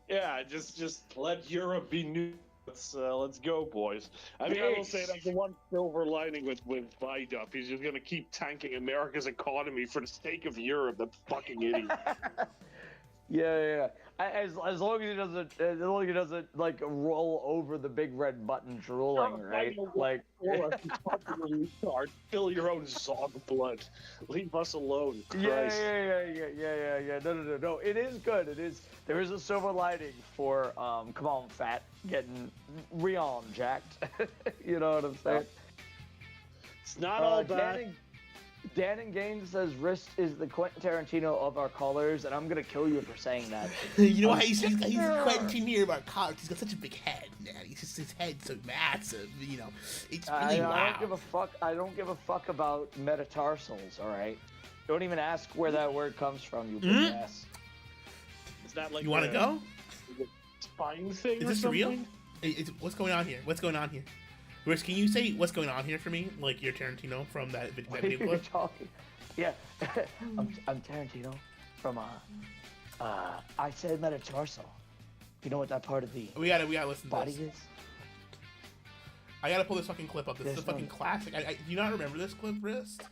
Yeah, just let Europe be new. Let's go, boys. I mean, I will say that's the one silver lining with Biden. He's just gonna keep tanking America's economy for the sake of Europe. That fucking idiot. Yeah. As long as he doesn't like roll over the big red button drooling, right? Like, fill your own Zog blood. Leave us alone. Christ. Yeah. No. It is good. It is. There is a silver lining for come on, fat, getting Rion jacked. You know what I'm saying? It's not all bad. Dan and Gaines says Wrist is the Quentin Tarantino of our callers, and I'm gonna kill you for saying that. You know why he's Quentin Tarantino of our callers? He's got such a big head. man. He's just his head's so massive, you know. It's I really wow. don't give a fuck. I don't give a fuck about metatarsals. All right. Don't even ask where that word comes from, you big ass. Is that like you want to go? Spine thing? Is this real? What's going on here? What's going on here? Rich, can you say what's going on here for me? Like you're Tarantino from that video clip? Talking? Yeah, I'm Tarantino from I said metatarsal. You know what that part of the We gotta listen to body this. is? I gotta pull this fucking clip up. This is a fucking classic. Do you not remember this clip, Wrist?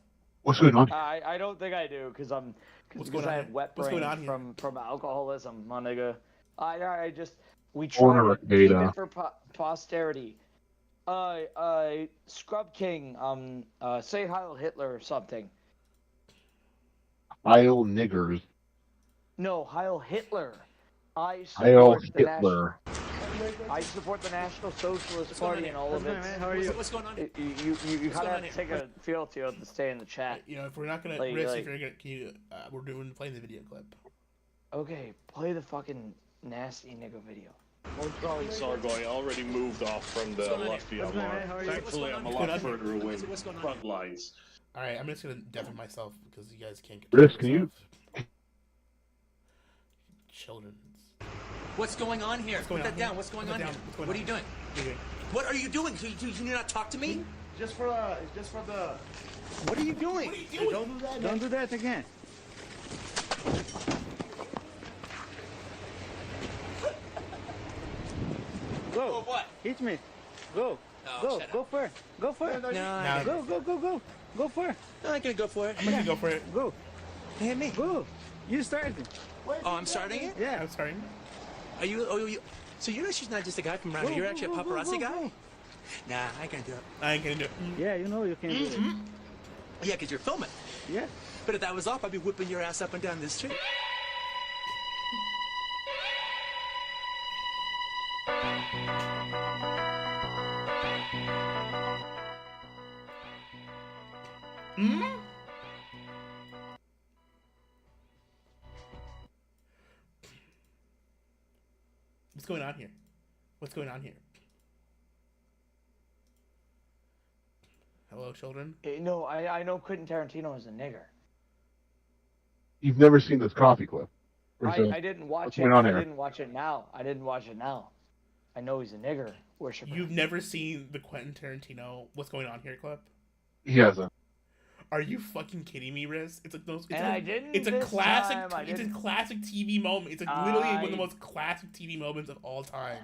What's going on? I don't think I do because I have wet brain from alcoholism, my nigga. I just we try to keep it for posterity. Scrub King, say Heil Hitler or something. Heil niggers. No, Heil Hitler. I support the National Socialist Party and all of it. How are you? What's going on? You kind of have to take a feel to it to stay in the chat. You know, if we're not gonna if you're gonna, can you, we're playing the video clip. Okay, play the fucking nasty nigga video. Sargoy already moved off from the lefty alarm. Thankfully, I'm a lot further away from front lines. Alright, I'm just gonna deafen myself because you guys can't get Risk, can you? Children. What's going on here? Put that down. What's going on here? What are you doing? What are you doing? Do you not talk to me? Just for the. What are you doing? Don't do that. Don't do that again. Go. Oh, what? Hit me. Go. Oh, Go for it. Go for it. No. Go. Go for it. No, I'm gonna go for it. I'm gonna go for it. Go. Hit me. Go. You started. Oh, I'm starting it? Yeah. I'm starting. Are you? Oh, you. So you know she's not just a guy from around here. You're actually a paparazzi guy? Nah, I can't do it. I ain't gonna do it. Yeah, you know you can do it. Yeah, because you're filming. Yeah. But if that was off, I'd be whipping your ass up and down this street. What's going on here? What's going on here? Hello, children? No, I know Quentin Tarantino is a nigger. You've never seen this coffee clip? I didn't watch it. I didn't watch it now. I know he's a nigger worshiper. You've never seen the Quentin Tarantino What's Going On Here clip? He hasn't. Are you fucking kidding me, Riz? It's a classic. It's a classic TV moment. It's literally one of the most classic TV moments of all time.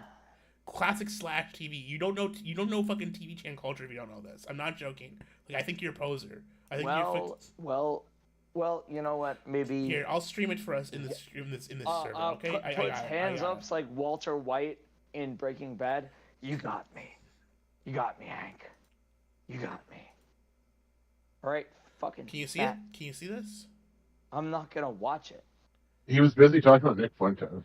Classic slash TV. You don't know fucking TV channel culture if you don't know this. I'm not joking. Like I think you're a poser. I think Well, you know what? Maybe here I'll stream it for us in this server. Okay. Puts hands up like Walter White in Breaking Bad. You got me, Hank. You got me. All right, fucking. Can you see it? Can you see this? I'm not gonna watch it. He was busy talking about Nick Fuentes.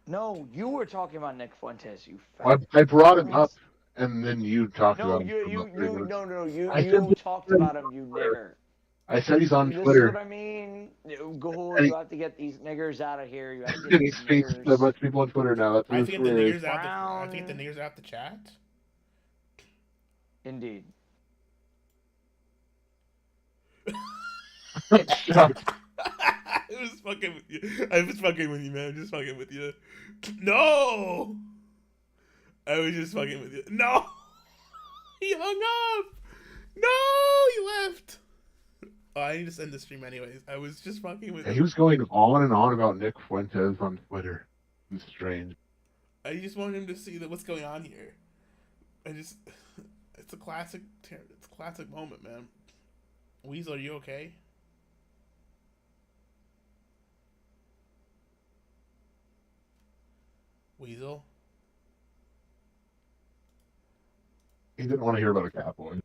No, you were talking about Nick Fuentes. You. I brought him up, and then you talked about him. You talked about him, you nigger. I said he's on This Twitter. is what I mean. You have to get these niggers out of here. You have to get He these speaks niggers. to much people on Twitter now. That's I think the weird. niggers out the chat. Indeed. It was fucking with you. I was fucking with you, man. I'm just fucking with you. No! I was just fucking with you. No! He hung up! No! He left! Oh, I need to end the stream anyways. I was just fucking with you. He was going on and on about Nick Fuentes on Twitter. It was strange. I just want him to see what's going on here. It's a classic moment, man. Weasel, are you okay? Weasel? He didn't want to hear about a cat boy.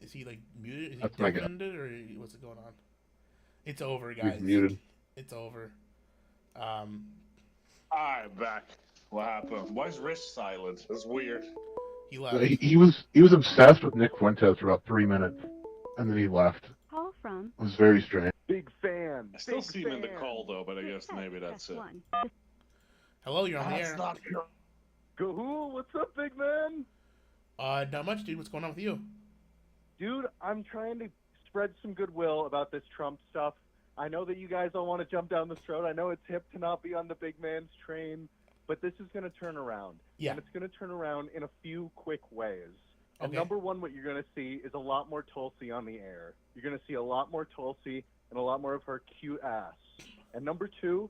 Is he like muted? Is he That's my guess. defended or what's going on? It's over, guys. He's muted. It's over. I'm back. What happened? Why is Rich silent? That's weird. He left. He was obsessed with Nick Fuentes for about 3 minutes, and then he left. Call from. It was very strange. Big fan. I still see him in the call though, but I guess maybe that's it. Hello, you're on the air. not true. Gahul, what's up, big man? Not much, dude. What's going on with you? Dude, I'm trying to spread some goodwill about this Trump stuff. I know that you guys all want to jump down this road. I know it's hip to not be on the big man's train, but this is going to turn around. Yeah. And it's going to turn around in a few quick ways. And Okay. number one, what you're going to see is a lot more Tulsi on the air. You're going to see a lot more Tulsi and a lot more of her cute ass. And number two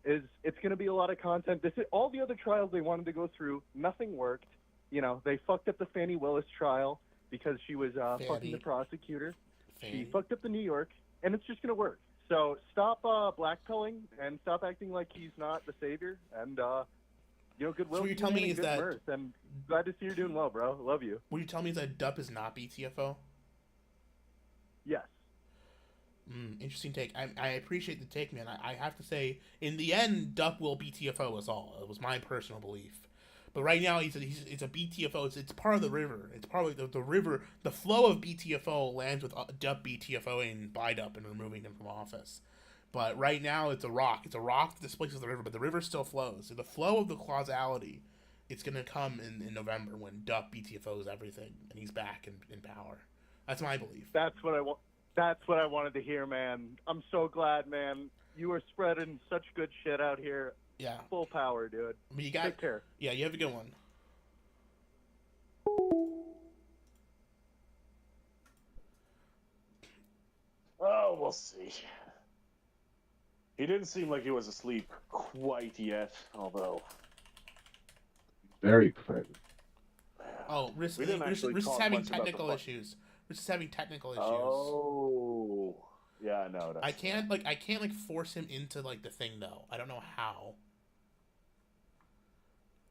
is it's going to be a lot of content. This is all the other trials they wanted to go through. Nothing worked. You know, they fucked up the Fannie Willis trial because she was fucking the prosecutor. She fucked up the New York, and it's just going to work. So stop blackpilling and stop acting like he's not the savior. And, you know, goodwill. So what you're telling me is that... Mirth. And glad to see you're doing well, bro. Love you. What you're telling me is that DUP is not BTFO? Yes. Interesting take. I appreciate the take, man. I have to say, in the end, DUP will BTFO us all. It was my personal belief. But right now, it's a BTFO. It's part of the river. It's probably the river. The flow of BTFO lands with DUP BTFOing BIDUP and removing him from office. But right now, it's a rock. It's a rock that displaces the river, but the river still flows. So the flow of the causality, it's going to come in November when DUP BTFOs everything, and he's back in power. That's my belief. That's what I want. That's what I wanted to hear, man. I'm so glad, man. You are spreading such good shit out here. Yeah. Full power, dude. But you got, take care. Yeah, you have a good one. Oh, we'll see. He didn't seem like he was asleep quite yet, although... Very excited. Oh, Riss is having technical issues. Riss is having technical issues. Oh, yeah, I know. I can't force him into like the thing though. I don't know how.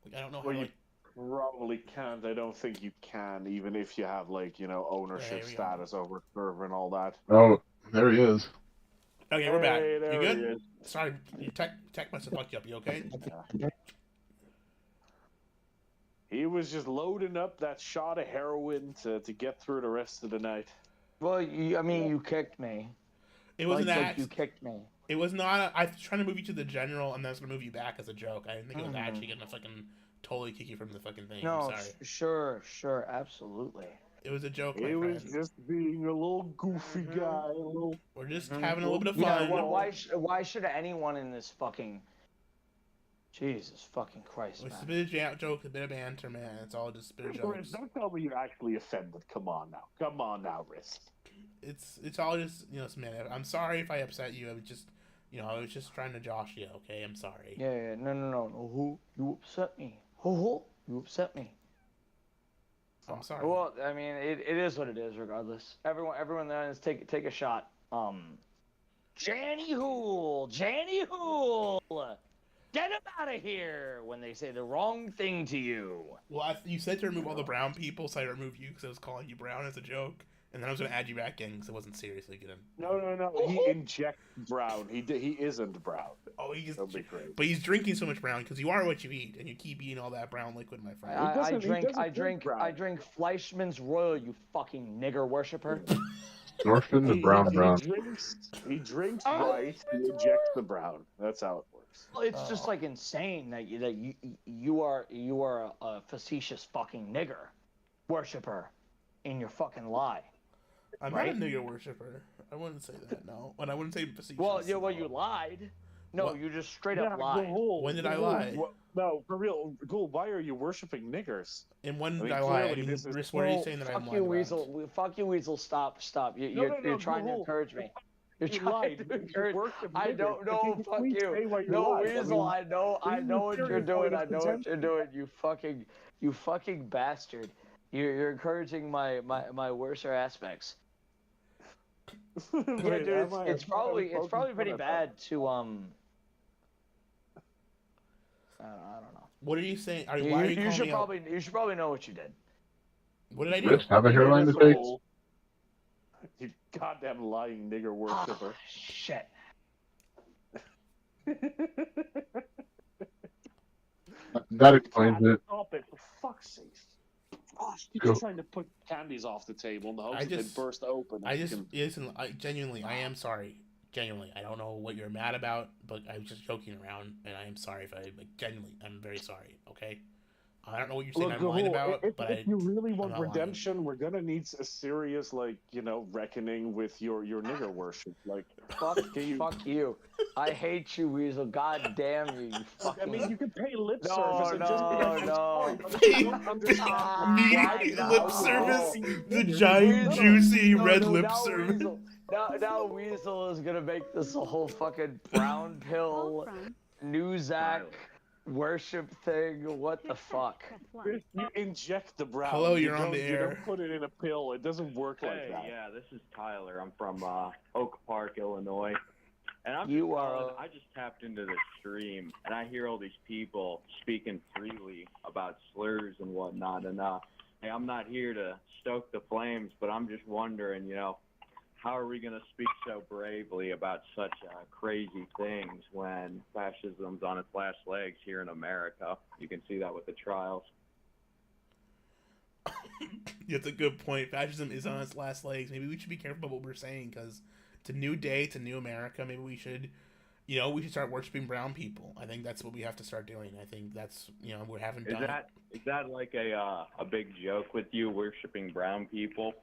Like I don't know how. You probably can't. I don't think you can, even if you have like ownership status over server and all that. Oh, there he is. Okay, we're back. There You good? he is. Sorry, your tech must have fucked you up. You okay? Yeah. He was just loading up that shot of heroin to get through the rest of the night. Well, you kicked me. It was like you kicked me. It was not. I was trying to move you to the general, and then I was gonna move you back as a joke. I didn't think it was actually gonna fucking totally kick you from the fucking thing. No, I'm sorry. sure, absolutely. It was a joke, my He friend. was just being a little goofy guy. We're just having a little bit of fun. Yeah, why should anyone in this fucking... Jesus fucking Christ, man. It's a bit of joke, a bit of banter, man. It's all just a bit of jokes. Don't tell me you're actually offended. Come on now, Riss. It's all just, man, I'm sorry if I upset you. I was just, I was just trying to josh you, okay? I'm sorry. Yeah, no. Who? You upset me. Who? You upset me. I'm sorry. Well, I mean, it is what it is, regardless. Everyone there is take a shot. Janny Hool! Get him out of here when they say the wrong thing to you. Well, you said to remove all the brown people, so I removed you because I was calling you brown as a joke. And then I was going to add you back in because it wasn't seriously good. No. He injects brown. He isn't brown. Oh, but he's drinking so much brown because you are what you eat, and you keep eating all that brown liquid, my friend. I drink Fleischmann's Royal, you fucking nigger worshiper. Orphan the brown. He drinks white. He injects the brown. That's how it works. Well, it's just like insane that you are a facetious fucking nigger worshiper in your fucking lie. I'm not a nigger worshiper. I wouldn't say that. No, and I wouldn't say facetious. Well, you lied. No, what? You just straight up lied. When did I lie? No, for real, Ghoul. Why are you worshiping niggers? And when did I lie? Riss, what are you saying that I'm lying Weasel. Fuck you, Weasel. Stop. You're trying to encourage me. You're trying to encourage me. I don't know. Fuck you. No, Weasel. I know what you're doing. I know what you're doing. You fucking bastard. You're encouraging my worser aspects. Yeah, dude, it's probably pretty bad to I don't know. What are you saying? You should probably know what you did. What did I do? Riss, have a hairline to take. You goddamn lying nigger worshiper. Shit. That explains it. Stop it, for fuck's sake. Gosh, you're just trying to put candies off the table in the hopes that they burst open. Listen, genuinely, I am sorry. Genuinely, I don't know what you're mad about, but I was just joking around, and I am sorry if I genuinely, I'm very sorry. Okay, I don't know what you're saying. Look, I'm lying Gahul, about, but if you really I'm want not lying. redemption, we're gonna need a serious, reckoning with your nigger worship. Like, Fuck you. I hate you, Weasel. God damn you, you fucking... I mean, you can pay lip No, service and just be like, no. sorry, but you don't understand. Meaty lip service, the giant, Weasel. juicy red lip now service. Weasel. Now Weasel is gonna make this a whole fucking brown pill, Newsack worship thing. What the fuck? You inject the brown. Hello, you're you on the You air. don't put it in a pill. It doesn't work like that. Yeah, this is Tyler. I'm from Oak Park, Illinois. And I just tapped into the stream, and I hear all these people speaking freely about slurs and whatnot. And hey, I'm not here to stoke the flames, but I'm just wondering, how are we going to speak so bravely about such crazy things when fascism's on its last legs here in America? You can see that with the trials. It's a good point. Fascism is on its last legs. Maybe we should be careful about what we're saying, because it's a new day, it's a new America. Maybe we should, we should start worshiping brown people. I think that's what we have to start doing. I think that's, we haven't done it. Is that like a big joke with you, worshiping brown people?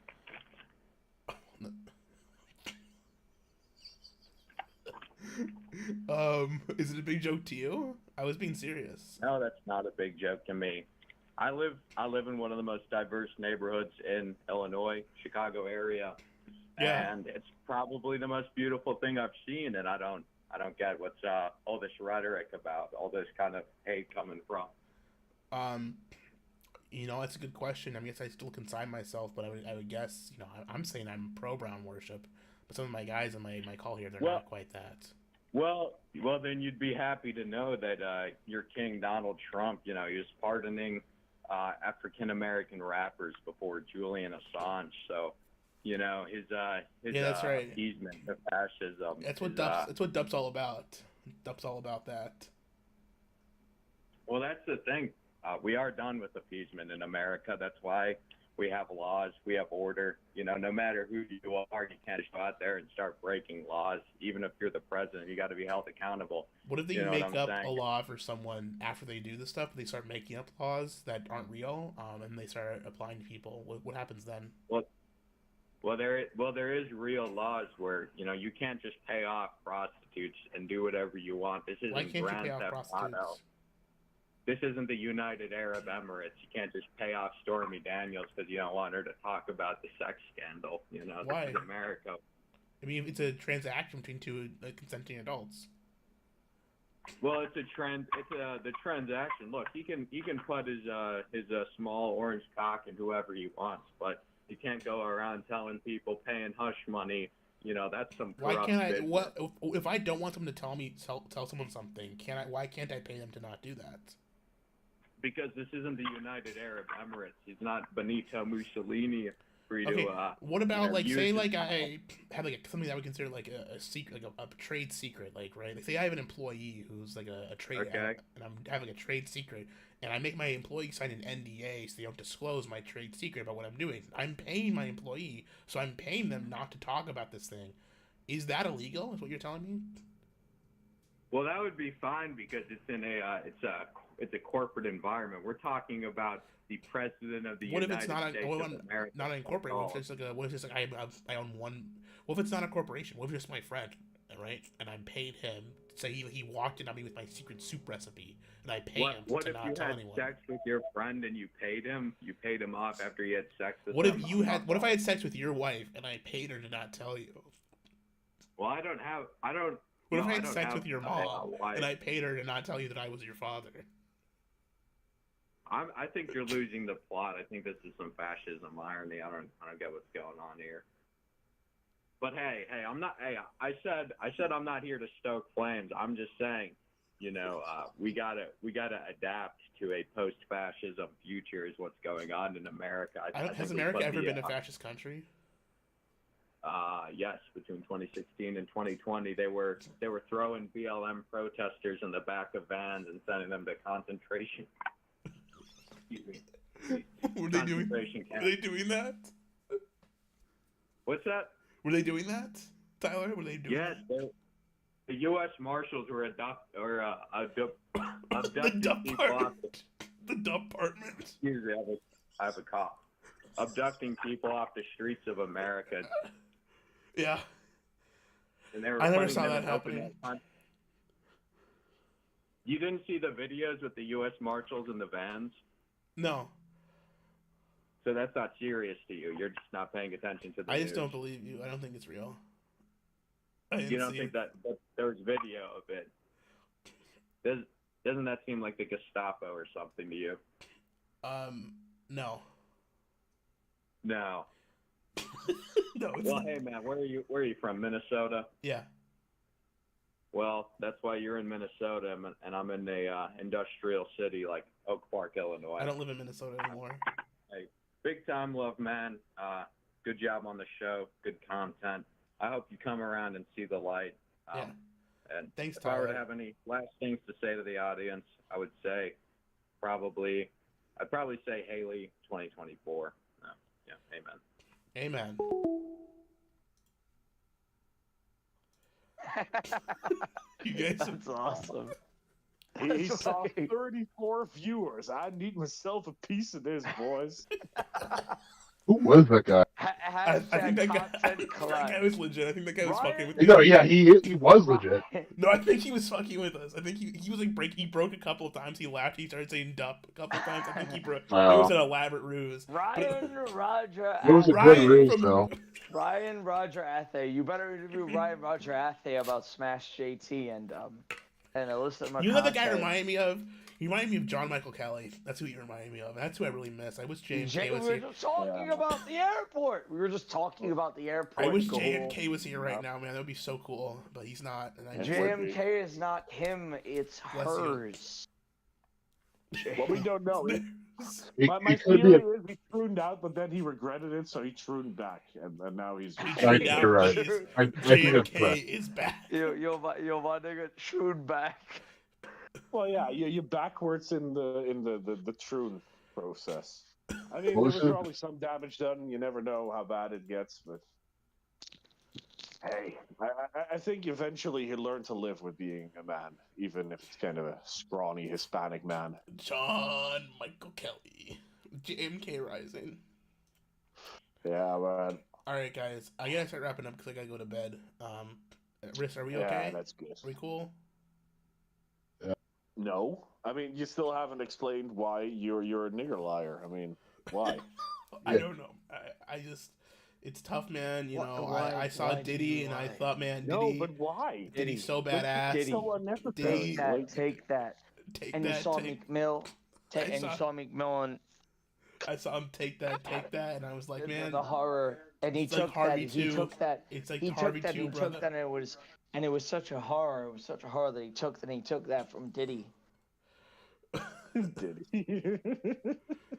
Is it a big joke to you? I was being serious. No, that's not a big joke to me. I live in one of the most diverse neighborhoods in Illinois, Chicago area. Yeah. And it's probably the most beautiful thing I've seen, and I don't get what's all this rhetoric about, all this kind of hate coming from. That's a good question. I guess I still consign myself, but I would guess, I'm saying I'm pro brown worship, but some of my guys on my call here, they're not quite that. Well, then you'd be happy to know that your king, Donald Trump, he was pardoning African American rappers before Julian Assange. So, his that's right. appeasement of fascism. That's what Dup's all about. Dup's all about that. Well, that's the thing. We are done with appeasement in America. That's why we have laws, we have order. No matter who you are, you can't just go out there and start breaking laws. Even if you're the president, you got to be held accountable. What if they make up a law for someone after they do this stuff? They start making up laws that aren't real, and they start applying to people. What happens then? Well, there is real laws where you can't just pay off prostitutes and do whatever you want. This isn't Grand Theft Auto. This isn't the United Arab Emirates. You can't just pay off Stormy Daniels because you don't want her to talk about the sex scandal. Why? This is America. I mean, it's a transaction between two consenting adults. Well, it's the transaction. Look, he can put his small orange cock in whoever he wants, but you can't go around telling people paying hush money. That's some corrupt Why can't I? business. What if I don't want them to tell someone something? Why can't I pay them to not do that? Because this isn't the United Arab Emirates. He's not Benito Mussolini for you Okay, to. what about say I have something that I would consider like a secret, like a trade secret, right? Say I have an employee who's like a trade, and I'm having a trade secret, and I make my employee sign an NDA so they don't disclose my trade secret about what I'm doing. I'm paying my employee, so I'm paying them not to talk about this thing. Is that illegal? Is what you're telling me? Well, that would be fine because it's in it's a corporate environment. We're talking about the president of the United States of America. Not incorporated? What if it's like I own one? What if it's not a corporation? What if it's just my friend, right? And I paid him. Say he walked in on me with my secret soup recipe, and I pay him to not tell anyone. What if you had sex with your friend and you paid him? You paid him off after you had sex with him? What if I had sex with your wife and I paid her to not tell you? Well, I don't. What if I had sex with your mom and I paid her to not tell you that I was your father? I think you're losing the plot. I think this is some fascism irony. I don't get what's going on here. But hey, I'm not. Hey, I said I'm not here to stoke flames. I'm just saying, we gotta adapt to a post-fascism future. Is what's going on in America. Has America ever been a fascist country? Yes, between 2016 and 2020, they were throwing BLM protesters in the back of vans and sending them to concentration. Excuse me. Were they doing that? What's that? Were they doing that? Tyler? What are they doing? Yes, the U.S. Marshals were abducting people off the department. Excuse me, I have a cough. Abducting people off the streets of America. Yeah. And they were I never putting saw them that in open happening. con- You didn't see the videos with the U.S. Marshals in the vans? No. So that's not serious to you. You're just not paying attention to the I just news. don't believe you. I don't think it's real. You don't think that there's video of it? Doesn't that seem like the Gestapo or something to you? No. No. No. It's Well, not. hey man, where are you from? Minnesota? Yeah. Well, that's why you're in Minnesota, and I'm in a industrial city like Oak Park, Illinois. I don't live in Minnesota anymore. Hey, big time love, man. Good job on the show. Good content. I hope you come around and see the light. Yeah. And Thanks, if I were to Tyler. have any last things to say to the audience, I would say I'd probably say Haley 2024. Yeah, amen. Amen. You guys That's awesome. He saw 34 viewers. I need myself a piece of this, boys. Who was that guy? I think that guy was legit. I think that guy was fucking with No, yeah, he was legit. No, I think he was fucking with us. I think he was like he broke a couple of times. He laughed. He started saying "dup" a couple of times. I think he broke. Wow. It was an elaborate ruse. Ryan Roger. It was a good ruse, though. Ryan Roger Athe. You better interview Ryan Roger Athe about Smash JT and Alyssa McConaughey. You know what the guy reminded me of? He reminded me of John Michael Kelly. That's who he reminded me of. And that's who I really miss. I wish J&K was we were here. just talking about the airport. We were just talking about the airport. I wish J&K was here right now, man. That would be so cool. But he's not. And JMK is not him. It's hers. Well, we don't know. It My could theory be is he crooned out, but then he regretted it, so he crooned back, and now he's. I think you're right. I think that's correct. is back. Yo, my nigga, troon back. Well, yeah, you backwards in the troon process. I mean, Well, there was probably some damage done. You never know how bad it gets, but hey, I think eventually he'll learn to live with being a man, even if it's kind of a scrawny Hispanic man. John Michael Kelly. JMK Rising. Yeah, man. Alright, guys. I gotta start wrapping up because I gotta go to bed. Riss, are we Yeah, okay? that's good. Are we cool? No, I mean you still haven't explained why you're a nigger liar. I mean, why? I don't know. I just, it's tough, man. You know, I saw Diddy and I thought, man, No, Diddy, but why? Diddy's so badass. Diddy. So unnecessary. Diddy, Take that. take And that. you saw take, McMill. I And you saw- saw McMillan. I saw him take that, and I was like, man, The horror. And he it's like took that. Harvey He too. took that. It's like He Harvey took that. too, He brother. took that. And it was such a horror. It was such a horror that he took that. He took that from Diddy. Diddy.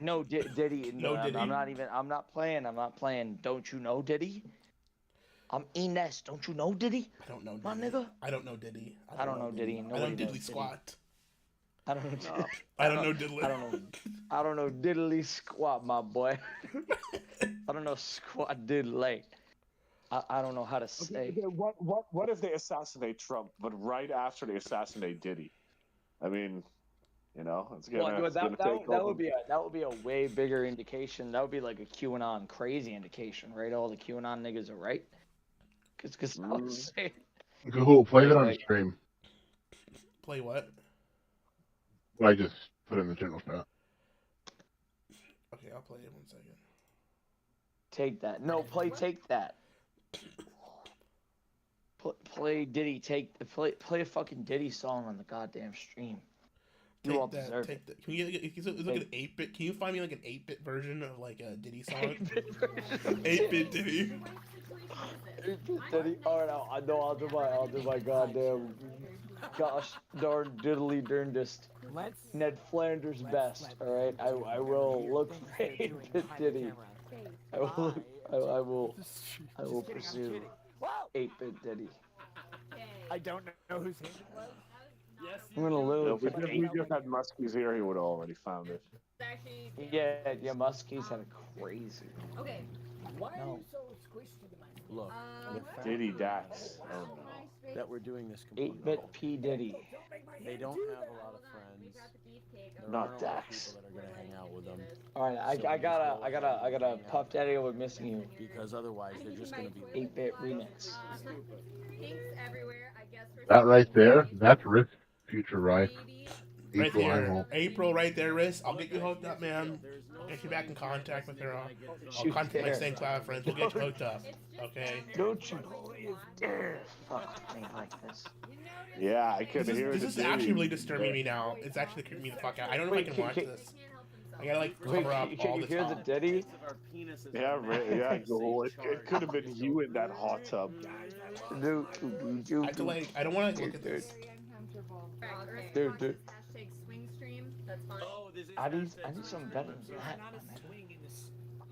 No, Diddy. No, Diddy. I'm not even. I'm not playing. Don't you know Diddy? I'm Ines. Don't you know Diddy? I don't know Diddy. My nigga. I don't know Diddy. I don't know Diddy. I Nobody don't knows diddly Diddy. squat. I don't know. Diddy. I don't know diddly. I don't know diddly squat, my boy. I don't know squat diddly. I don't know how to say. Okay, what if they assassinate Trump, but right after they assassinate Diddy? I mean, you know, it's gonna. Well, it's gonna take that over. would be a way bigger indication. That would be like a QAnon crazy indication, right? All the QAnon niggas are right. Because I would say. Cool, play that on stream. Play what? I just put it in the general chat. Okay, I'll play it 1 second. Take that. No, take that. Play Diddy. Play a fucking Diddy song on the goddamn stream. You all deserve it. Take that. Can you look at an 8-bit? Can you find me like an 8-bit version of like a Diddy song? 8-bit Diddy. 8-bit Diddy. All right, I know. I'll do my goddamn. Gosh darn diddly darndest. Ned Flanders best. All right, I will look for 8-bit Diddy. I will pursue 8-bit Diddy. I don't know whose hand it was. Yes, I'm gonna live. If we just had Muskies here, he would have already found it. Yeah, Muskies had a crazy. Okay. Why are No. you so squished to my Look, the fact Diddy is Dax. Oh no. that we're doing this completely 8-bit P Diddy. They don't have a lot of friends. There Not aren't a lot of Dax. people that are gonna hang out with them. All right, So I we just go gotta ahead and hang out Puff Daddy with missing you. because otherwise they're just gonna be 8-bit remix. Pinks everywhere, I guess. That right there, that's risk future right. Right April, I'm there, home. April, right there, Riz. I'll get you hooked up, man. I'll get you back in contact with her. I'll contact my St. Cloud friends. We'll get you hooked up. Okay. Don't you dare fuck me like this. Yeah, I couldn't hear it. This is actually really disturbing me now. It's actually creeping me the fuck out. I don't know if I can watch this. I gotta like cover up all the Can you hear the top. Diddy? Yeah, right. Yeah, Joel. It could have been you in that hot tub. Dude, I have to like. I don't want to look at this. Dude. Hashtag swing stream. That's fine. I need something better than that.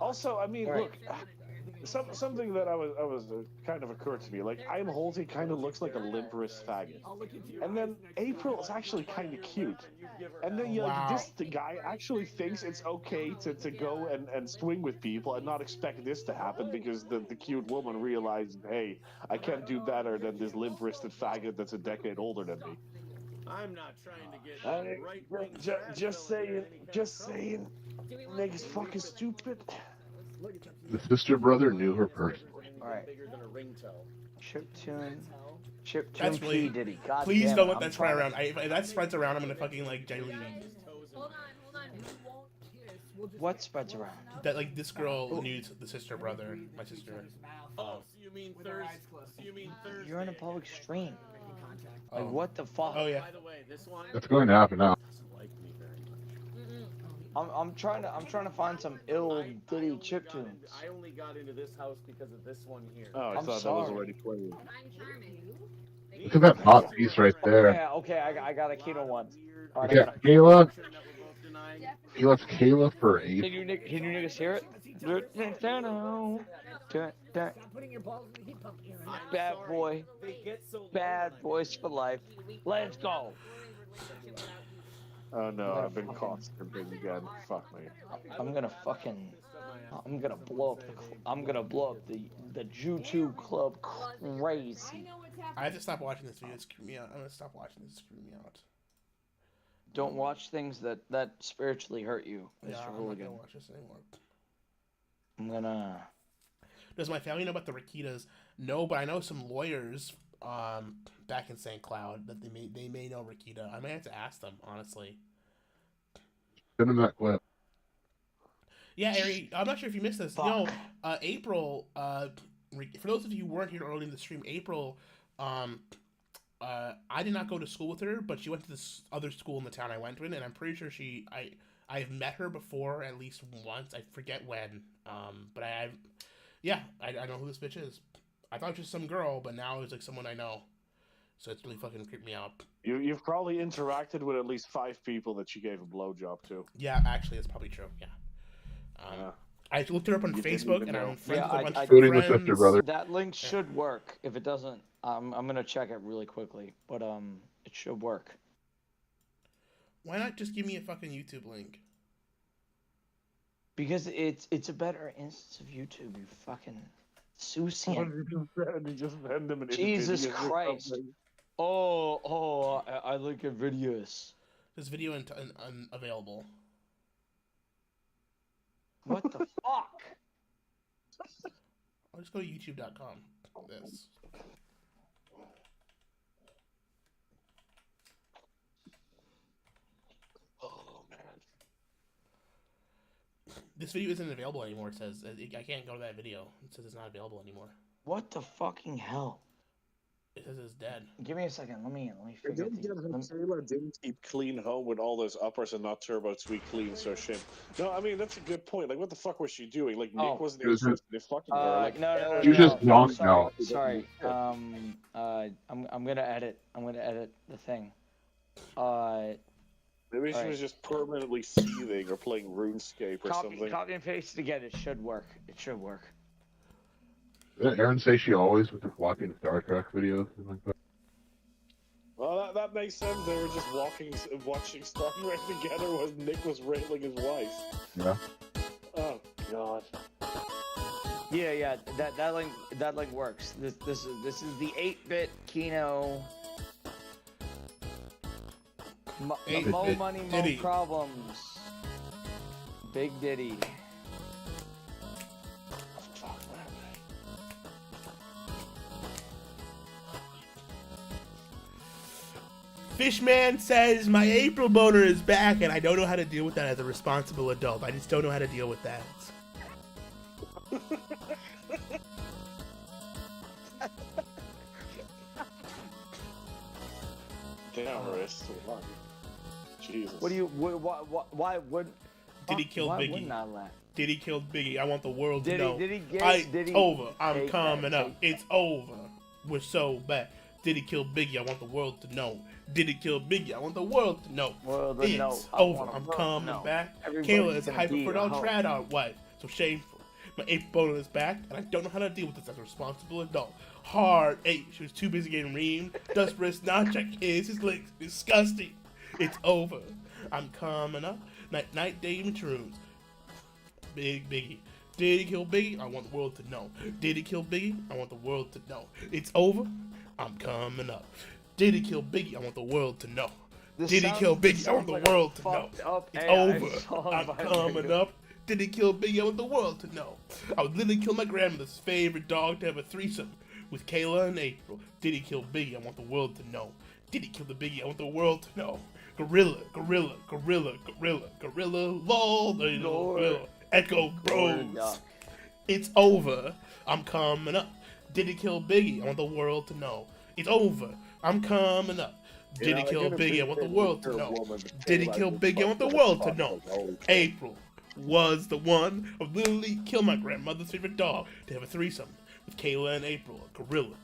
Also, I mean, Right. look, something that I was kind of occurred to me. Like, I'm Holty kind of looks like a limp wrist faggot, and then April is actually kind of cute, and then the guy actually thinks it's okay to go and swing with people and not expect this to happen because the cute woman realizes, hey, I can't do better than this limp wristed faggot that's a decade older than me. I'm not trying to get Just saying, niggas fucking stupid. The sister brother knew her personally. Alright. Chiptune That's P really. Diddy. God Please damn don't it, let that spread around. If that spreads around, I'm gonna fucking like genuinely. Hold on. What spreads around? That like this girl knew the sister brother, my sister. Oh, so you mean Thursday? You're in a public stream. Oh. Like what the fuck? Oh yeah. By the way, this one That's going to happen now. doesn't like me very much. I'm trying to find some ill Diddy chiptunes. I only got into this house because of this one here. Oh, I I'm thought that was sorry. already played. I'm charming. Look at that hot piece right there. Yeah, okay, I got a Kino one. Alright, Okay, Kayla. That's Kayla for 8. Can you niggas hear it? Bad boy. Bad boys for life. Let's go. Oh no, I've been caught stripping again. Fuck me. I'm gonna blow up the YouTube club crazy. I have to stop watching this video. It's creeping me out. I'm gonna stop watching this. It's creeping me out. Don't watch things that spiritually hurt you, Mr. Yeah, I'm not Hooligan. gonna watch this anymore. I'm gonna. Does my family know about the Rakitas? No, but I know some lawyers back in St. Cloud that they may know Rakita. I might have to ask them, honestly. Send him that clip. Yeah, Ari, I'm not sure if you missed this. No, April, for those of you who weren't here early in the stream, April, I did not go to school with her, but she went to this other school in the town I went to, and I'm pretty sure I've met her before at least once. I forget when. But I know who this bitch is. I thought it was just some girl, but now it's like someone I know. So it's really fucking creeped me out. You've probably interacted with at least 5 people that you gave a blowjob to. Yeah, actually, it's probably true. Yeah. I looked her up on You didn't Facebook, even and know. I'm friends with a bunch of Including the friends. sister brother. That link should work. If it doesn't, I'm gonna check it really quickly. But it should work. Why not just give me a fucking YouTube link? Because it's a better instance of YouTube. You fucking Susian. You just send them an Jesus invitation or Christ. something. I look at videos. This video unavailable. What the fuck? I'll just go to youtube.com. This. Oh man. This video isn't available anymore. It says I can't go to that video. It says it's not available anymore. What the fucking hell? It says it's dead. Give me a second. Let me I figure didn't get how Taylor didn't keep clean home with all those uppers and not turbo tweak clean, so shit. No, I mean that's a good point. Like, what the fuck was she doing? Like, Nick wasn't even supposed to be fucking her. Like, no. You just yonked now. Sorry. I'm gonna edit. I'm gonna edit the thing. maybe she was just permanently seething or playing RuneScape or something. Copy and paste it again. It should work. It should work. Didn't Aaron say she always was just watching Star Trek videos and like that? Well, that makes sense. They were just watching Star Trek together while Nick was railing his wife. Yeah. Oh God. Yeah. That link works. This is the 8-bit Kino. Mo money, mo Diddy. problems. Big Diddy. Fishman says my April boner is back, and I don't know how to deal with that as a responsible adult. I just don't know how to deal with that. Damn, wrist. Jesus. What do you? Why would? Did he kill why Biggie? wouldn't I laugh? Did he kill Biggie? I want the world to Did know. he get? It's over. I'm coming up. It's over. We're so bad. Did he kill Biggie? I want the world to know. Did he kill Biggie? I want the world to know. It's over. I'm coming back. Kayla is a hyper-fertile trad wife. So shameful. My April boner is back, and I don't know how to deal with this as a responsible adult. Hard 8. She was too busy getting reamed. Dust wrist, not check his legs. Disgusting. It's over. I'm coming up. Night, day, matroons. Big Biggie. Did he kill Biggie? I want the world to know. Did he kill Biggie? I want the world to know. It's over. I'm coming up. Did he kill Biggie? I want the world to know. Did he kill Biggie? I want the world to know. It's over. I'm coming up. Did he kill Biggie? I want the world to know. I would literally kill my grandmother's favorite dog to have a threesome with Kayla and April. Did he kill Biggie? I want the world to know. Did he kill the Biggie? I want the world to know. Gorilla, lol, gorilla, Echo Bros. It's over. I'm coming up. Did he kill Biggie? I want the world to know. It's over. I'm coming up. Did he kill Biggie? I want the world to know. Did he kill Biggie? I want the world to know. April was the one who literally killed my grandmother's favorite dog to have a threesome with Kayla and April. Gorilla,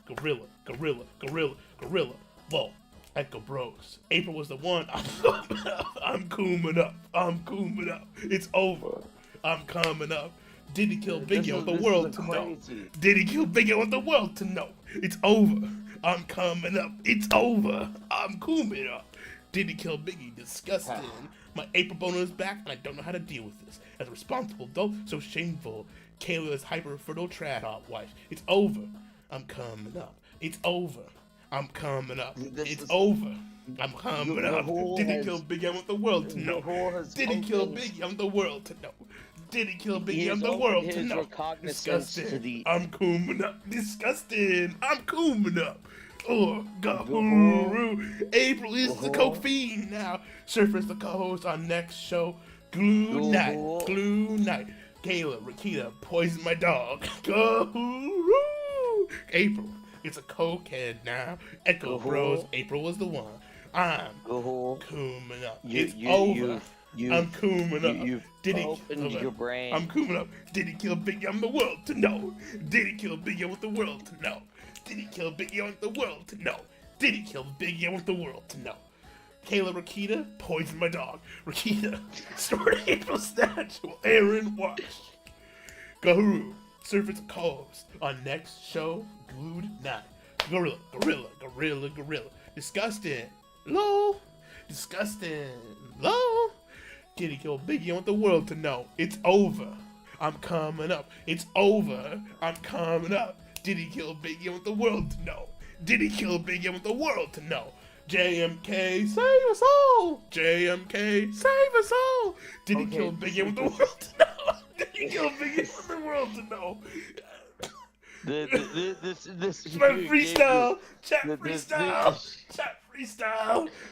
lol. Echo Bros. April was the one. I'm cooming up. It's over. I'm coming up. Did he kill Biggie? I want the world to know. Did he kill Biggie? I want the world to know. It's over. I'm coming up. It's over. I'm cooming up. Did he kill Biggie? Disgusting. My April boner is back, and I don't know how to deal with this. As a responsible adult, so shameful. Kayla is hyper-fertile trad hot wife. It's over. I'm coming up. It's over. I'm coming up. It's over. I'm coming up. Did he kill Biggie? I want the world to know. Did he kill Biggie? I want the world to know. Did he kill Biggie? I want the world to know. Disgusting. I'm cooming up. Disgusting. I'm cooming up. Oh, Gahuru. April is the coke fiend now. Surface the co-host on next show. Glue night. Kayla, Rakita, poison my dog. Gahuru. April. It's a cokehead now. Echo Bros. April was the one. I'm cooming up. It's over. I'm cooming up. Did he opened your brain? I'm cooming up. Did he kill Biggie? I want the world to know. Did he kill Biggie? I want the world to know. Did he kill Biggie? I want the world to know. Did he kill Biggie? I want the world to know. Kayla, Rakita, poison my dog. Rakita, stored April's snatch while Aaron watched. Gahuru, surface calls on next show. Glued night. Gorilla. Disgusting. Lol. Disgusting. Lol. Did he kill Biggie? I want the world to know. It's over. I'm coming up. It's over. I'm coming up. Did he kill Biggie? I want the world to know. Did he kill Biggie? I want the world to know. JMK, save us all. JMK, save us all. Did he kill Biggie? I want the world to know. Did he kill Biggie? I want the world to know. This my freestyle. Chat freestyle.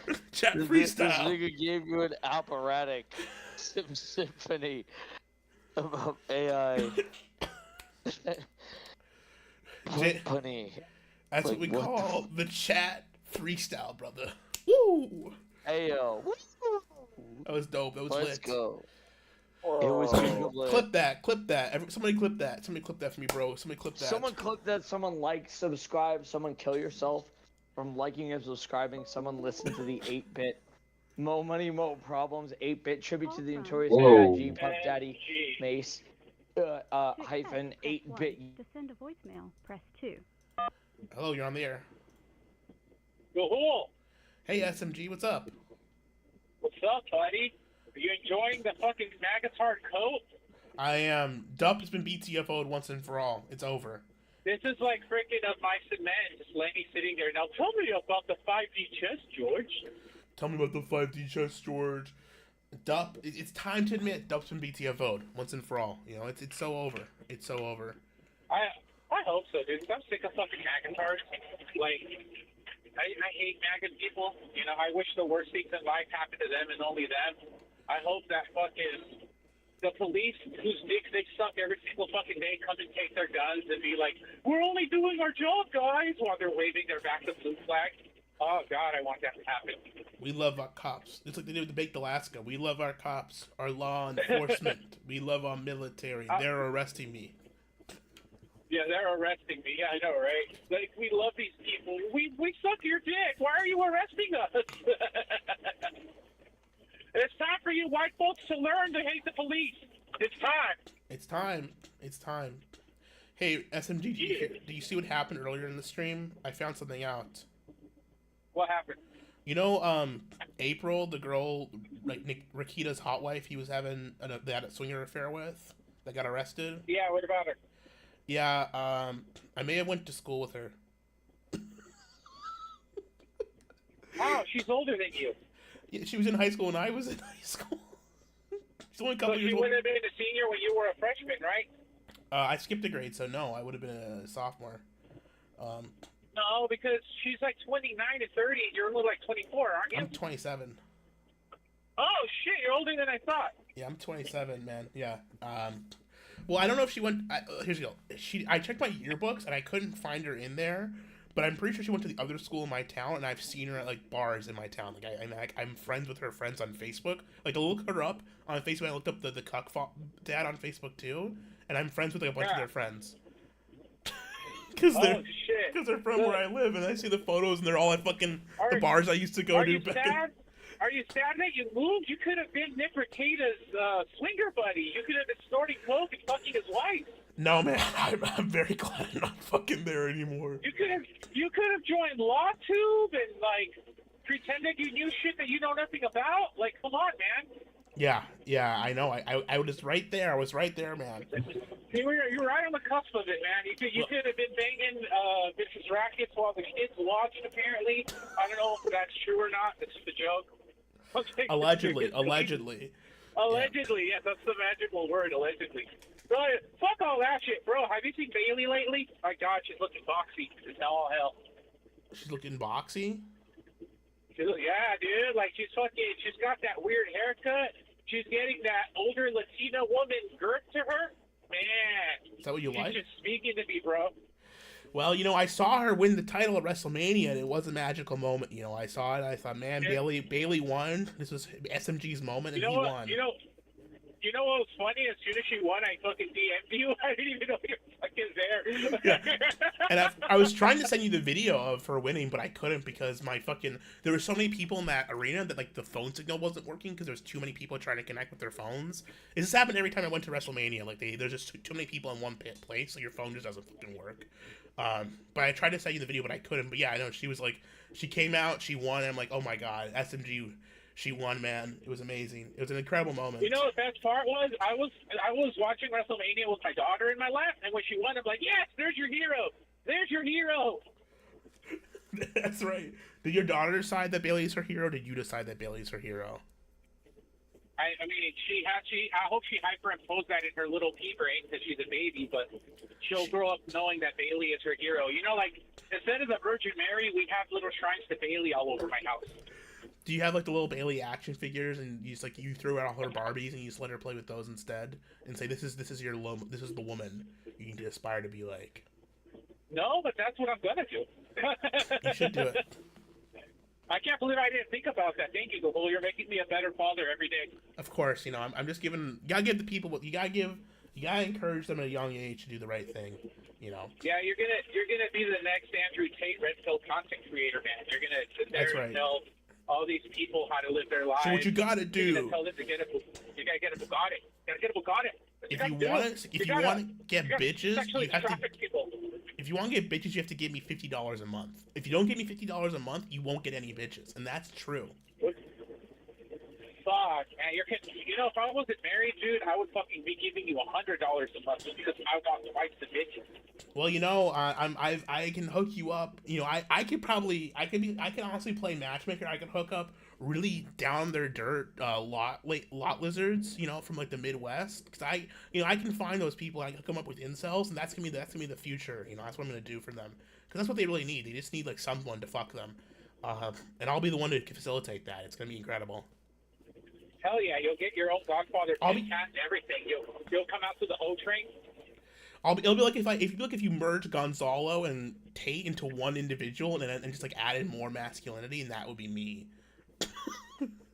This nigga gave you an operatic symphony of AI. Punny. That's what we call the chat freestyle, brother. Woo! Ayo. That was dope. That was Let's lit. go. It was lit. Clip that. Somebody clip that. Somebody clip that for me, bro. Somebody clip that. Someone clip that. Someone like, subscribe. Someone kill yourself from liking and subscribing. Someone listen to the 8-bit Mo Money Mo Problems 8-bit tribute to the notorious AIG Puff Daddy Mace hyphen 8-bit. To send a voicemail, press 2. Hello, you're on the air. Cool. Hey, SMG, what's up? What's up, buddy? Are you enjoying the fucking Magatard coat? I am. Dup has been BTFO'd once and for all. It's over. This is like freaking a mice and men, just Lenny sitting there. Now tell me about the 5D chess, George. Tell me about the 5D chess, George. Dup, it's time to admit Dup's been BTFO'd once and for all. You know, it's so over. It's so over. I hope so, dude. I'm sick of fucking MAGA-tards. Like, I hate MAGA people. You know, I wish the worst things in life happened to them and only them. I hope that fucking the police, whose dicks they suck every single fucking day, come and take their guns and be like, "We're only doing our job, guys," while they're waving their back to blue flag. Oh God, I want that to happen. We love our cops. It's like they did with the Baked Alaska. We love our cops, our law enforcement. We love our military. They're arresting me. Yeah, they're arresting me. Yeah, I know, right? Like, we love these people. We suck your dick. Why are you arresting us? It's time for you white folks to learn to hate the police. It's time. It's time. It's time. Hey, SMG, do you see what happened earlier in the stream? I found something out. What happened? You know, April, the girl, like Rakita's hot wife, he was having they had a swinger affair with, that got arrested. Yeah, what about her? Yeah, I may have went to school with her. Oh, she's older than you. Yeah, she was in high school when I was in high school. She's only a couple So years she old. would have been a senior when you were a freshman, right? I skipped a grade, so no, I would have been a sophomore. No, because she's like 29 and 30, and you're only like 24, aren't you? I'm 27. Oh, shit, you're older than I thought. Yeah, I'm 27, man. Yeah. Well, I don't know if she went. Here's the deal. I checked my yearbooks and I couldn't find her in there, but I'm pretty sure she went to the other school in my town, and I've seen her at like bars in my town. Like I'm friends with her friends on Facebook. Like I look her up on Facebook. I looked up the cuck dad on Facebook too, and I'm friends with like a bunch of their friends. Because they're from where I live, and I see the photos, and they're all at fucking the bars I used to go to. Are you sad that you moved? You could have been Nick Ricada's swinger buddy. You could have been snorting coke and fucking his wife. No, man, I'm very glad I'm not fucking there anymore. You could have joined LawTube and like pretended you knew shit that you know nothing about. Like, come on, man. Yeah, I know. I was right there. I was right there, man. You were right on the cusp of it, man. You could have been banging bitches' rackets while the kids watched. Apparently, I don't know if that's true or not. It's just a joke. Allegedly. Allegedly, yes, that's the magical word, allegedly. Bro, fuck all that shit, bro. Have you seen Bailey lately? My God, she's looking boxy. It's all hell. She's looking boxy? Yeah, dude. Like, she's got that weird haircut. She's getting that older Latina woman girth to her. Man. Is that what you like? She's just speaking to me, bro. Well, you know, I saw her win the title at WrestleMania, and it was a magical moment. You know, I saw it, and I thought, man, Bailey won. This was SMG's moment, and he won. You know what was funny? As soon as she won, I fucking DM'd you. I didn't even know you were fucking there. Yeah. And I was trying to send you the video of her winning, but I couldn't because there were so many people in that arena that like the phone signal wasn't working because there was too many people trying to connect with their phones. This happened every time I went to WrestleMania. Like there's just too many people in one place, so your phone just doesn't fucking work. But I tried to send you the video, but I couldn't. But yeah, I know she was like, she came out, she won, and I'm like, oh my god, SMG. She won, man. It was amazing. It was an incredible moment. You know what the best part was? I was watching WrestleMania with my daughter in my lap, and when she won, I'm like, yes, there's your hero. There's your hero. That's right. Did your daughter decide that Bailey's her hero, or did you decide that Bailey's her hero? I mean, I hope she hyperimposed that in her little pea brain because she's a baby, but she'll grow up knowing that Bailey is her hero. You know, like, instead of the Virgin Mary, we have little shrines to Bailey all over my house. Do you have like the little Bailey action figures, and you just like you throw out all her Barbies and you just let her play with those instead, and say this is the woman you need to aspire to be like? No, but that's what I'm gonna do. You should do it. I can't believe I didn't think about that. Thank you, Google. You're making me a better father every day. Of course, you know I'm just giving. You gotta give the people what you gotta encourage them at a young age to do the right thing. You know. Yeah, you're gonna be the next Andrew Tate Redfield content creator, man. You're gonna sit there and tell all these people how to live their lives. So what you gotta do? You're gonna tell them to you gotta get a Bugatti. You gotta get a Bugatti. If you want to get bitches, you have to. If you want to get bitches, you have to give me $50 a month. If you don't give me $50 a month, you won't get any bitches, and that's true. fuck, man, you know, if I wasn't married, dude, I would fucking be giving you $100 a month just because I want twice the bitches. Well, you know, I can hook you up. You know, I could honestly play matchmaker. I could hook up really down their dirt lot lizards. You know, from like the Midwest, because I can find those people. And I can hook them up with incels, and that's gonna be the future. You know, that's what I'm gonna do for them, because that's what they really need. They just need like someone to fuck them, and I'll be the one to facilitate that. It's gonna be incredible. Hell yeah, you'll get your own Godfather cat and everything. You'll come out to the O train. It'll be like if you merge Gonzalo and Tate into one individual and just like add in more masculinity, and that would be me.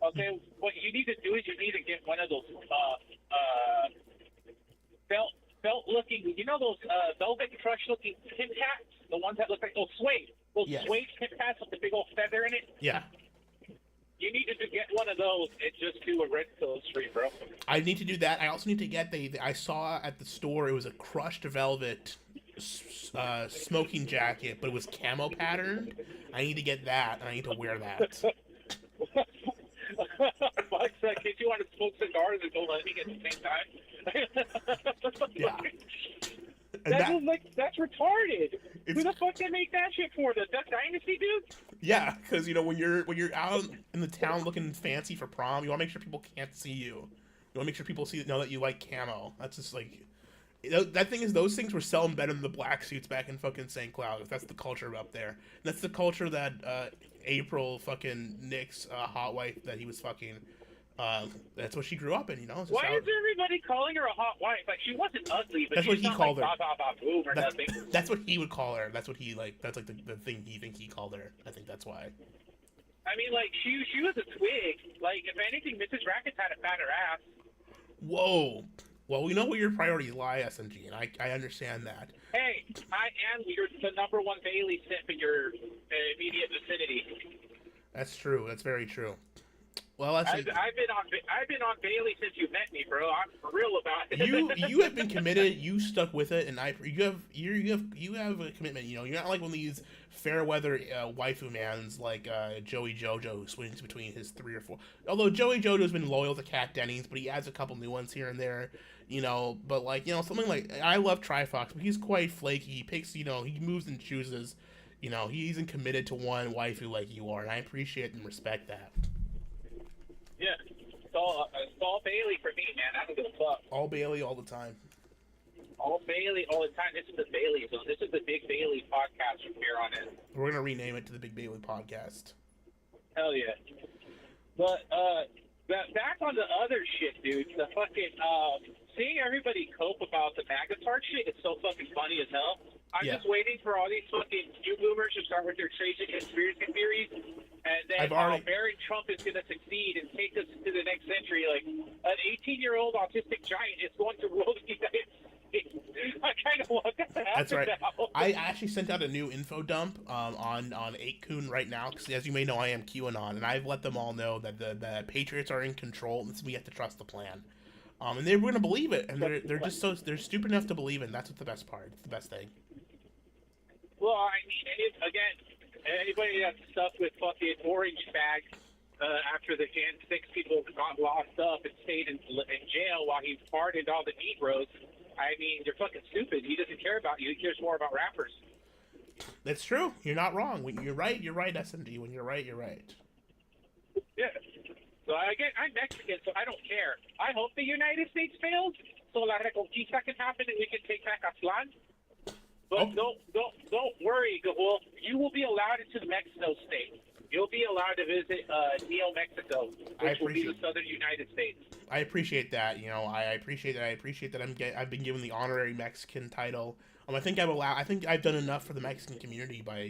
Okay, what you need to do is you need to get one of those felt looking, you know, those velvet crush looking Tim hats, the ones that look like those suede Tim hats with the big old feather in it. Yeah. You need to get one of those and just do a red pill stream, bro. I need to do that. I also need to get I saw at the store, it was a crushed velvet smoking jacket, but it was camo patterned. I need to get that, and I need to wear that. Fuck, kid, you want to smoke cigars and go hunting at the same time? Yeah. That's retarded. Who the fuck can make that shit for? The Duck Dynasty dude? Yeah, because you know when you're out in the town looking fancy for prom, you want to make sure people can't see you. You want to make sure people know that you like camo. That's just like that thing is those things were selling better than the black suits back in fucking St. Cloud. That's the culture up there. That's the culture that April fucking Nick's hot wife that he was fucking. That's what she grew up in, you know. Why is everybody calling her a hot wife? Like, she wasn't ugly, but that's what he called her. Boom or nothing. That's what he would call her. That's what he like. That's like the thing he called her. I think that's why. I mean, like she was a twig. Like, if anything, Mrs. Rackets had a fatter ass. Whoa. Well, we know where your priorities lie, SMG, and I understand that. Hey, I am the number one Bailey simp in your immediate vicinity. That's true. That's very true. Well, I've been on Bailey since you met me, bro. I'm for real about it. You have been committed. You stuck with it, and you have a commitment. You know, you're not like one of these fair weather waifu mans like Joey Jojo who swings between his 3 or 4. Although Joey Jojo's been loyal to Cat Dennings, but he adds a couple new ones here and there. You know, but like something like I love Trifox, but he's quite flaky. He picks, he moves and chooses. You know, he isn't committed to one waifu like you are, and I appreciate and respect that. Yeah, it's all Bailey for me, man. I don't give a fuck. All Bailey, all the time. All Bailey, all the time. This is the Bailey Zone. This is the Big Bailey podcast from here on in. We're gonna rename it to the Big Bailey Podcast. Hell yeah. But back on the other shit, dude. The fucking seeing everybody cope about the Magatard shit is so fucking funny as hell. I'm just waiting for all these fucking new boomers to start with their crazy conspiracy theories, and then Barron Trump is going to succeed and take us into the next century. Like, an 18-year-old autistic giant is going to rule the United States. I kind of want that to happen. That's right. Now. I actually sent out a new info dump on 8kun right now, because as you may know, I am QAnon, and I've let them all know that the Patriots are in control, and we have to trust the plan. And they're going to believe it, and they're just they're stupid enough to believe it, and that's what's the best part. It's the best thing. Well, I mean, anybody that's stuck with fucking orange bags after the Jan 6 people got locked up and stayed in jail while he farted all the Negroes, I mean, you're fucking stupid. He doesn't care about you. He cares more about rappers. That's true. You're not wrong. When you're right, SMD. When you're right, you're right. Yeah. So I'm Mexican, so I don't care. I hope the United States fails so La Reconquista can happen and we can take back Aztlan. But don't worry, Gahul. You will be allowed into the Mexico state. You'll be allowed to visit Neo Mexico, which will be the southern United States. I appreciate that. You know, I appreciate that. I appreciate that I've been given the honorary Mexican title. I think I've done enough for the Mexican community by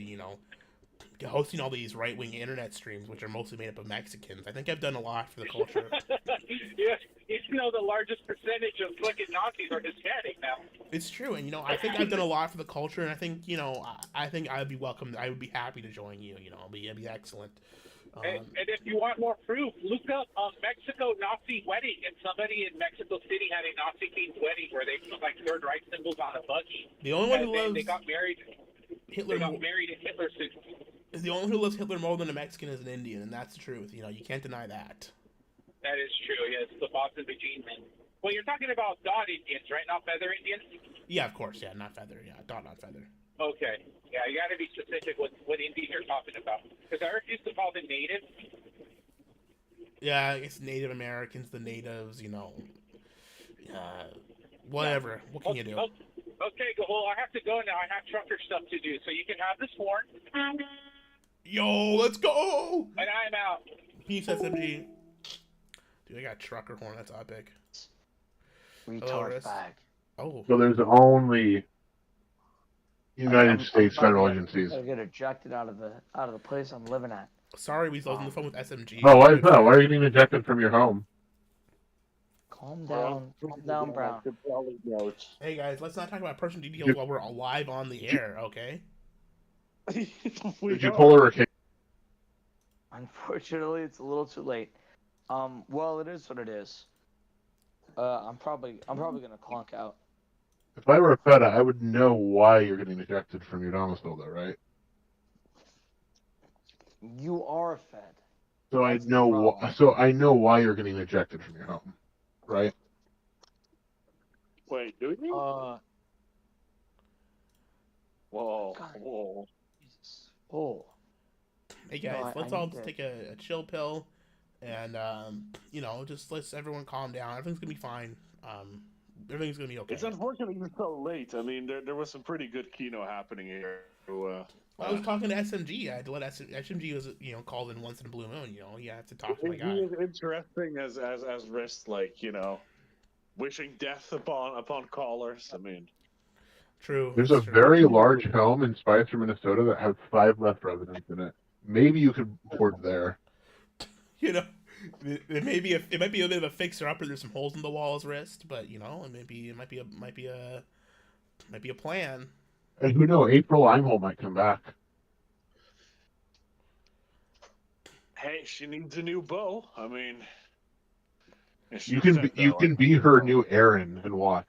hosting all these right-wing internet streams, which are mostly made up of Mexicans. I think I've done a lot for the culture. Yeah, the largest percentage of fucking Nazis are Hispanic now. It's true, and I think I've done a lot for the culture, and I think I think I'd be welcome. I would be happy to join you. It'd be excellent. And if you want more proof, look up Mexico Nazi wedding, and somebody in Mexico City had a Nazi-themed wedding where they put like Third Reich symbols on a buggy. The only one who loves they got married. Hitler. They got married in Hitler suits. The only one who loves Hitler more than a Mexican is an Indian, and that's the truth. You can't deny that. That is true. Yes, the Boston Bejean men. Well, you're talking about dot Indians, right? Not feather Indians. Yeah, of course. Yeah, not feather. Yeah, dot, not feather. Okay. Yeah, you got to be specific with what Indian you're talking about, because I refuse to call them native. Yeah, it's Native Americans, the natives, whatever. What can you do? Okay, well, I have to go now. I have trucker stuff to do, so you can have this horn. Yo, let's go! And I'm out. Peace, SMG. Dude, I got trucker horn. That's epic. Retard bag. Oh. So there's only United States federal agencies. I get ejected out of the place I'm living at. Sorry, we was on the phone with SMG. Oh, why is that? Why are you getting ejected from your home? Calm down, Brown. Hey guys, let's not talk about personal details while we're alive on the air, okay? Did you pull a Ricky? Unfortunately, it's a little too late. Well, it is what it is. I'm probably gonna clunk out. If I were a feta, I would know why you're getting ejected from your domicile, though, right? You are a fed. So I know. So I know why you're getting ejected from your home, right? Wait, do you? Whoa. Jesus. Oh. Hey guys, let's all just take a chill pill, and just let's everyone calm down. Everything's gonna be fine. Everything's gonna be okay. It's unfortunate you're so late. I mean, there was some pretty good kino happening here. I was talking to SMG. I had to let SMG was called in once in a blue moon. You have to talk to my guy. He is interesting as risks, wishing death upon callers. I mean, true. There's a very large home in Spicer, Minnesota that has 5 left residents in it. Maybe you could port there. It might be a bit of a fixer upper. There's some holes in the wall's wrist, but it might be a plan. And who knows? April Imhole might come back. hey, she needs a new bow. I mean, You can be her new Aaron and watch.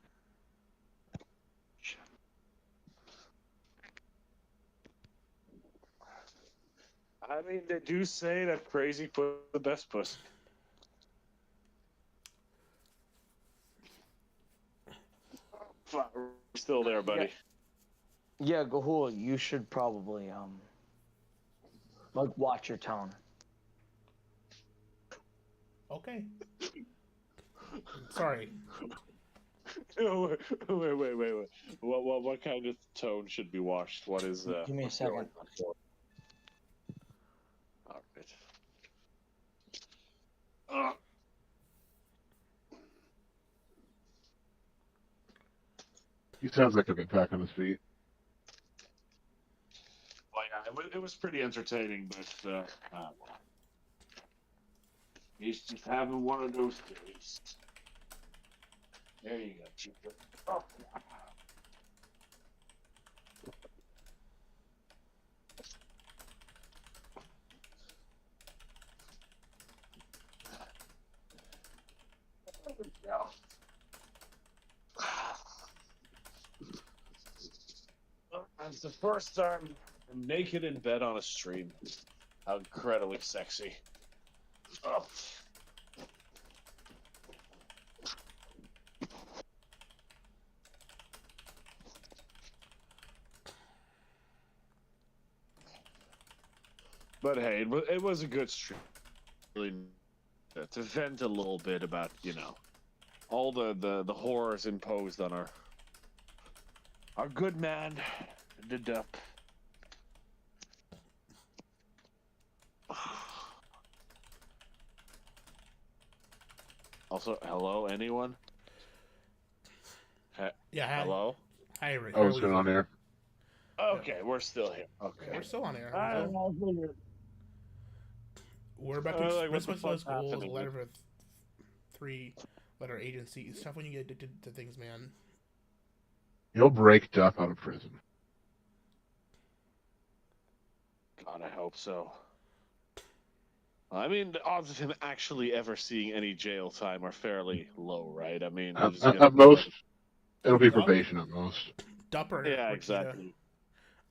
I mean, they do say that crazy put the best pussy. We're still there, buddy. Yeah, Gahul, you should probably watch your tone. Okay. Sorry. Wait. What kind of tone should be watched? What is Give me a second. All right. He sounds like a bit back on his feet. Well, yeah, it was pretty entertaining, but he's just having one of those days. There you go, Chica. Oh. There we go. It's the first time I'm naked in bed on a stream. How incredibly sexy. Oh. But hey, it was a good stream. Really, to vent a little bit about, all the horrors imposed on our good man, the Dup. Also, hello, anyone? Yeah, hi. Hello? Hi, Rick. Oh, it's on air. Okay, we're still here. Okay. We're still on air. We're about to express those goals. A letter for 3-letter agency. It's tough when you get addicted to things, man. He'll break Duff out of prison. God, I hope so. I mean, the odds of him actually ever seeing any jail time are fairly low, right? I mean, at most, it'll be probation at most. Dupper. Yeah, exactly.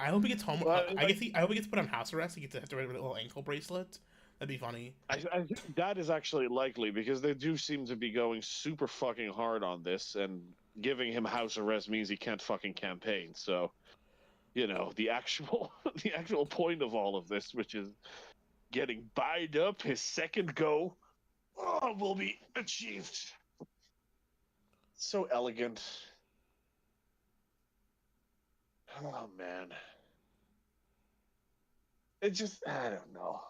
I hope he gets home. I hope he gets put on house arrest. He gets to have to wear a little ankle bracelet, That'd be funny. I think that is actually likely because they do seem to be going super fucking hard on this, and giving him house arrest means he can't fucking campaign. So, you know, the actual the actual point of all of this, which is getting buyed up, his second go, will be achieved. So elegant. Oh man. It just, I don't know.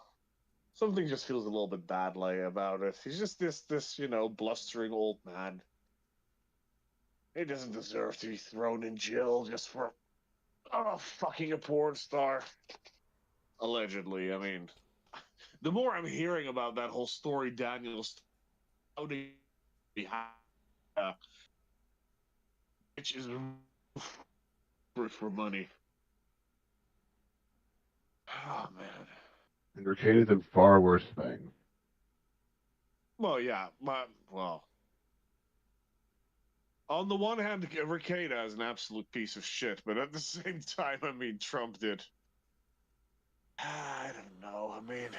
Something just feels a little bit bad like about it. He's just this, you know, blustering old man. He doesn't deserve to be thrown in jail just for fucking a porn star. Allegedly, I mean, the more I'm hearing about that whole story, Daniel's outing which is for money. Oh man. And Ricada did far worse things. Well, yeah, well. On the one hand, Ricada is an absolute piece of shit, but at the same time, I mean, Trump did. I don't know. I mean,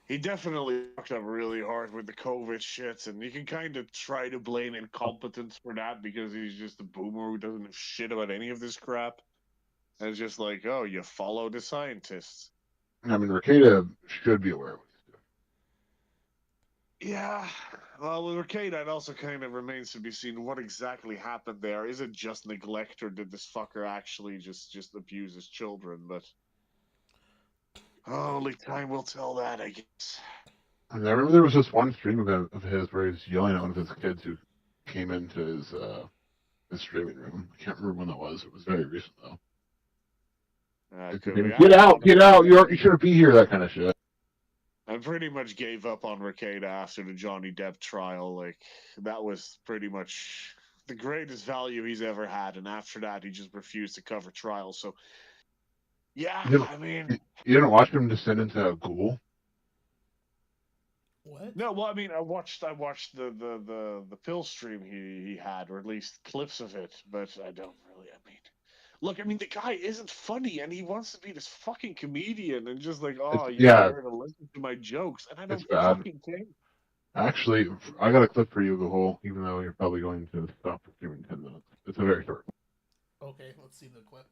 he definitely fucked up really hard with the COVID shit, and you can kind of try to blame incompetence for that because he's just a boomer who doesn't know shit about any of this crap. And it's just like, oh, you follow the scientists. I mean, Ricada should be aware of it. Yeah, well, with Ricada, it also kind of remains to be seen what exactly happened there. Is it just neglect, or did this fucker actually just abuse his children? But only time will tell that, I guess. And I remember there was this one stream of his where he's yelling at one of his kids who came into his streaming room. I can't remember when that was. It was very recent though. Get out! Get out! You shouldn't be here. That kind of shit. I pretty much gave up on Ricada after the Johnny Depp trial. Like, that was pretty much the greatest value he's ever had, and after that, he just refused to cover trials. So, yeah, I mean, you didn't watch him descend into a ghoul. What? No, well, I mean, I watched the pill stream he had, or at least clips of it, but I don't really. I mean, look, I mean, the guy isn't funny, and he wants to be this fucking comedian, and just like, oh, you're there to listen to my jokes, and I don't fucking care. Actually, I got a clip for you, Gahul, even though you're probably going to stop for 10 minutes. It's a very short one. Okay, let's see the clip.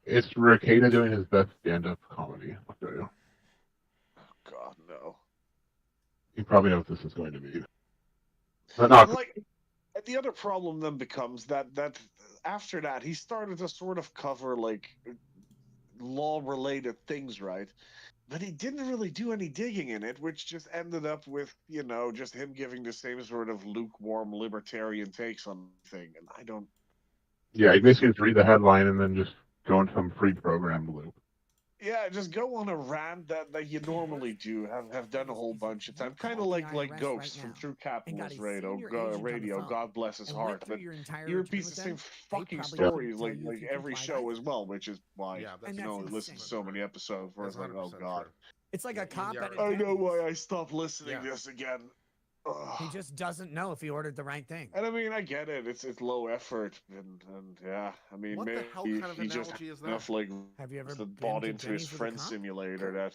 It's Ricada doing his best stand-up comedy. I'll show you. Oh, God, no. You probably know what this is going to be. But not like, the other problem then becomes that after that, he started to sort of cover, like, law-related things, right? But he didn't really do any digging in it, which just ended up with, you know, just him giving the same sort of lukewarm libertarian takes on thing, and I don't... Yeah, you basically just read the headline and then just go into some pre-programmed loop. Yeah, just go on a rant that you normally do, have done a whole bunch of times. Kind of like Ghost from True Capitalist Radio, God bless his heart. But he repeats the same fucking stories like every show as well, which is why I can only listen to so many episodes where it's like, oh God. It's like a cop at a I know Denny's. why I stopped listening to this again. He just doesn't know if he ordered the right thing. And I mean, I get it. It's low effort, and yeah, I mean, What maybe the hell kind of he just analogy is that? enough like Have you ever bought been to into his Denny's with a friend cop? simulator that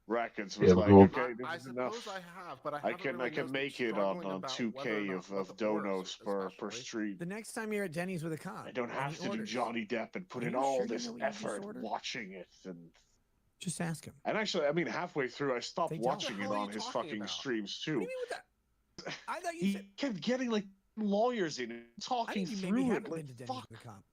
Rackets was Yeah, like, well, okay, this I is suppose enough. I have, but I I haven't can really I can been make it struggling on about 2K whether or not of the donos per especially. street. The next time you're at Denny's with a cop, I don't have to do Johnny Depp and put Are in you all sure you this know what you just effort ordered? watching it, and just ask him. actually, I mean, halfway through, I stopped They don't. watching What it the hell on are you his talking fucking about? streams too. What do you mean with that? I thought you He said kept getting like lawyers in it, I talking think you maybe through it. haven't Like, been to Denny's fuck, with a cop.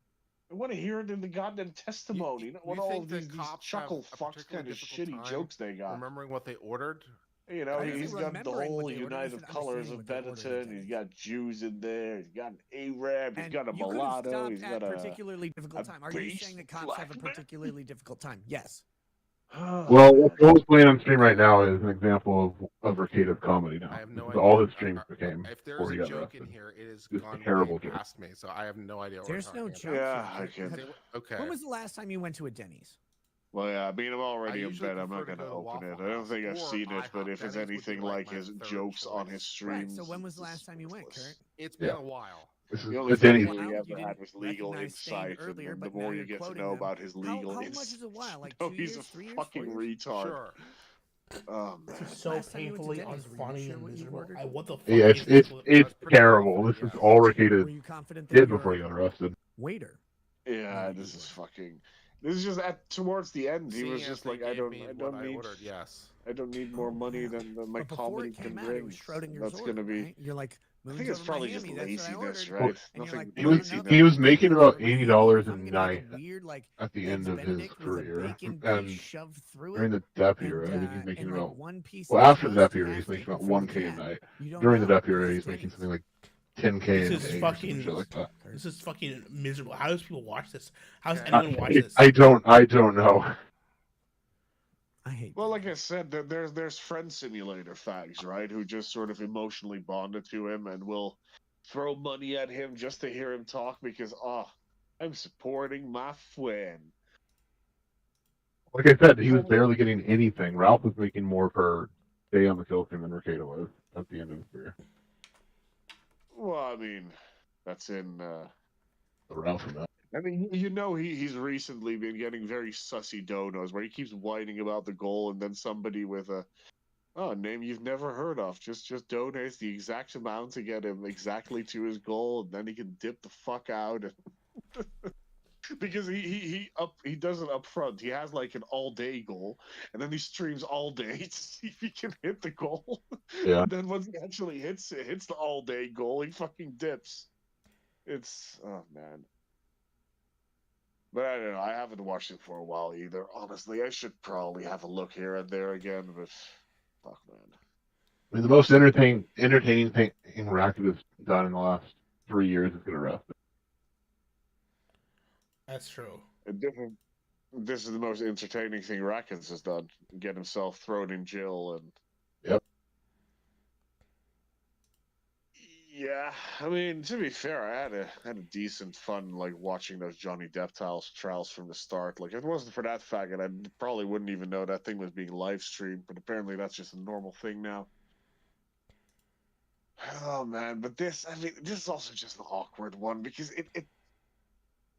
I want to hear it in the goddamn testimony. Not what You all think of that these cops chuckle have a fucks kind of particularly shitty difficult jokes they got. remembering what they ordered? You know, I didn't he's say got the remembering what whole they ordered, I United said Colors of understanding what they ordered at Benetton. He's got Jews in there. He's got an Arab. He's And got a you could have mulatto. stopped He's at got a particularly difficult time. Are you beast saying that cops have a particularly difficult time? Yes. Well, what's playing on stream right now is an example of Ricada's comedy now. I have no This is idea. all his streams became If there before is he a got joke arrested. in here, it has Just a gone terrible way joke. past me, so I have no idea what There's we're no talking joke. Yeah, here, I Kurt. can. Okay. When was the last time you went to a Denny's? Well, yeah, I mean, I'm already in usually bed. I'm not prefer going to to go to open it. Waffle I don't House think I've or seen it, but IHOP. if it's Denny's would be anything like like my his third jokes on his choice. streams. Right. So when was the last time you went, Kurt? It's been a while. This is The only Denny's. thing he ever had was legal insight, and the more you get to know about his legal how insight, much is a while? Like no, 2 he's years, a 3 years, 4 fucking years? retard. Sure. Oh man, This is so Last time you went to painfully Denny's, were you unfunny sure and what you miserable. ordered? What the fuck Yeah, is this clip? it's terrible. This is all Were Ricketta's you confident that did your before he got arrested. waiter? yeah, this is fucking. This is just towards the end. He was Seeing as just they like, I gave me don't what I need, ordered, yes. I don't need more money than my But before comedy it can came out, bring. it was Schrodinger's That's order, gonna be. right? You're like, I moons think it's over probably Miami, just that's what I laziness, ordered. right? And you're Nothing. like, He no, was no, no, he that was was making moons about over Miami. $80 If a I'm gonna night get a weird like at the eggs end of his Benedict with a career, bacon piece and shoved through during it, the death and era, I think he's making and like about. one piece Well, of after the toast death era, half he's making eaten about from the 1K a cat. night. You don't During the know death because era, it's he's making Denny's. something like 10K This a is day or some fucking. shit like that. This is fucking miserable. How does people watch this? How does anyone watch this? I don't know. I hate. Well, like I said, there's friend simulator fags, right? Who just sort of emotionally bonded to him and will throw money at him just to hear him talk because I'm supporting my friend. Like I said, he was barely getting anything. Ralph was making more per day on the kill stream than Ricetta was at the end of his career. Well, I mean, that's in. The Ralph from that. I mean, he's recently been getting very sussy donos where he keeps whining about the goal, and then somebody with a name you've never heard of just donates the exact amount to get him exactly to his goal, and then he can dip the fuck out. Because he does it up front. He has like an all day goal, and then he streams all day to see if he can hit the goal. Yeah. And then once he actually hits the all day goal, he fucking dips. It's man. But I don't know. I haven't watched it for a while either. Honestly, I should probably have a look here and there again. But fuck, man. I mean, the most entertaining thing Racket has done in the last 3 years is get arrested. That's true. This is the most entertaining thing Rackets has done. Get himself thrown in jail and. Yep. Yeah, I mean, to be fair, I had a decent fun like watching those Johnny Depp trials from the start. Like, if it wasn't for that faggot, I probably wouldn't even know that thing was being live streamed. But apparently, that's just a normal thing now. Oh man, but this is also just an awkward one because it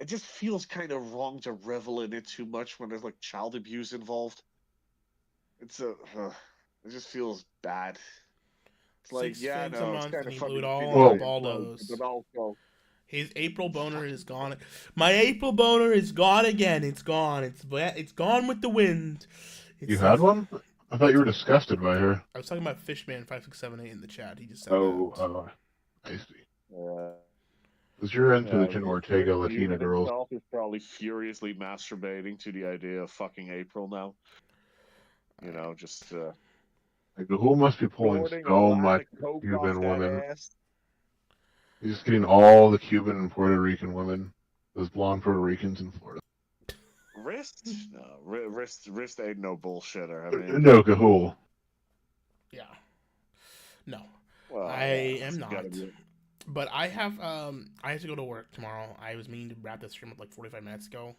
just feels kind of wrong to revel in it too much when there's like child abuse involved. It just feels bad. It's like, yeah, $6 a no, it's month, kind and of he funny. blew it all Well, on the Baldos. but also, His April boner is gone. My April boner is gone again. It's gone. It's gone with the wind. You had one? I thought you were disgusted by her. I was talking about Fishman5678 in the chat. He just said Oh, I see. Yeah. Because you're into the Ken Ortega Latina girls. Himself is probably furiously masturbating to the idea of fucking April now. You know, just Like, who must be pulling snorting a so lot much of coke Cuban off that women? ass. He's just getting all the Cuban and Puerto Rican women, those blonde Puerto Ricans in Florida. Wrist? No, wrist ain't no bullshitter. I mean, No, Cahool. Yeah. No. Well, I yeah, am it's gotta not. be- But I have to go to work tomorrow. I was meaning to wrap this stream up like 45 minutes ago.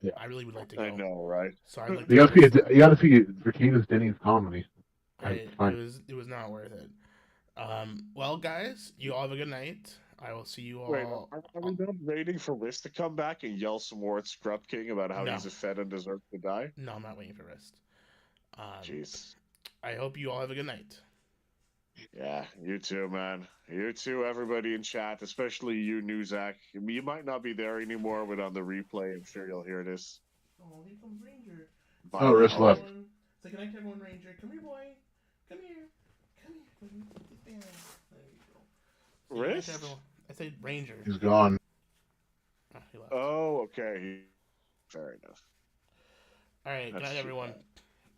Yeah. I really would like to go. I know, right? So I'd like You to gotta see Ricata's Denny's comedy. it was not worth it. Well, guys, you all have a good night. I will see you all. Wait, are we not waiting for Wrist to come back and yell some more at Scrub King about how No. he's a fed and deserves to die? No, I'm not waiting for rest. Jeez. I hope you all have a good night. Yeah, you too, man. You too, everybody in chat, especially you, Newzak. You might not be there anymore, but on the replay, I'm sure you'll hear this. Oh, here comes Ranger. Bye. Oh, Wrist left. Say good night to everyone, Ranger. Come here, boy. Come here. Come here. There you go. Say good night Wrist? to everyone. I said Ranger. He's gone. Oh, he left. Oh, okay. Fair enough. All right. Good That's night, too everyone. bad.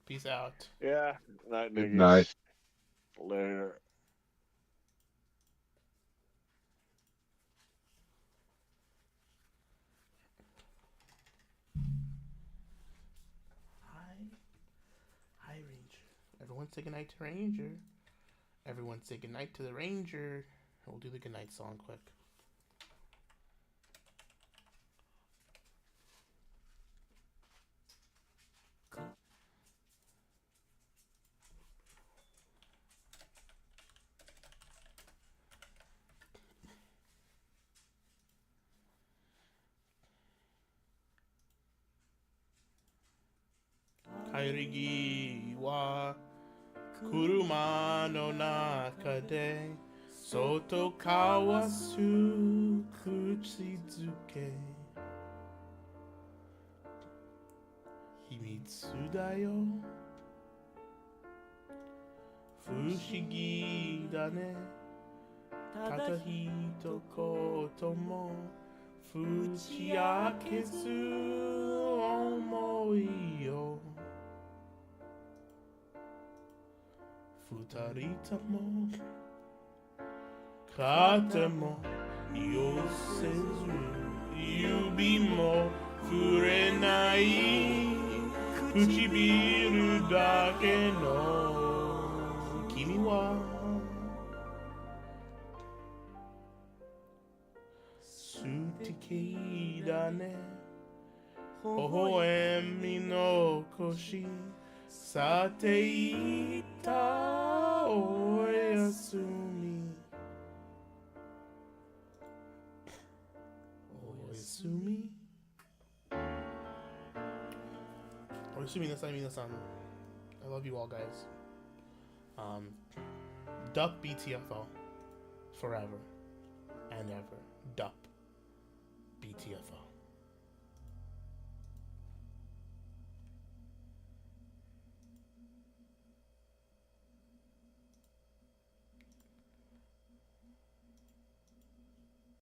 Peace out. Yeah. Night, Good niggas. night. Later. Hi, Ranger. Everyone say goodnight to Ranger. Everyone say goodnight to the Ranger. We'll do the goodnight song quick. 帰りは車の中で外交わす口づけ秘密だよ不思議だねただ一言も打ち明けず思いよ二人とも肩も寄せず指も触れない唇だけの君は素敵だね微笑み残し去っていったおやすみおやすみおやすみなさい皆さん I love you all guys Duck Btfo forever